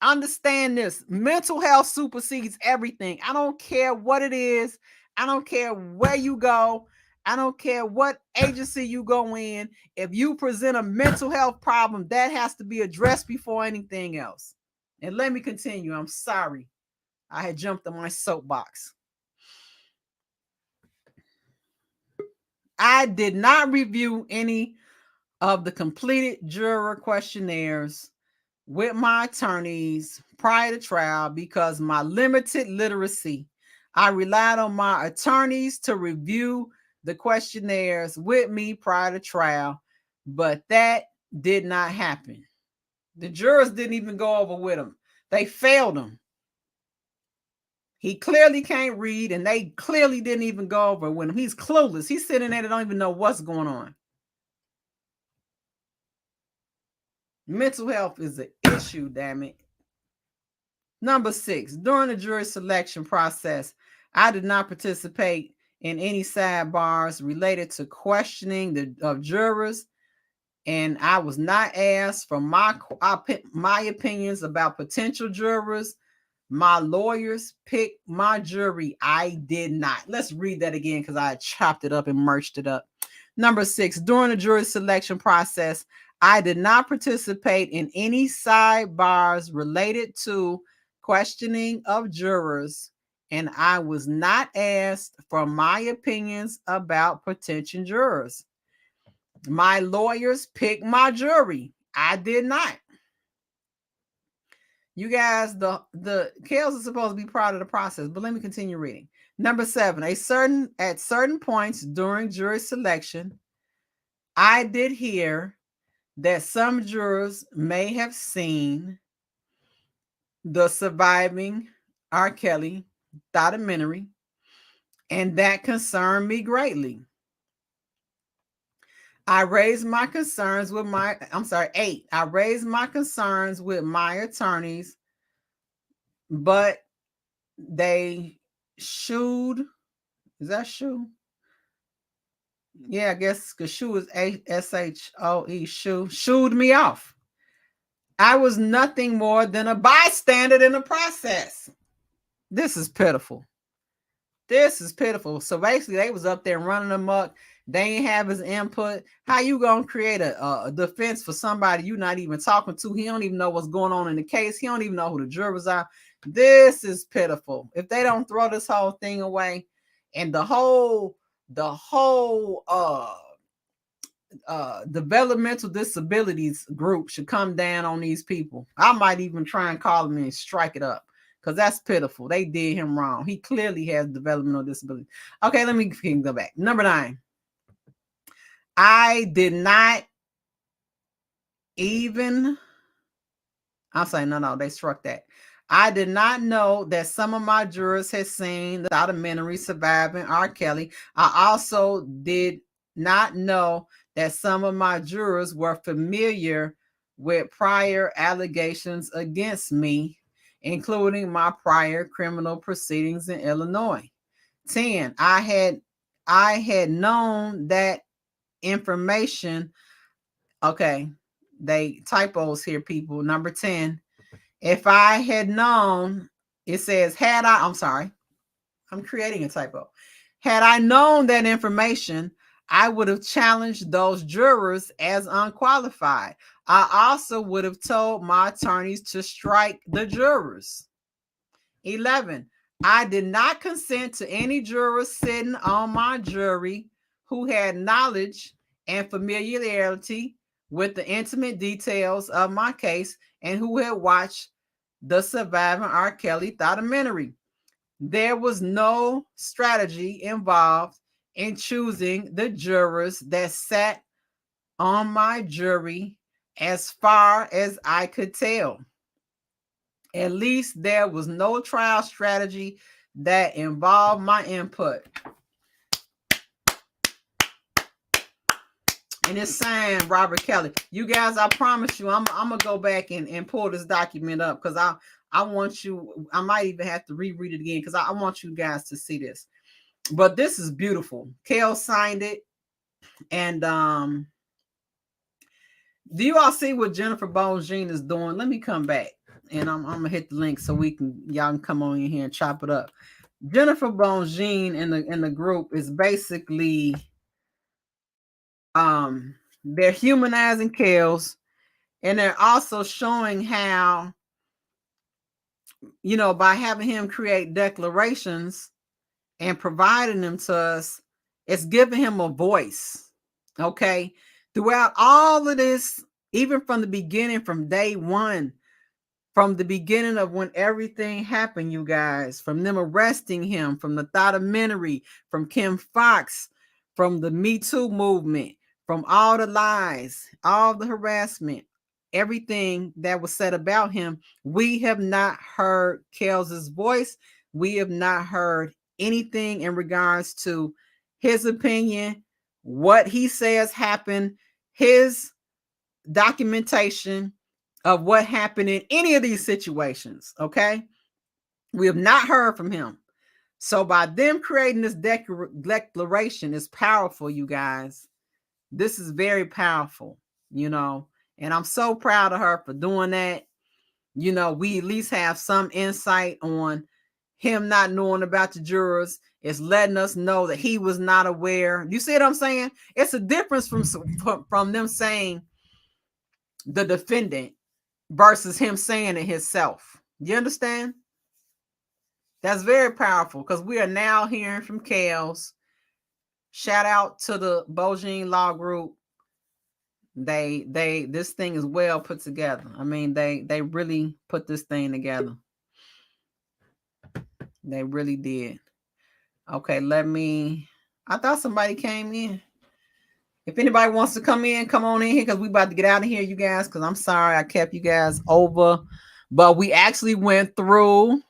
S1: Understand this. Mental health supersedes everything. I don't care what it is. I don't care where you go. I don't care what agency you go in. If you present a mental health problem, that has to be addressed before anything else. And let me continue. I'm sorry. I had jumped on my soapbox. I did not review any of the completed juror questionnaires with my attorneys prior to trial because my limited literacy. I relied on my attorneys to review the questionnaires with me prior to trial, but that did not happen. The jurors didn't even go over with him. They failed him. He clearly can't read, and they clearly didn't even go over with him. He's clueless. He's sitting there and don't even know what's going on. Mental health is an issue, damn it. Number 6, during the jury selection process, I did not participate in any sidebars related to questioning of jurors, and I was not asked for my opinions about potential jurors. My lawyers picked my jury. I did not. Let's read that again because I chopped it up and merged it up. Number 6, during the jury selection process, I did not participate in any sidebars related to questioning of jurors, and I was not asked for my opinions about potential jurors. My lawyers picked my jury. I did not. You guys, the Kels are supposed to be proud of the process, but let me continue reading. Number 7, at certain points during jury selection, I did hear that some jurors may have seen the surviving RKelly documentary, and that concerned me greatly. I raised my concerns with my, 8. I raised my concerns with my attorneys, but they shooed. Is that shoe? Yeah, I guess because shoe is A-S-H-O-E, shooed me off. I was nothing more than a bystander in the process. This is pitiful. This is pitiful. So basically, they was up there running amok. They ain't have his input. How you gonna create a defense for somebody you're not even talking to? He don't even know what's going on in the case. He don't even know who the jurors are. This is pitiful. If they don't throw this whole thing away, and the whole developmental disabilities group should come down on these people. I might even try and call them and strike it up because that's pitiful. They did him wrong. He clearly has developmental disability. Okay, let me go back. Number 9. I did not even, I'm saying, no, they struck that. I did not know that some of my jurors had seen the documentary Surviving RKelly. I also did not know that some of my jurors were familiar with prior allegations against me, including my prior criminal proceedings in Illinois. 10. I had known that information. Okay, they typos here, people. Number 10. If I had known, it says, I'm creating a typo. Had I known that information, I would have challenged those jurors as unqualified. I also would have told my attorneys to strike the jurors. 11. I did not consent to any jurors sitting on my jury who had knowledge and familiarity with the intimate details of my case and who had watched the Surviving RKelly documentary. There was no strategy involved in choosing the jurors that sat on my jury as far as I could tell. At least there was no trial strategy that involved my input. And it's signed Robert Kelly. You guys, I promise you, I'm gonna go back and pull this document up because I want you. I might even have to reread it again because I want you guys to see this. But this is beautiful. Kel signed it, and do you all see what Jennifer Bongine is doing? Let me come back, and I'm gonna hit the link so y'all can come on in here and chop it up. Jennifer Bongine in the group is basically they're humanizing Kels, and they're also showing how, by having him create declarations and providing them to us, it's giving him a voice. Okay, throughout all of this, even from the beginning, from day one, from the beginning of when everything happened, you guys, from them arresting him, from the documentary, from Kim Fox, from the Me Too movement, from all the lies, all the harassment, everything that was said about him, we have not heard Kell's voice. We have not heard anything in regards to his opinion, what he says happened, his documentation of what happened in any of these situations. Okay, we have not heard from him. So by them creating this declaration is powerful, you guys. This is very powerful, and I'm so proud of her for doing that. We at least have some insight on him not knowing about the jurors. It's letting us know that he was not aware. You see what I'm saying? It's a difference from them saying the defendant versus him saying it himself. You understand? That's very powerful because we are now hearing from Kels. Shout out to the Bojine Law Group. This thing is well put together. I mean, they really put this thing together. They really did. Okay, I thought somebody came in. If anybody wants to come on in here because we about to get out of here, you guys, because I'm sorry I kept you guys over. But we actually went through.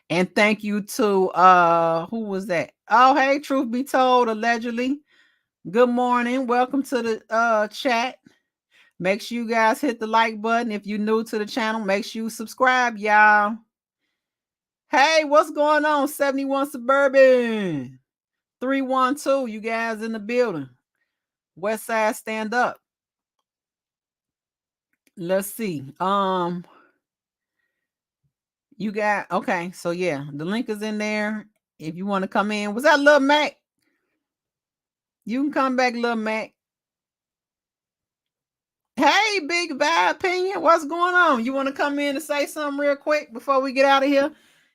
S1: And thank you to who was that? Oh, hey, truth be told, allegedly. Good morning. Welcome to the chat. Make sure you guys hit the like button. If you're new to the channel, make sure you subscribe, y'all. Hey, what's going on? 71 Suburban 312. You guys in the building. West Side, stand up. Let's see. You got okay. So yeah, the link is in there. If you want to come in, was that Lil Mac? You can come back, Lil Mac. Hey, Big Vibe Opinion, what's going on? You want to come in and say something real quick before we get out of here?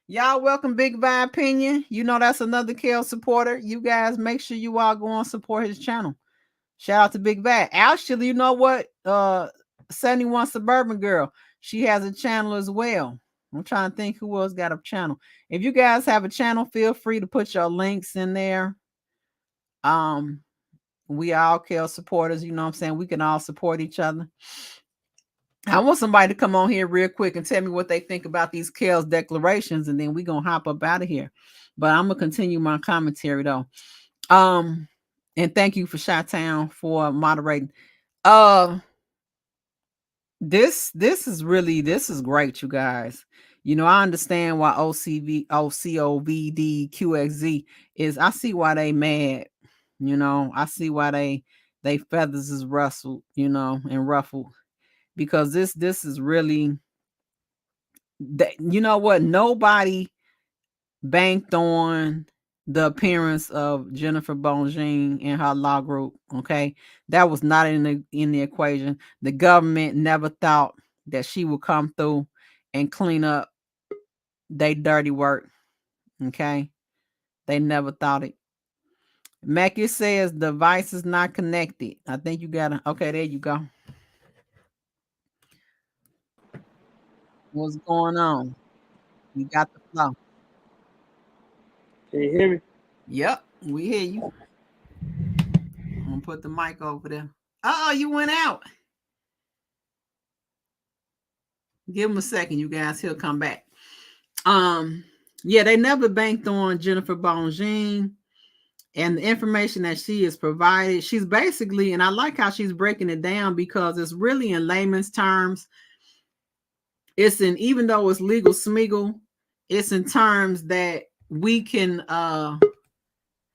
S1: Y'all welcome Big Vibe Opinion. That's another Kel supporter. You guys make sure you all go and support his channel. Shout out to Big Vibe. Actually, you know what? 71 Suburban Girl, she has a channel as well. I'm trying to think who else got a channel. If you guys have a channel, feel free to put your links in there. We all Kel supporters, you know what I'm saying? We can all support each other. I want somebody to come on here real quick and tell me what they think about these Kel's declarations, and then we're gonna hop up out of here. But I'm gonna continue my commentary though. And thank you for Chi-Town for moderating. This is great, you guys. I understand why OCOVD is. I see why they mad. I see why they feathers is rustled, and ruffled, because this is really that. You know what? Nobody banked on the appearance of Jennifer Bongine and her law group. Okay, that was not in the equation. The government never thought that she would come through and clean up they dirty work. Okay, they never thought it. Mackie says the device is not connected. I think you gotta. Okay, there you go. What's going on? You got the flow.
S3: Can you hear me?
S1: Yep, we hear you. I'm gonna put the mic over there. Oh, you went out. Give him a second, you guys. He'll come back. Yeah, they never banked on Jennifer Bongine and the information that she is provided. She's basically, and I like how she's breaking it down because it's really in layman's terms. Even though it's legal smeagol, it's in terms that we can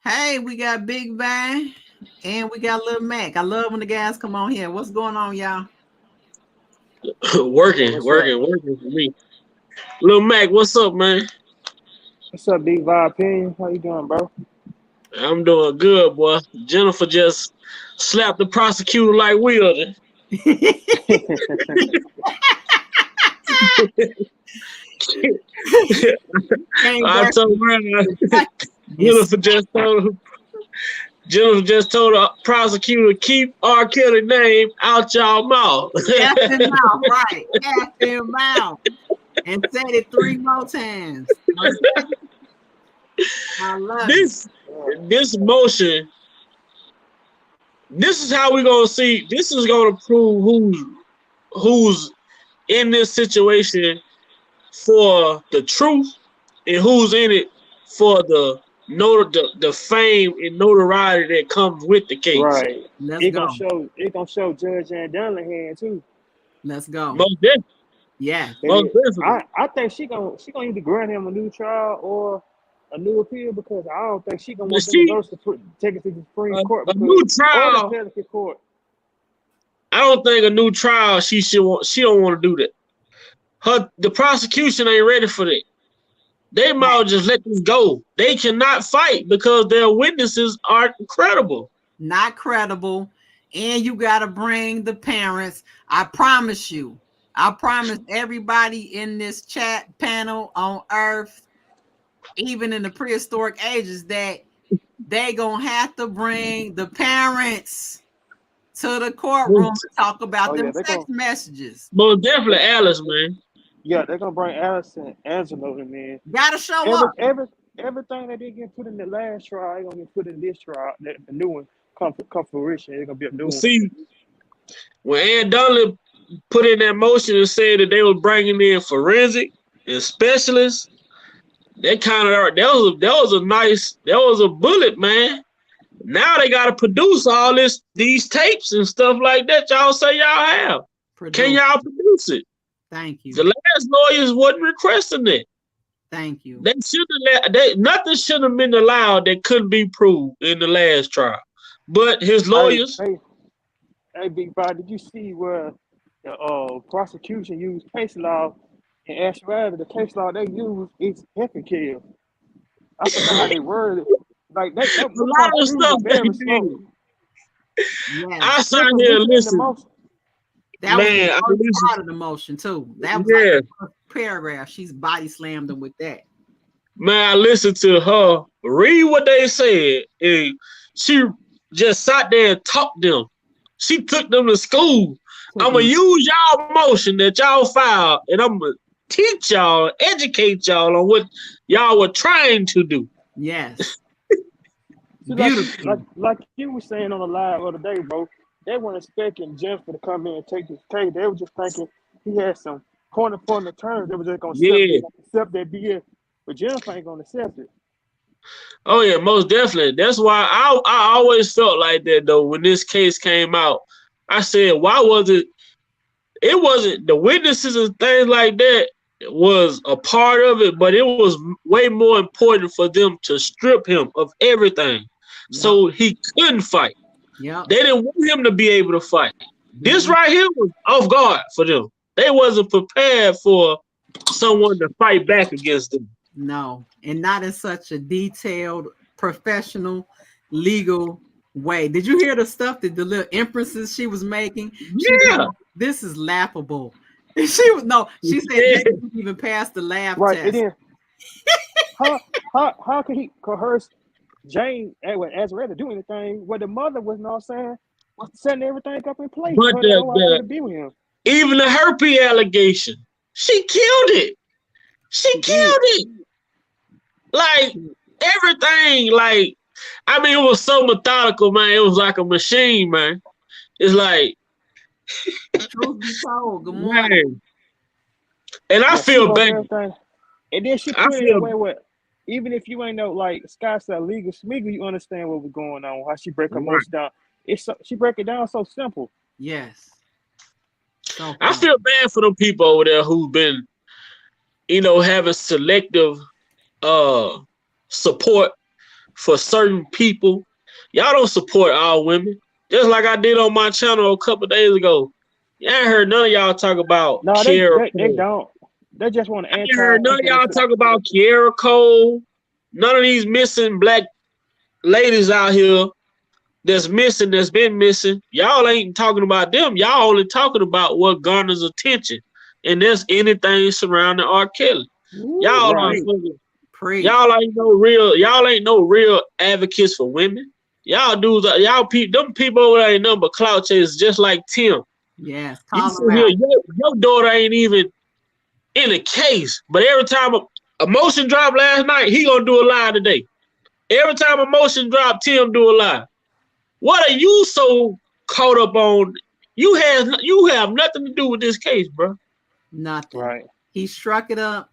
S1: hey, we got Big Bang and we got Lil Mac. I love when the guys come on here. What's going on, y'all?
S3: working for me. Lil Mac, what's up, man?
S4: What's up, Big Vibe Opinion? How you doing, bro?
S3: I'm doing good, boy. Jennifer just slapped the prosecutor like Wilder. I told her, Jennifer just told Jennifer just told the prosecutor, keep RKelly name out y'all mouth.
S1: F him out, right? F him out. And said it 3 more times. I love
S3: this motion. This is how we're gonna see. This is gonna prove who's in this situation for the truth and who's in it for the fame and notoriety that comes with the case.
S4: Right.
S1: Let's go.
S4: Gonna show Judge Dillon too.
S1: Let's go.
S3: Most definitely.
S1: Yeah.
S3: Most definitely.
S4: I think she gonna either grant him a new trial or a new appeal, because I don't think she gonna want to take it to the Supreme Court.
S3: A new trial.
S4: Or the court.
S3: I don't think a new trial. She don't want to do that. The prosecution ain't ready for that. They might just let this go. They cannot fight because their witnesses aren't credible.
S1: Not credible. And you got to bring the parents. I promise you. I promise everybody in this chat panel on Earth, even in the prehistoric ages, that they going to have to bring the parents to the courtroom to talk about them text messages.
S3: Most definitely Alice, man.
S4: Yeah, they're gonna bring Alice and Angelo in there.
S1: Gotta show up.
S4: Everything that they get put in the last trial, they're gonna get put in this trial. The new one come fruition. It's gonna be a new one.
S3: See, when Ann Dunlap put in that motion and said that they were bringing in forensic and specialists, that was a bullet, man. Now they gotta produce all these tapes and stuff like that. Y'all say y'all have. Can y'all produce it?
S1: Thank you.
S3: The last lawyers wasn't requesting it.
S1: Thank you.
S3: They shouldn't. Nothing should have been allowed that couldn't be proved in the last trial. But his lawyers.
S4: Hey, Big Bob, did you see where the prosecution used case law, and actually the case law they use is RKelly? I forgot how they worded it. Like that
S3: a lot of stuff
S4: very slow.
S1: Yes.
S3: I signed here and listened.
S1: That
S3: man,
S1: was the part of the motion too. That was like the first paragraph. She's body slammed them with that.
S3: Man, I listened to her read what they said, and she just sat there and talked them. She took them to school. I'm gonna use y'all motion that y'all filed, and I'm gonna teach y'all, educate y'all on what y'all were trying to do.
S1: Yes.
S4: like you were saying on the live the other day, bro. They weren't expecting Jennifer to come in and take this case. They were just thinking he had some corner for the terms. They were just going to accept that BS. But Jennifer ain't going to accept it.
S3: Oh, yeah, most definitely. That's why I always felt like that, though, when this case came out. I said, why was it? It wasn't the witnesses and things like that was a part of it, but it was way more important for them to strip him of everything so he couldn't fight.
S1: Yeah,
S3: they didn't want him to be able to fight. This right here was off guard for them. They wasn't prepared for someone to fight back against them.
S1: No, and not in such a detailed, professional, legal way. Did you hear the stuff that the little inferences she was making? This is laughable. She said this didn't even pass the laugh test.
S4: How could he coerce Jane as ready to do anything where the mother was not saying was setting everything up in place?
S3: But even the herpes allegation, she killed it. She killed it. Like everything, like I mean, it was so methodical, man. It was like a machine, man. It's like
S1: truth be told, good morning.
S3: Man. And I feel bad.
S4: And then she put it away with, even if you ain't know, like Scott said, legal smeagol, you understand what was going on, how she break her motion down. She break it down so simple.
S1: Yes. So
S3: I feel bad for them people over there who've been, having selective support for certain people. Y'all don't support all women. Just like I did on my channel a couple of days ago. I ain't heard none of y'all talk about Kiara.
S4: They don't. They just want to answer.
S3: I heard none of y'all talk about Kiara Cole. None of these missing black ladies out here that's been missing. Y'all ain't talking about them. Y'all only talking about what garners attention. And there's anything surrounding RKelly. Y'all ain't no real advocates for women. Y'all dudes, them people over there ain't nothing but clout chasers, just like Tim.
S1: Yes,
S3: You
S1: call
S3: see
S1: them
S3: here,
S1: out.
S3: your daughter ain't even in a case, but every time a motion dropped last night, he gonna do a lie today. Every time a motion drop, Tim do a lie. What are you so caught up on? You have nothing to do with this case, bro.
S1: Nothing.
S4: Right.
S1: He struck it up,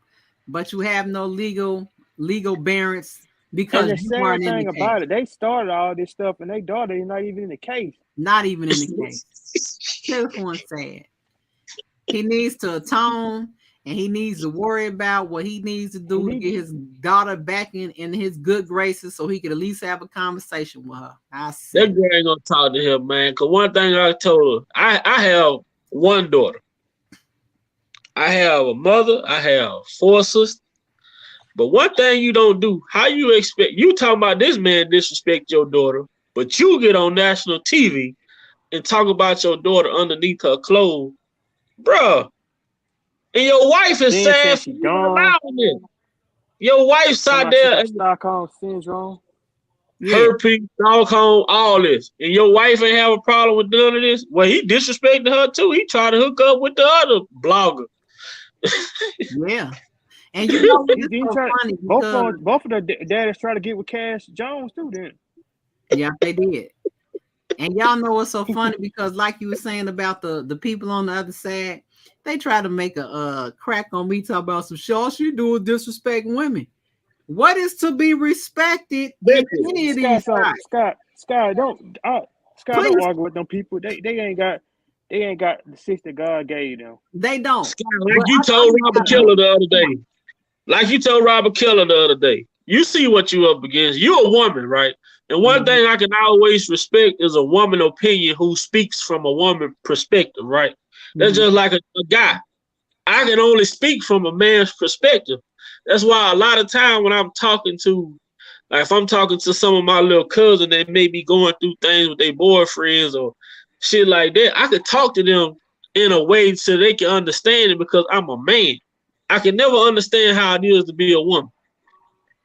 S1: but you have no legal bearance
S4: And
S1: because
S4: the
S1: you
S4: sad
S1: weren't in
S4: thing
S1: the
S4: about
S1: case.
S4: it, they started all this stuff, and their daughter is not even in the case.
S1: Not even in the case. This one's sad. He needs to atone, and he needs to worry about what he needs to do to get his daughter back in his good graces, so he could at least have a conversation with her.
S3: That girl ain't gonna talk to him, man. Cause one thing I told her, I have one daughter. I have a mother. I have 4 sisters. But one thing you don't do, how you expect, you talking about this man disrespect your daughter, but you get on national TV and talk about your daughter underneath her clothes, bruh. And your wife is
S4: Then
S3: sad
S4: since
S3: for
S4: she
S3: you
S4: gone,
S3: allowing it. Your wife's out
S4: somebody she
S3: there
S4: got
S3: and
S4: Stockholm syndrome.
S3: herpes, Stockholm, all this. And your wife ain't have a problem with none of this. Well, he disrespected her too. He tried to hook up with the other blogger.
S1: Yeah. And you know
S4: He
S1: it's so
S4: tried,
S1: funny
S4: both of the daddies try to get with Cash Jones too. Then
S1: yeah, they did. And y'all know what's so funny because, like you were saying about the people on the other side, they try to make a crack on me talking about some shit. All she do is disrespect women. What is to be respected in any of these sides?
S4: Sky, don't argue with them people. They ain't got the 6 that God gave them.
S1: They don't.
S3: Like you told Robert Keller the other day. Like you told Robert Keller the other day. You see what you up against. You're a woman, right? And one thing I can always respect is a woman opinion who speaks from a woman perspective, right? That's just like a guy. I can only speak from a man's perspective. That's why a lot of time when I'm talking to, like if I'm talking to some of my little cousins, they may be going through things with their boyfriends or shit like that, I could talk to them in a way so they can understand it because I'm a man. I can never understand how it is to be a woman.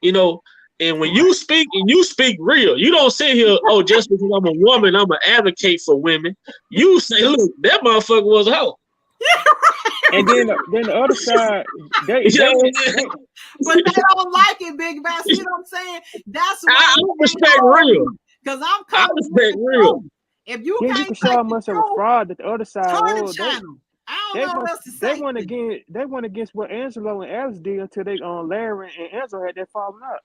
S3: You know, and when you speak and you speak real, you don't sit here, oh, just because I'm a woman, I'm an advocate for women. You say, look, that motherfucker was a hoe.
S4: And then the other side, they
S1: but they don't like it, Big Bass. You know what I'm saying? That's why
S3: I respect real.
S1: Because I'm
S3: I respect real.
S1: If you
S4: you
S1: can't
S4: can show how much of a fraud that the other side was.
S1: They
S4: went against what Angelo and Alex did until they Larry and Enzo had that falling out.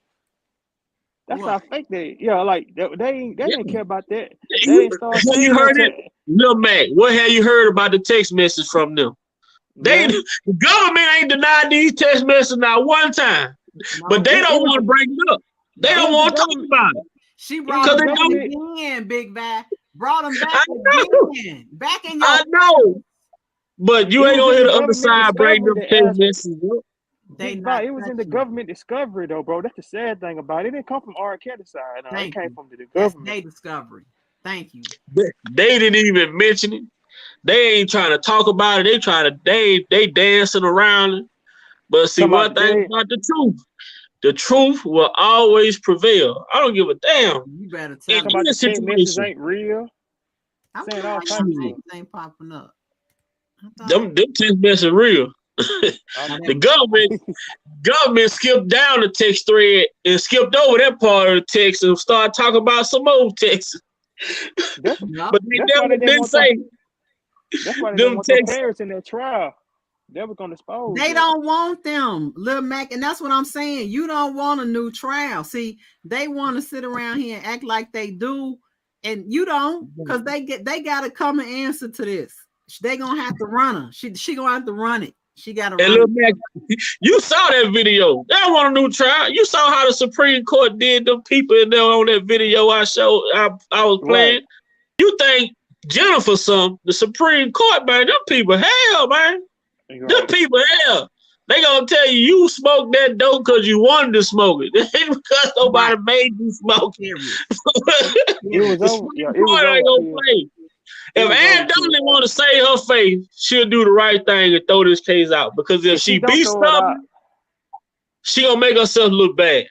S4: That's how fake they. Yeah, like they didn't care about that. They didn't start saying
S3: you heard it, Lil Mac. What have you heard about the text message from them? The government ain't denied these text messages not one time, but they don't want to bring it up. They don't want to talk about it.
S1: She brought them back again, Big Bad. Brought them back again. Back in your.
S3: I know, but you ain't gonna hear the other side bring them text messages up.
S4: It was in the government discovery though, bro. That's the sad thing about it. It didn't come from RKelly side. No, it came from the government.
S1: That's their discovery. Thank you.
S3: They didn't even mention it. They ain't trying to talk about it. They dancing around it. But see, one thing about the truth will always prevail. I don't give a damn.
S1: You better tell
S4: me the text messages ain't real.
S1: I'm saying all kinds of things ain't popping up.
S3: Them text messages real. The government skipped down the text thread and skipped over that part of the text and started talking about some old texts. But they never did say.
S4: That's why they don't want the parents in that trial. They were gonna expose.
S1: They don't want them, Lil Mac, and that's what I'm saying. You don't want a new trial. See, they want to sit around here and act like they do, and you don't, because they got to come and answer to this. They gonna have to run her. She gonna have to run it. She got to run
S3: it. You saw that video. They don't want a new trial. You saw how the Supreme Court did them people in there on that video I was playing. Right. You think Jennifer the Supreme Court, man, them people hell, man. Right. Them people hell. They gonna tell you smoked that dope because you wanted to smoke it. It ain't because nobody made you smoke it. It was over. Yeah, it was over. Ain't gonna play. If Ann Donnelly want to save her face, she'll do the right thing and throw this case out. Because if she be stubborn, she gonna make herself look bad.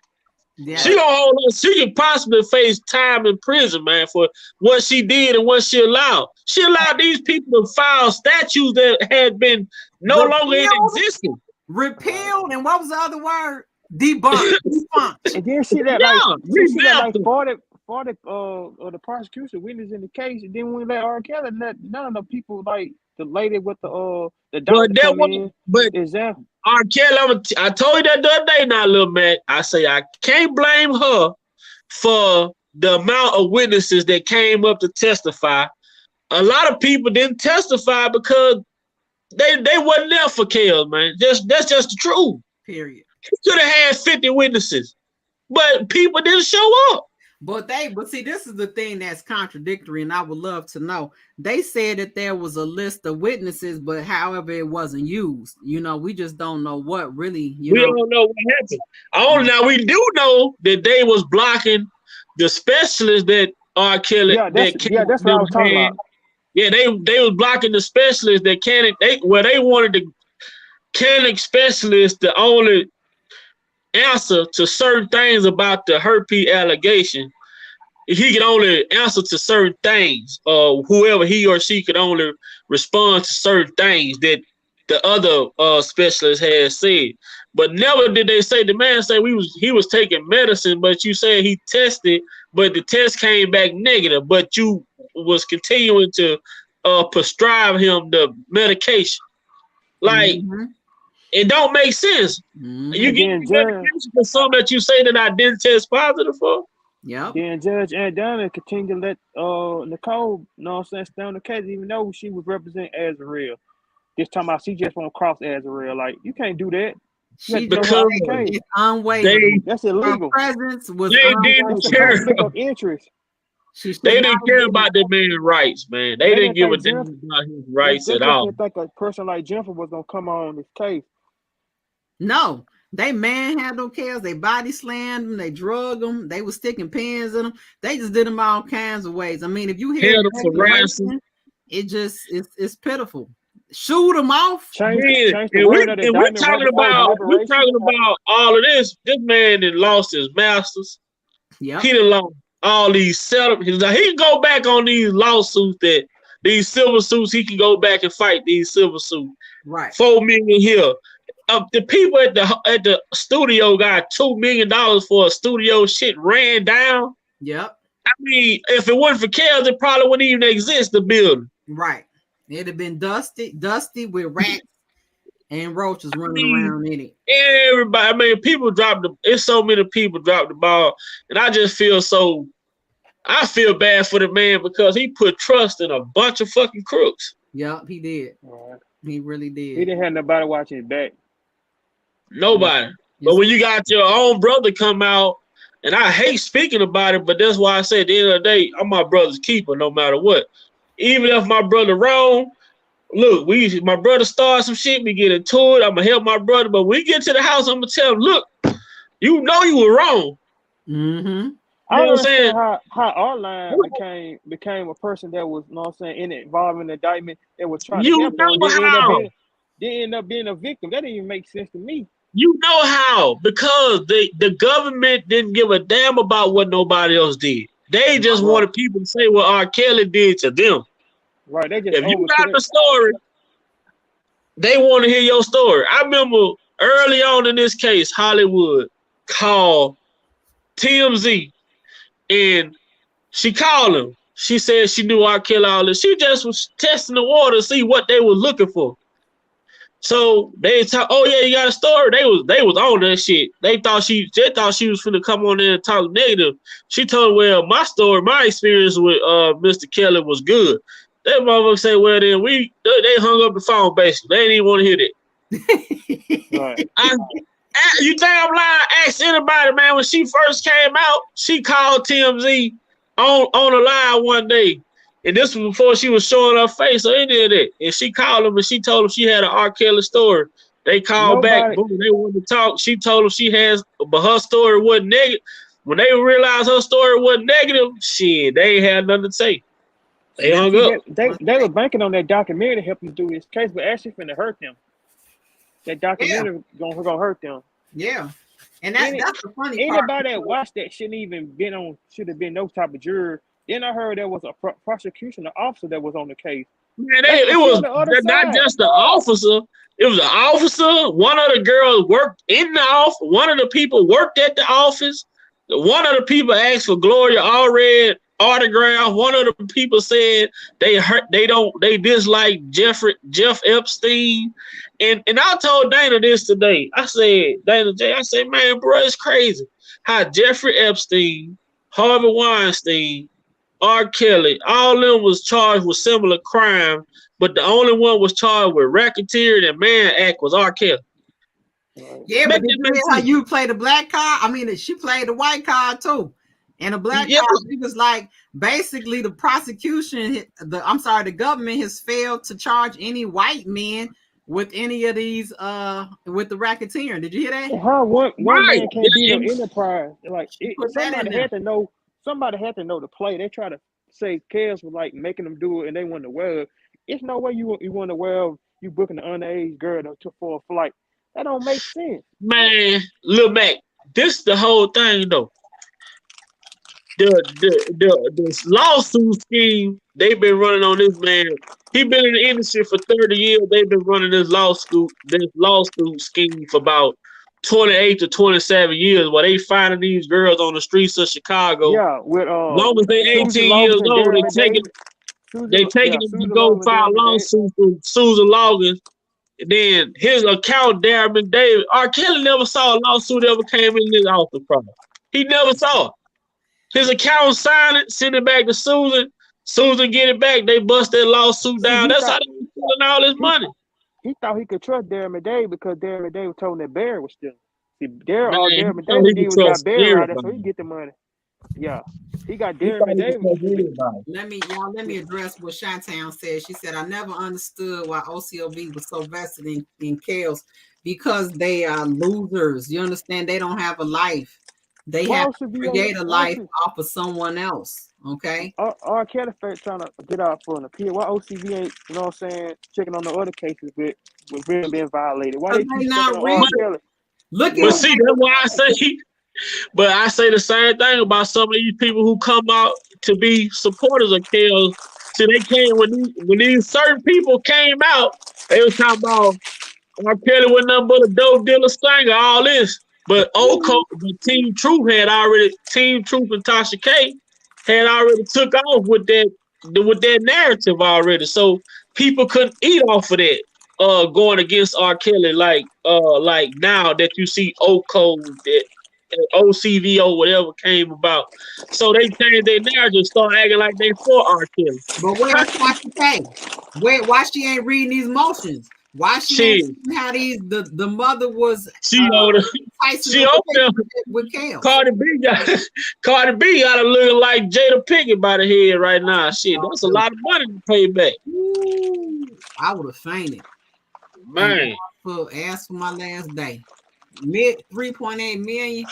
S1: Yeah.
S3: She gonna hold on. She could possibly face time in prison, man, for what she did and what she allowed. She allowed these people to file statutes that had been no longer in existence.
S1: Repealed, and what was the other word? Debunked.
S4: And then see that like 40 of the prosecution witness in the case, and then we let RKelly let none of the people like the lady with the doctor come in.
S3: But
S4: exactly.
S3: RKelly, I told you that the other day now, little man. I say I can't blame her for the amount of witnesses that came up to testify. A lot of people didn't testify because they wasn't there for Kel, man. That's just the truth.
S1: Period.
S3: He could have had 50 witnesses, but people didn't show up.
S1: But see, this is the thing that's contradictory, and I would love to know. They said that there was a list of witnesses, but however, it wasn't used. You know, we just don't know what really.
S3: We don't know what happened. Now we do know that they was blocking the specialists that RKelly.
S4: That's what I was talking about.
S3: Yeah, they was blocking the specialists that they wanted the candidate specialist to only answer to certain things about the herpes allegation. He could only answer to certain things. Whoever he or she could only respond to certain things that the other specialist had said. But never did they say, the man said he was taking medicine, but you said he tested, but the test came back negative, but you was continuing to prescribe him the medication. Like, it don't make sense. You get medication for something that you say that I didn't test positive for?
S1: Yeah.
S4: Then Judge Andana continued to let Nicole, stay on the case, even though she was representing Azarel. This time out, she just won't cross Azarel. Like, you can't do that.
S3: Because
S1: it's unwavering.
S4: That's illegal.
S1: Her presence was
S3: they didn't care.
S4: Interest.
S3: They didn't care about that man's rights, man. They didn't give a damn about his rights at all.
S4: Didn't think a person like Jennifer was gonna come on this case.
S1: No, they manhandled Kels, they body slammed them, they drug them, they were sticking pins in them. They just did them all kinds of ways. I mean, if you hear it's pitiful. Shoot them off.
S3: We're talking about all of this. This man that lost his masters.
S1: Yeah,
S3: he done lost all these setups. He can go back on these lawsuits, that these civil suits. He can go back and fight these civil suits.
S1: Right,
S3: $4 million here. The people at the studio got $2 million for a studio. Shit ran down.
S1: Yep.
S3: I mean, if it wasn't for Kels, it probably wouldn't even exist. The building.
S1: Right. It'd have been dusty with rats and roaches running around in it.
S3: Everybody, I mean, it's so many people dropped the ball, and I just feel bad for the man because he put trust in a bunch of fucking crooks.
S1: Yep, he did. Right. He really did.
S4: He didn't have nobody watching his back.
S3: Nobody. But when you got your own brother come out, and I hate speaking about it, but that's why I say at the end of the day, I'm my brother's keeper no matter what. Even if my brother wrong, look, my brother started some shit, we get into it, I'm gonna help my brother, but when we get to the house, I'm gonna tell him, look, you know you were wrong.
S1: Mm-hmm.
S4: I don't understand how our line became a person that was, involved in the indictment that was trying to help them. They end up being a victim. That didn't even make sense to me.
S3: You know how? Because the government didn't give a damn about what nobody else did. They just wanted people to say what RKelly did to them.
S4: Right. They just
S3: if you got the story, they want to hear your story. I remember early on in this case, Hollywood called TMZ, and she called him. She said she knew RKelly all this. She just was testing the water to see what they were looking for. So they talk. Oh yeah, you got a story. They was on that shit. They thought she was finna come on there and talk negative. She told, well, my story, my experience with Mr. Kelly was good. That motherfucker say, well then they hung up the phone basically. They didn't even want to hear that.
S4: Right.
S3: You think I'm lying? Ask anybody, man. When she first came out, she called TMZ on the line one day. And this was before she was showing her face, so they did it. And she called him and she told him she had an RKelly story. They called back, boom, they wanted to talk. She told him she has, but her story wasn't negative. When they realized her story wasn't negative, shit, they ain't had nothing to say. They hung up.
S4: They were banking on that documentary to help them do this case, but actually finna hurt them. That documentary gonna hurt them.
S1: Yeah. And
S4: Any
S1: that's the funny part.
S4: anybody that watched that should have been no type of juror. Then I heard there was a prosecution officer that was on the case.
S3: Man,
S4: That's
S3: it was
S4: the other
S3: not
S4: side.
S3: just the officer. It was an officer. One of the girls worked in the office. One of the people worked at the office. One of the people asked for Gloria Allred autograph. One of the people said they dislike Jeff Epstein. And I told Dana this today. I said, Dana J, I said, man, bro, it's crazy how Jeffrey Epstein, Harvey Weinstein, R. Kelly, all of them was charged with similar crime, but the only one was charged with racketeering and Mann Act was R. Kelly.
S1: Yeah, but did you hear how you play the black card? I mean, she played the white card too. And the black card, he was like, basically the prosecution, the government has failed to charge any white men with any of these, with the racketeering. Did you hear that?
S4: How one
S3: Right.
S4: man can't be an enterprise? Like
S1: Put that in
S4: somebody
S1: there.
S4: had to know. Somebody had to know the play. They try to say Kels was like making them do it, and they want to wear. It's no way you want to wear. You booking an underage girl for a flight. That don't make sense.
S3: Man, Lil Mac, this the whole thing though. The lawsuit scheme they've been running on this man. He been in the industry for 30 years. They've been running this lawsuit scheme for about 28 to 27 years, while they finding these girls on the streets of Chicago.
S4: Yeah, with
S3: long as they 18
S4: Susan
S3: years
S4: Logan,
S3: old, they taking them to go file lawsuits with Susan Logan. And then his account, Darren McDavid. R. Kelly never saw a lawsuit ever came in his office from. He never saw it. His account signed it, send it back to Susan. Susan get it back. They bust that lawsuit down. That's how they were stealing all this money.
S4: He thought he could trust Darren McDavid because Darren McDavid told him that Barry was stealing. See, Darren
S3: Man,
S4: McDavid did was got
S3: trust
S4: Barry out there, so
S3: everybody.
S4: he get the money. Yeah, he got Darren McDavid.
S1: Let me address what Shantown said. She said, I never understood why OCOB was so vested in Kels because they are losers. You understand? They don't have a life. They have to create a life off of someone else. Okay.
S4: R. Kelly trying to get out for an appeal. Why OCB ain't, you know what I'm saying, checking on the other cases with really being violated? Why they keep
S1: not
S4: checking on R. Kelly?
S1: Look
S3: But see, that's why I say, but I say the same thing about some of these people who come out to be supporters of Kels. See, they came when these certain people came out, they was talking about R. Kelly was nothing but a dope dealer, singer, all this. But Team Truth and Tasha K had already took off with that narrative already. So people couldn't eat off of that. Going against R. Kelly, like now that you see OCO, that OCVO, whatever came about. So they changed their narrative, start acting like they for R. Kelly.
S1: But where's Tasha K? Why she ain't reading these motions? Why she ain't how these the mother was with Kels?
S3: Cardi B got her looking like Jada Pinkett by the head right now. Shit, that's a lot of money to pay back.
S1: Ooh, I would have fainted.
S3: Man.
S1: Ask for my last day. 3.8 million.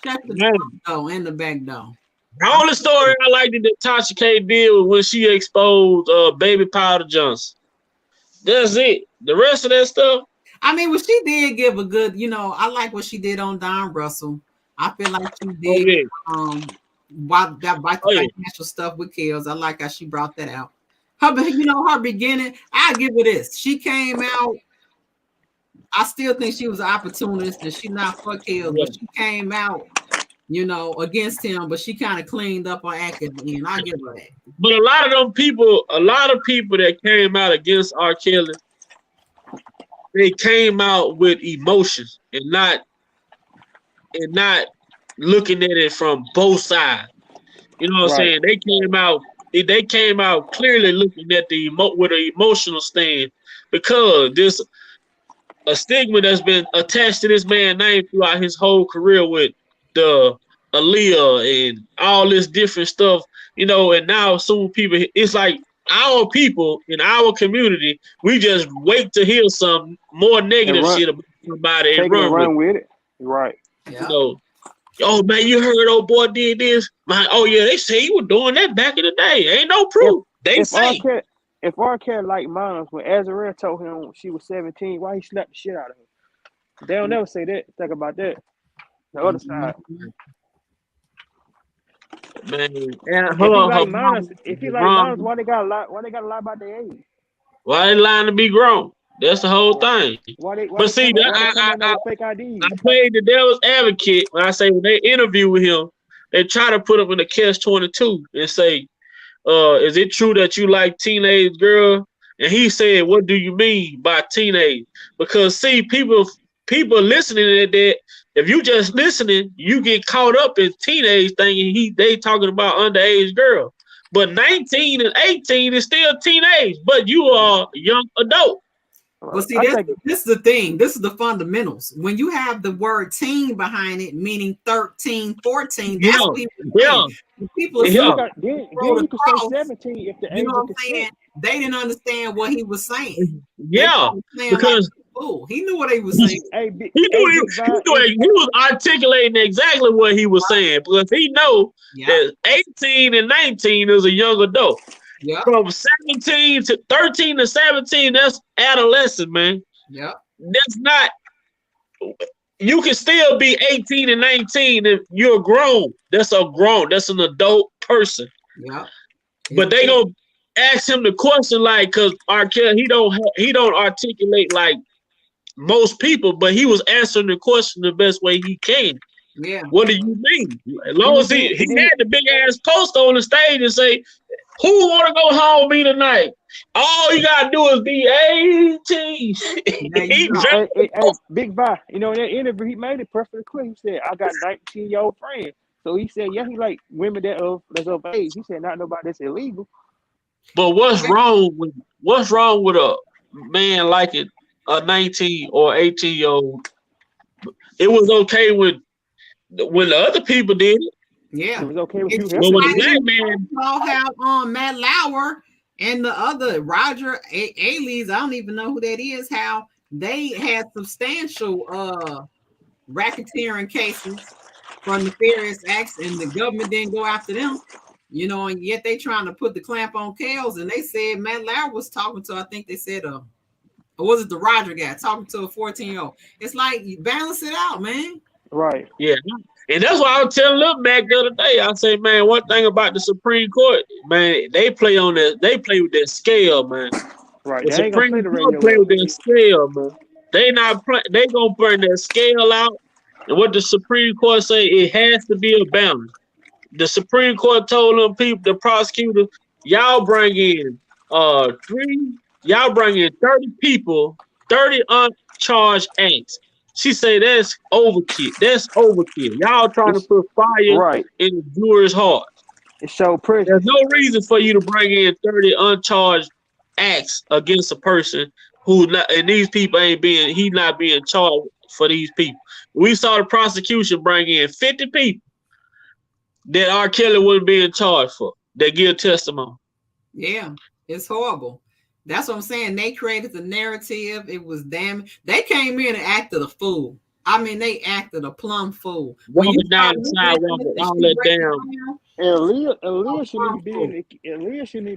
S1: Check the front door and the back door.
S3: The only story I liked that Tasha K did was when she exposed Baby Powder Johnson. That's it. The rest of that stuff.
S1: I mean, she did give a good, I like what she did on Don Russell. I feel like she did financial stuff with Kels. I like how she brought that out. Her beginning, I'll give her this. She came out. I still think she was an opportunist and she not for Kels, but she came out, against him, but she kind of cleaned up her act at the end. I'll give her that.
S3: But a lot of people that came out against R. Kelly, they came out with emotions and not looking at it from both sides. You know what I'm saying? They came out clearly looking at with an emotional stand because there's a stigma that's been attached to this man's name throughout his whole career with the Aaliyah and all this different stuff, and now soon people, it's like our people in our community, we just wait to hear some more negative shit about somebody and run
S4: with it. Right.
S1: Yeah.
S3: Oh man, you heard old boy did this? They say he was doing that back in the day. Ain't no proof.
S4: If R. Kelly like minors, when Azariah told him she was 17, why he slapped the shit out of her? They don't never say that. Think about that. The other side.
S3: Man, and
S4: If he like minors, why they gotta lie about their age?
S3: Why they lying to be grown? That's the whole thing. But see, I played the devil's advocate when I say when they interview with him, they try to put him in the catch-22 and say, is it true that you like teenage girl? And he said, what do you mean by teenage? Because see, people listening to that, if you just listening, you get caught up in teenage thing and they talking about underage girl. But 19 and 18 is still teenage, but you are a young adult.
S1: Well, see, this is the thing. This is the fundamentals. When you have the word teen behind it, meaning 13, 14, that's what he was saying. People are
S4: then you could say 17 if the age,
S1: you know what I'm saying? They didn't understand what he was saying.
S3: Yeah, because
S1: he knew what he was saying.
S3: He was articulating exactly what he was saying because he know that 18 and 19 is a young adult. Yeah. From 17 to 13 to 17, that's adolescent, man.
S1: Yeah.
S3: That's not. You can still be 18 and 19 if you're grown. That's an adult person.
S1: Yeah.
S3: But they gonna ask him the question like, because RKelly, he don't articulate like most people, but he was answering the question the best way he can.
S1: Yeah.
S3: What do you mean? As long as he had the big ass poster on the stage and say, who want to go home with me tonight? All you gotta do is be 18.
S4: Big Bye. You know, in that interview, he made it perfectly clear. He said, I got 19-year-old friends. So he said, yeah, he like women that's of age. He said, not nobody that's illegal.
S3: But what's wrong with a man liking a 19 or 18-year-old? It was okay when the other people did it.
S1: Yeah,
S4: it was okay with you.
S3: Well, when the black man
S1: all have Matt Lauer and the other Roger Ailes, I don't even know who that is. How they had substantial racketeering cases from nefarious acts, and the government didn't go after them. You know, and yet they trying to put the clamp on Kales, and they said Matt Lauer was talking to, I think they said, or was it the Roger guy talking to a 14-year-old? It's like you balance it out, man.
S4: Right.
S3: Yeah. And that's why I was telling Lil Mac the other day. I say, man, one thing about the Supreme Court, man, they play with that scale, man.
S4: Right.
S3: The Supreme Court play with that scale, man. They gonna burn that scale out. And what the Supreme Court say, it has to be a balance. The Supreme Court told them people, the prosecutor, y'all bring in 30 people, 30 uncharged acts. She say that's overkill. That's overkill. Y'all trying to put fire in the jurors' hearts.
S4: It's so pretty.
S3: There's no reason for you to bring in 30 uncharged acts against a person who not, and these people he's not being charged for these people. We saw the prosecution bring in 50 people that RKelly wouldn't be in charge for. They give testimony.
S1: Yeah, it's horrible. That's what I'm saying. They created the narrative. It was damn. They came in and acted a fool. I mean, they acted a plumb fool.
S3: Walking down the sidewalk, all that down.
S4: And Leah shouldn't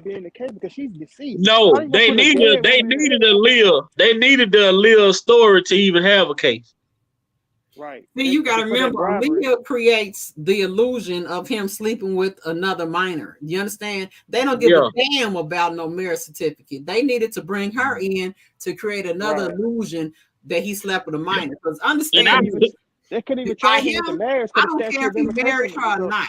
S4: be in the case because she's deceased.
S3: No, they needed a Leah. They needed the Leah story to even have a case.
S4: Right.
S1: See, you got to remember, Leah creates the illusion of him sleeping with another minor. You understand? They don't give a damn about no marriage certificate. They needed to bring her in to create another illusion that he slept with a minor. Because understand,
S4: they couldn't even charge him with the marriage.
S1: I don't care if he married her or not.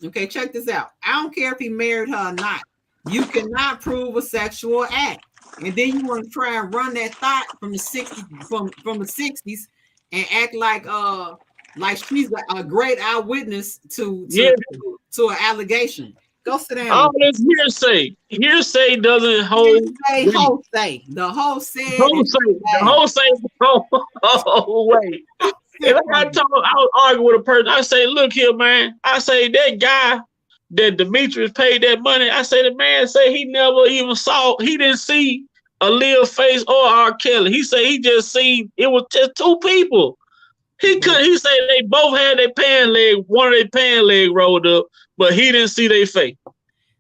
S1: Okay, check this out. I don't care if he married her or not. You cannot prove a sexual act. And then you want to try and run that thought from the 60s, from the 60s. And act like she's a great eyewitness to an allegation. Go sit down.
S3: All this hearsay. Hearsay doesn't hold.
S1: Hearsay. The whole said. The
S3: whole say. Oh wait. If I was arguing with a person, I say, look here, man. I say that guy that Demetrius paid that money. I say the man say he never even saw. He didn't see a Leah face or RKelly. He said he just seen it was just two people. He said they both had their pant leg, one of their pant leg rolled up, but he didn't see their face.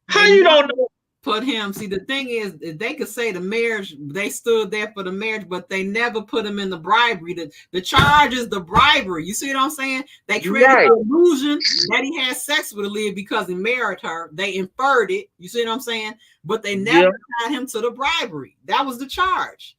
S3: How you don't know?
S1: put him. See, the thing is, they could say the marriage, they stood there for the marriage, but they never put him in the bribery. The charge is the bribery. You see what I'm saying? They created the illusion that he had sex with Aaliyah because he married her. They inferred it. You see what I'm saying? But they never tied him to the bribery. That was the charge.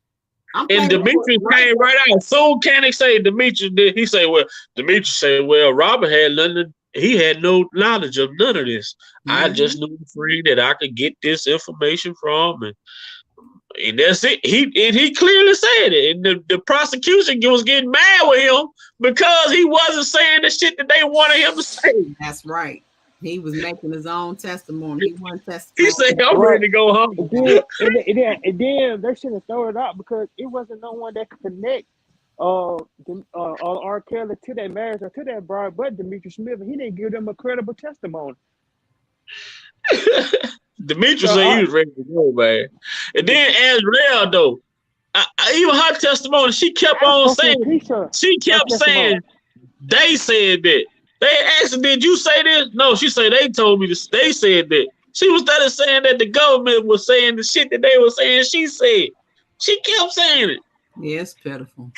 S3: And Demetrius came right out. So can they say Demetrius did? He say, well, Demetrius said, well, Robert had nothing. He had no knowledge of none of this. I just knew a friend that I could get this information from, and that's it. He clearly said it. And the prosecution was getting mad with him because he wasn't saying the shit that they wanted him to say.
S1: That's right. He was making his own testimony. He wasn't testifying.
S3: He said, "I'm ready to go home."
S4: And then they shouldn't throw it out because it wasn't no one that could connect RKelly to that marriage or to that bride, but Demetrius Smith. He didn't give them a credible testimony.
S3: Demetrius said he was ready to go, man. And then Azrael, though, even her testimony, she kept on saying, saying, they said that. They asked her, did you say this? No, she said, they told me this. They said that. She was started saying that the government was saying the shit that they were saying she said. She kept saying it.
S1: Yeah, it's pitiful.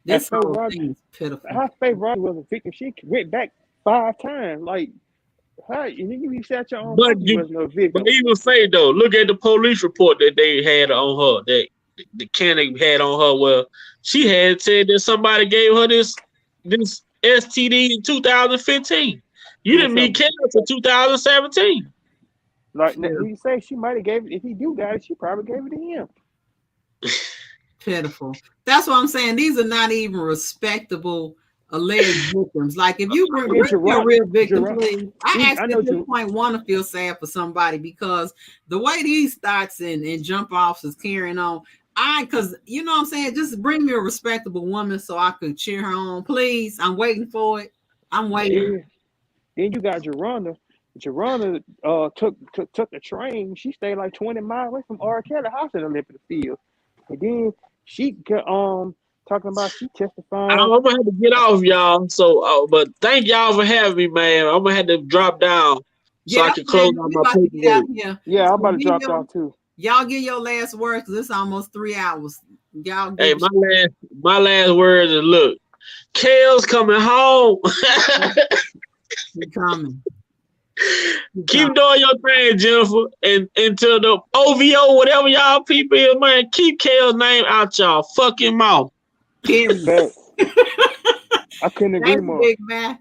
S1: This whole thing is pitiful.
S4: Her favorite Roddy was a victim. She went back 5 times. Like, her, and then you sat your own.
S3: But even say though, look at the police report that they had on her. That the candidate had on her. Well, she had said that somebody gave her this STD in 2015. You didn't meet Kelly until 2017.
S4: Like you say, she might have gave it. If he do got it, she probably gave it to him.
S1: Pitiful. That's what I'm saying. These are not even respectable alleged victims. Like if you bring a real victim, please. I actually at this point want to feel sad for somebody because the way these thoughts and jump offs is carrying on. Because you know what I'm saying, just bring me a respectable woman so I could cheer her on, please. I'm waiting for it. I'm waiting.
S4: Yeah. Then you got Geronda. Geronda took the train. She stayed like 20 miles away from RKelly house in the Olympic field. And then she talking about she testifying.
S3: I'm gonna have to get off, y'all. So, but thank y'all for having me, man. I'm gonna have to drop down so I can close on my paperwork.
S4: Yeah, I'm about to drop down too.
S1: Y'all get your last words because it's almost 3 hours. Y'all.
S3: Hey, my last words is look, Kale's coming home.
S1: He coming.
S3: Keep doing your thing, Jennifer, and until the OVO, whatever y'all people is, man, keep Kale's name out y'all fucking mouth.
S1: Period.
S4: I couldn't agree more.
S1: Big man.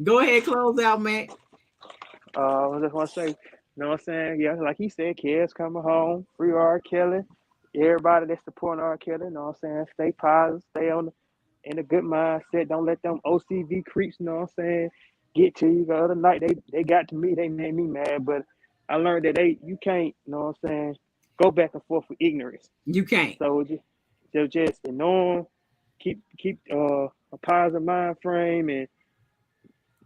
S1: Go ahead, close out, man.
S4: I just want to say, you know what I'm saying? Yeah, like he said, Kale's coming home. Free RKelly. Everybody that's supporting RKelly, you know what I'm saying? Stay positive, stay in a good mindset. Don't let them OCV creeps, you know what I'm saying, get to you. The other night they got to me, they made me mad, but I learned that you can't, you know what I'm saying, go back and forth with ignorance.
S1: You can't.
S4: So just ignore them, keep a positive mind frame, and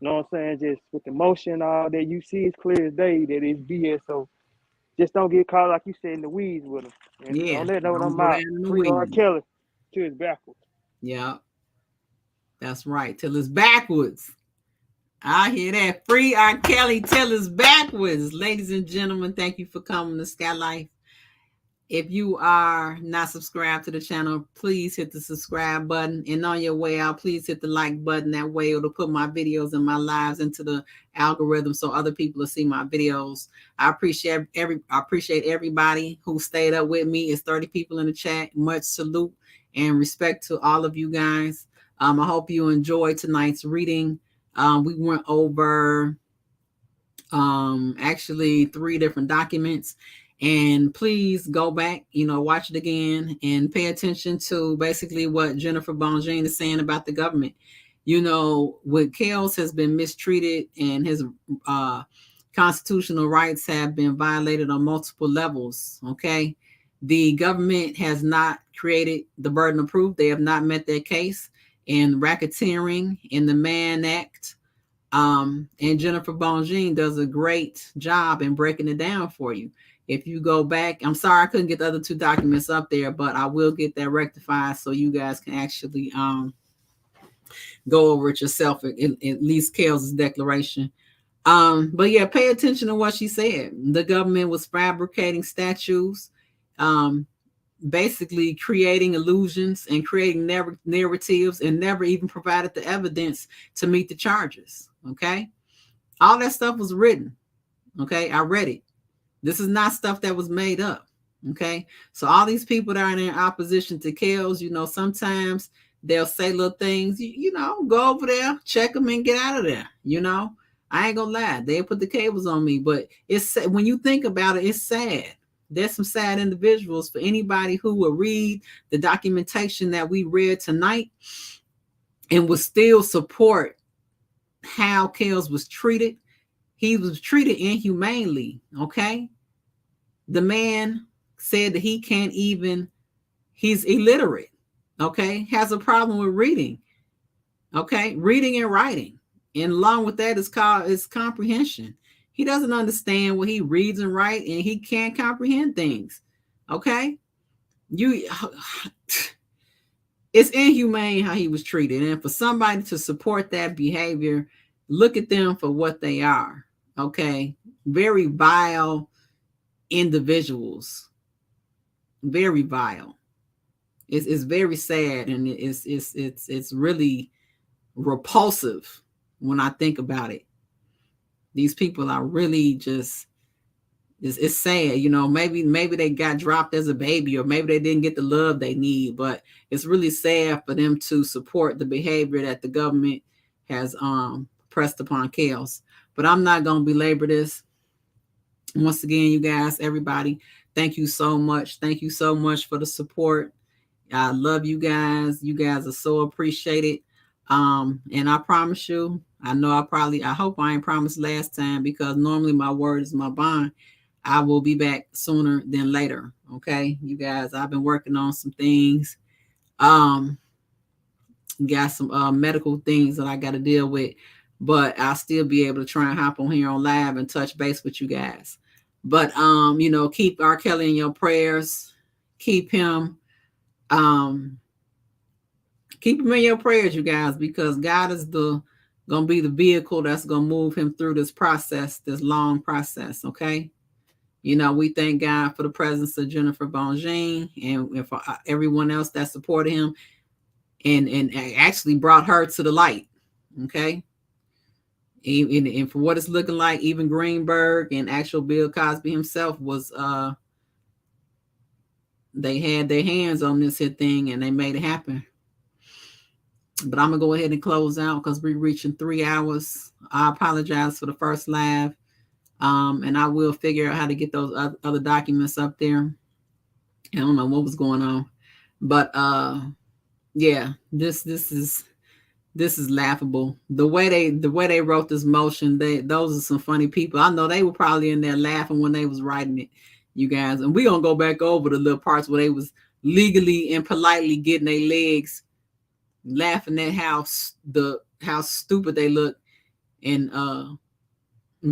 S4: you know what I'm saying, just with emotion, all that you see is clear as day that it's BS. So just don't get caught, like you said, in the weeds with them. And don't let no one out. Free RKelly till it's backwards.
S1: Yeah, that's right. Till it's backwards. I hear that. Free RKelly till it's backwards. Ladies and gentlemen, thank you for coming to SkyyeLyfe. If you are not subscribed to the channel, please hit the subscribe button. And on your way out, please hit the like button. That way it'll put my videos and my lives into the algorithm so other people will see my videos. I appreciate everybody who stayed up with me. It's 30 people in the chat. Much salute and respect to all of you guys. I hope you enjoyed tonight's reading. We went over actually 3 different documents. And please go back, watch it again and pay attention to basically what Jennifer Bongine is saying about the government. What Kales has been mistreated and his constitutional rights have been violated on multiple levels. Okay. The government has not created the burden of proof. They have not met their case in racketeering in the Mann Act. And Jennifer Bongine does a great job in breaking it down for you. If you go back, I'm sorry I couldn't get the other 2 documents up there, but I will get that rectified so you guys can actually go over it yourself, at least Kales' declaration. But yeah, pay attention to what she said. The government was fabricating statutes, basically creating illusions and creating narratives, and never even provided the evidence to meet the charges. Okay. All that stuff was written. Okay. I read it. This is not stuff that was made up. Okay. So all these people that are in opposition to Kells, sometimes they'll say little things, go over there, check them and get out of there. I ain't gonna lie. They put the cables on me, but it's, when you think about it, it's sad. There's some sad individuals. For anybody who will read the documentation that we read tonight and will still support how Kells was treated. He was treated inhumanely. Okay. The man said that he can't even, he's illiterate. Okay. Has a problem with reading. Okay. Reading and writing. And along with that is comprehension. He doesn't understand what he reads and writes, and he can't comprehend things. Okay. It's inhumane how he was treated. And for somebody to support that behavior, look at them for what they are. Okay. Very vile individuals. Very vile. It's very sad, and it's really repulsive when I think about it. These people are really just, it's sad, maybe they got dropped as a baby, or maybe they didn't get the love they need, but it's really sad for them to support the behavior that the government has pressed upon Kells. But I'm not going to belabor this. Once again, you guys, everybody, thank you so much. Thank you so much for the support. I love you guys. You guys are so appreciated. And I promise you, I hope I ain't promised last time, because normally my word is my bond. I will be back sooner than later. Okay, you guys, I've been working on some things. Got some medical things that I got to deal with, but I'll still be able to try and hop on here on live and touch base with you guys. But keep RKelly in your prayers. Keep him in your prayers, you guys, because God is gonna be the vehicle that's gonna move him through this process, this long process. Okay. We thank God for the presence of Jennifer Bongine and for everyone else that supported him and actually brought her to the light. Okay. And for what it's looking like, even Greenberg and actual Bill Cosby himself was, they had their hands on this here thing and they made it happen. But I'm going to go ahead and close out because we're reaching 3 hours. I apologize for the first live. And I will figure out how to get those other documents up there. I don't know what was going on. But yeah, this is laughable. The way they wrote this motion, those are some funny people. I know they were probably in there laughing when they was writing it, you guys. And we're going to go back over the little parts where they was legally and politely getting their legs, laughing at how stupid they look, and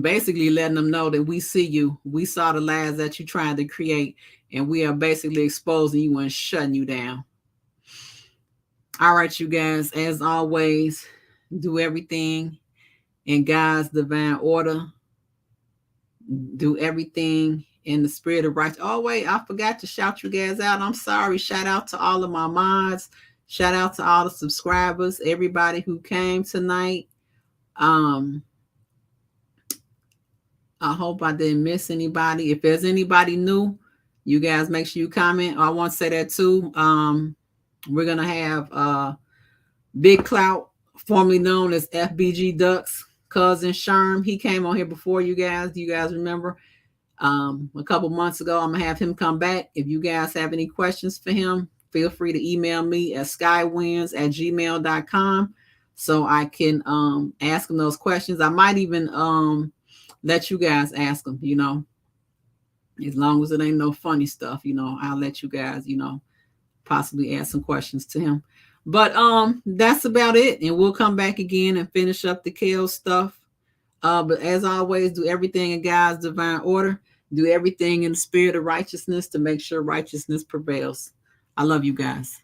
S1: basically letting them know that we see you. We saw the lies that you trying to create, and we are basically exposing you and shutting you down. All right, you guys, as always, do everything in God's divine order. Do everything in the spirit of righteousness. Oh, wait, I forgot to shout you guys out. I'm sorry. Shout out to all of my mods. Shout out to all the subscribers, everybody who came tonight. I hope I didn't miss anybody. If there's anybody new, you guys make sure you comment. I want to say that too. We're going to have Big Clout, formerly known as FBG Ducks, cousin Sherm. He came on here before, you guys. Do you guys remember? A couple months ago, I'm going to have him come back. If you guys have any questions for him, feel free to email me at skywins@gmail.com so I can ask him those questions. I might even let you guys ask them, as long as it ain't no funny stuff, I'll let you guys, possibly ask some questions to him. But that's about it. And we'll come back again and finish up the Kells stuff. But as always, do everything in God's divine order. Do everything in the spirit of righteousness to make sure righteousness prevails. I love you guys.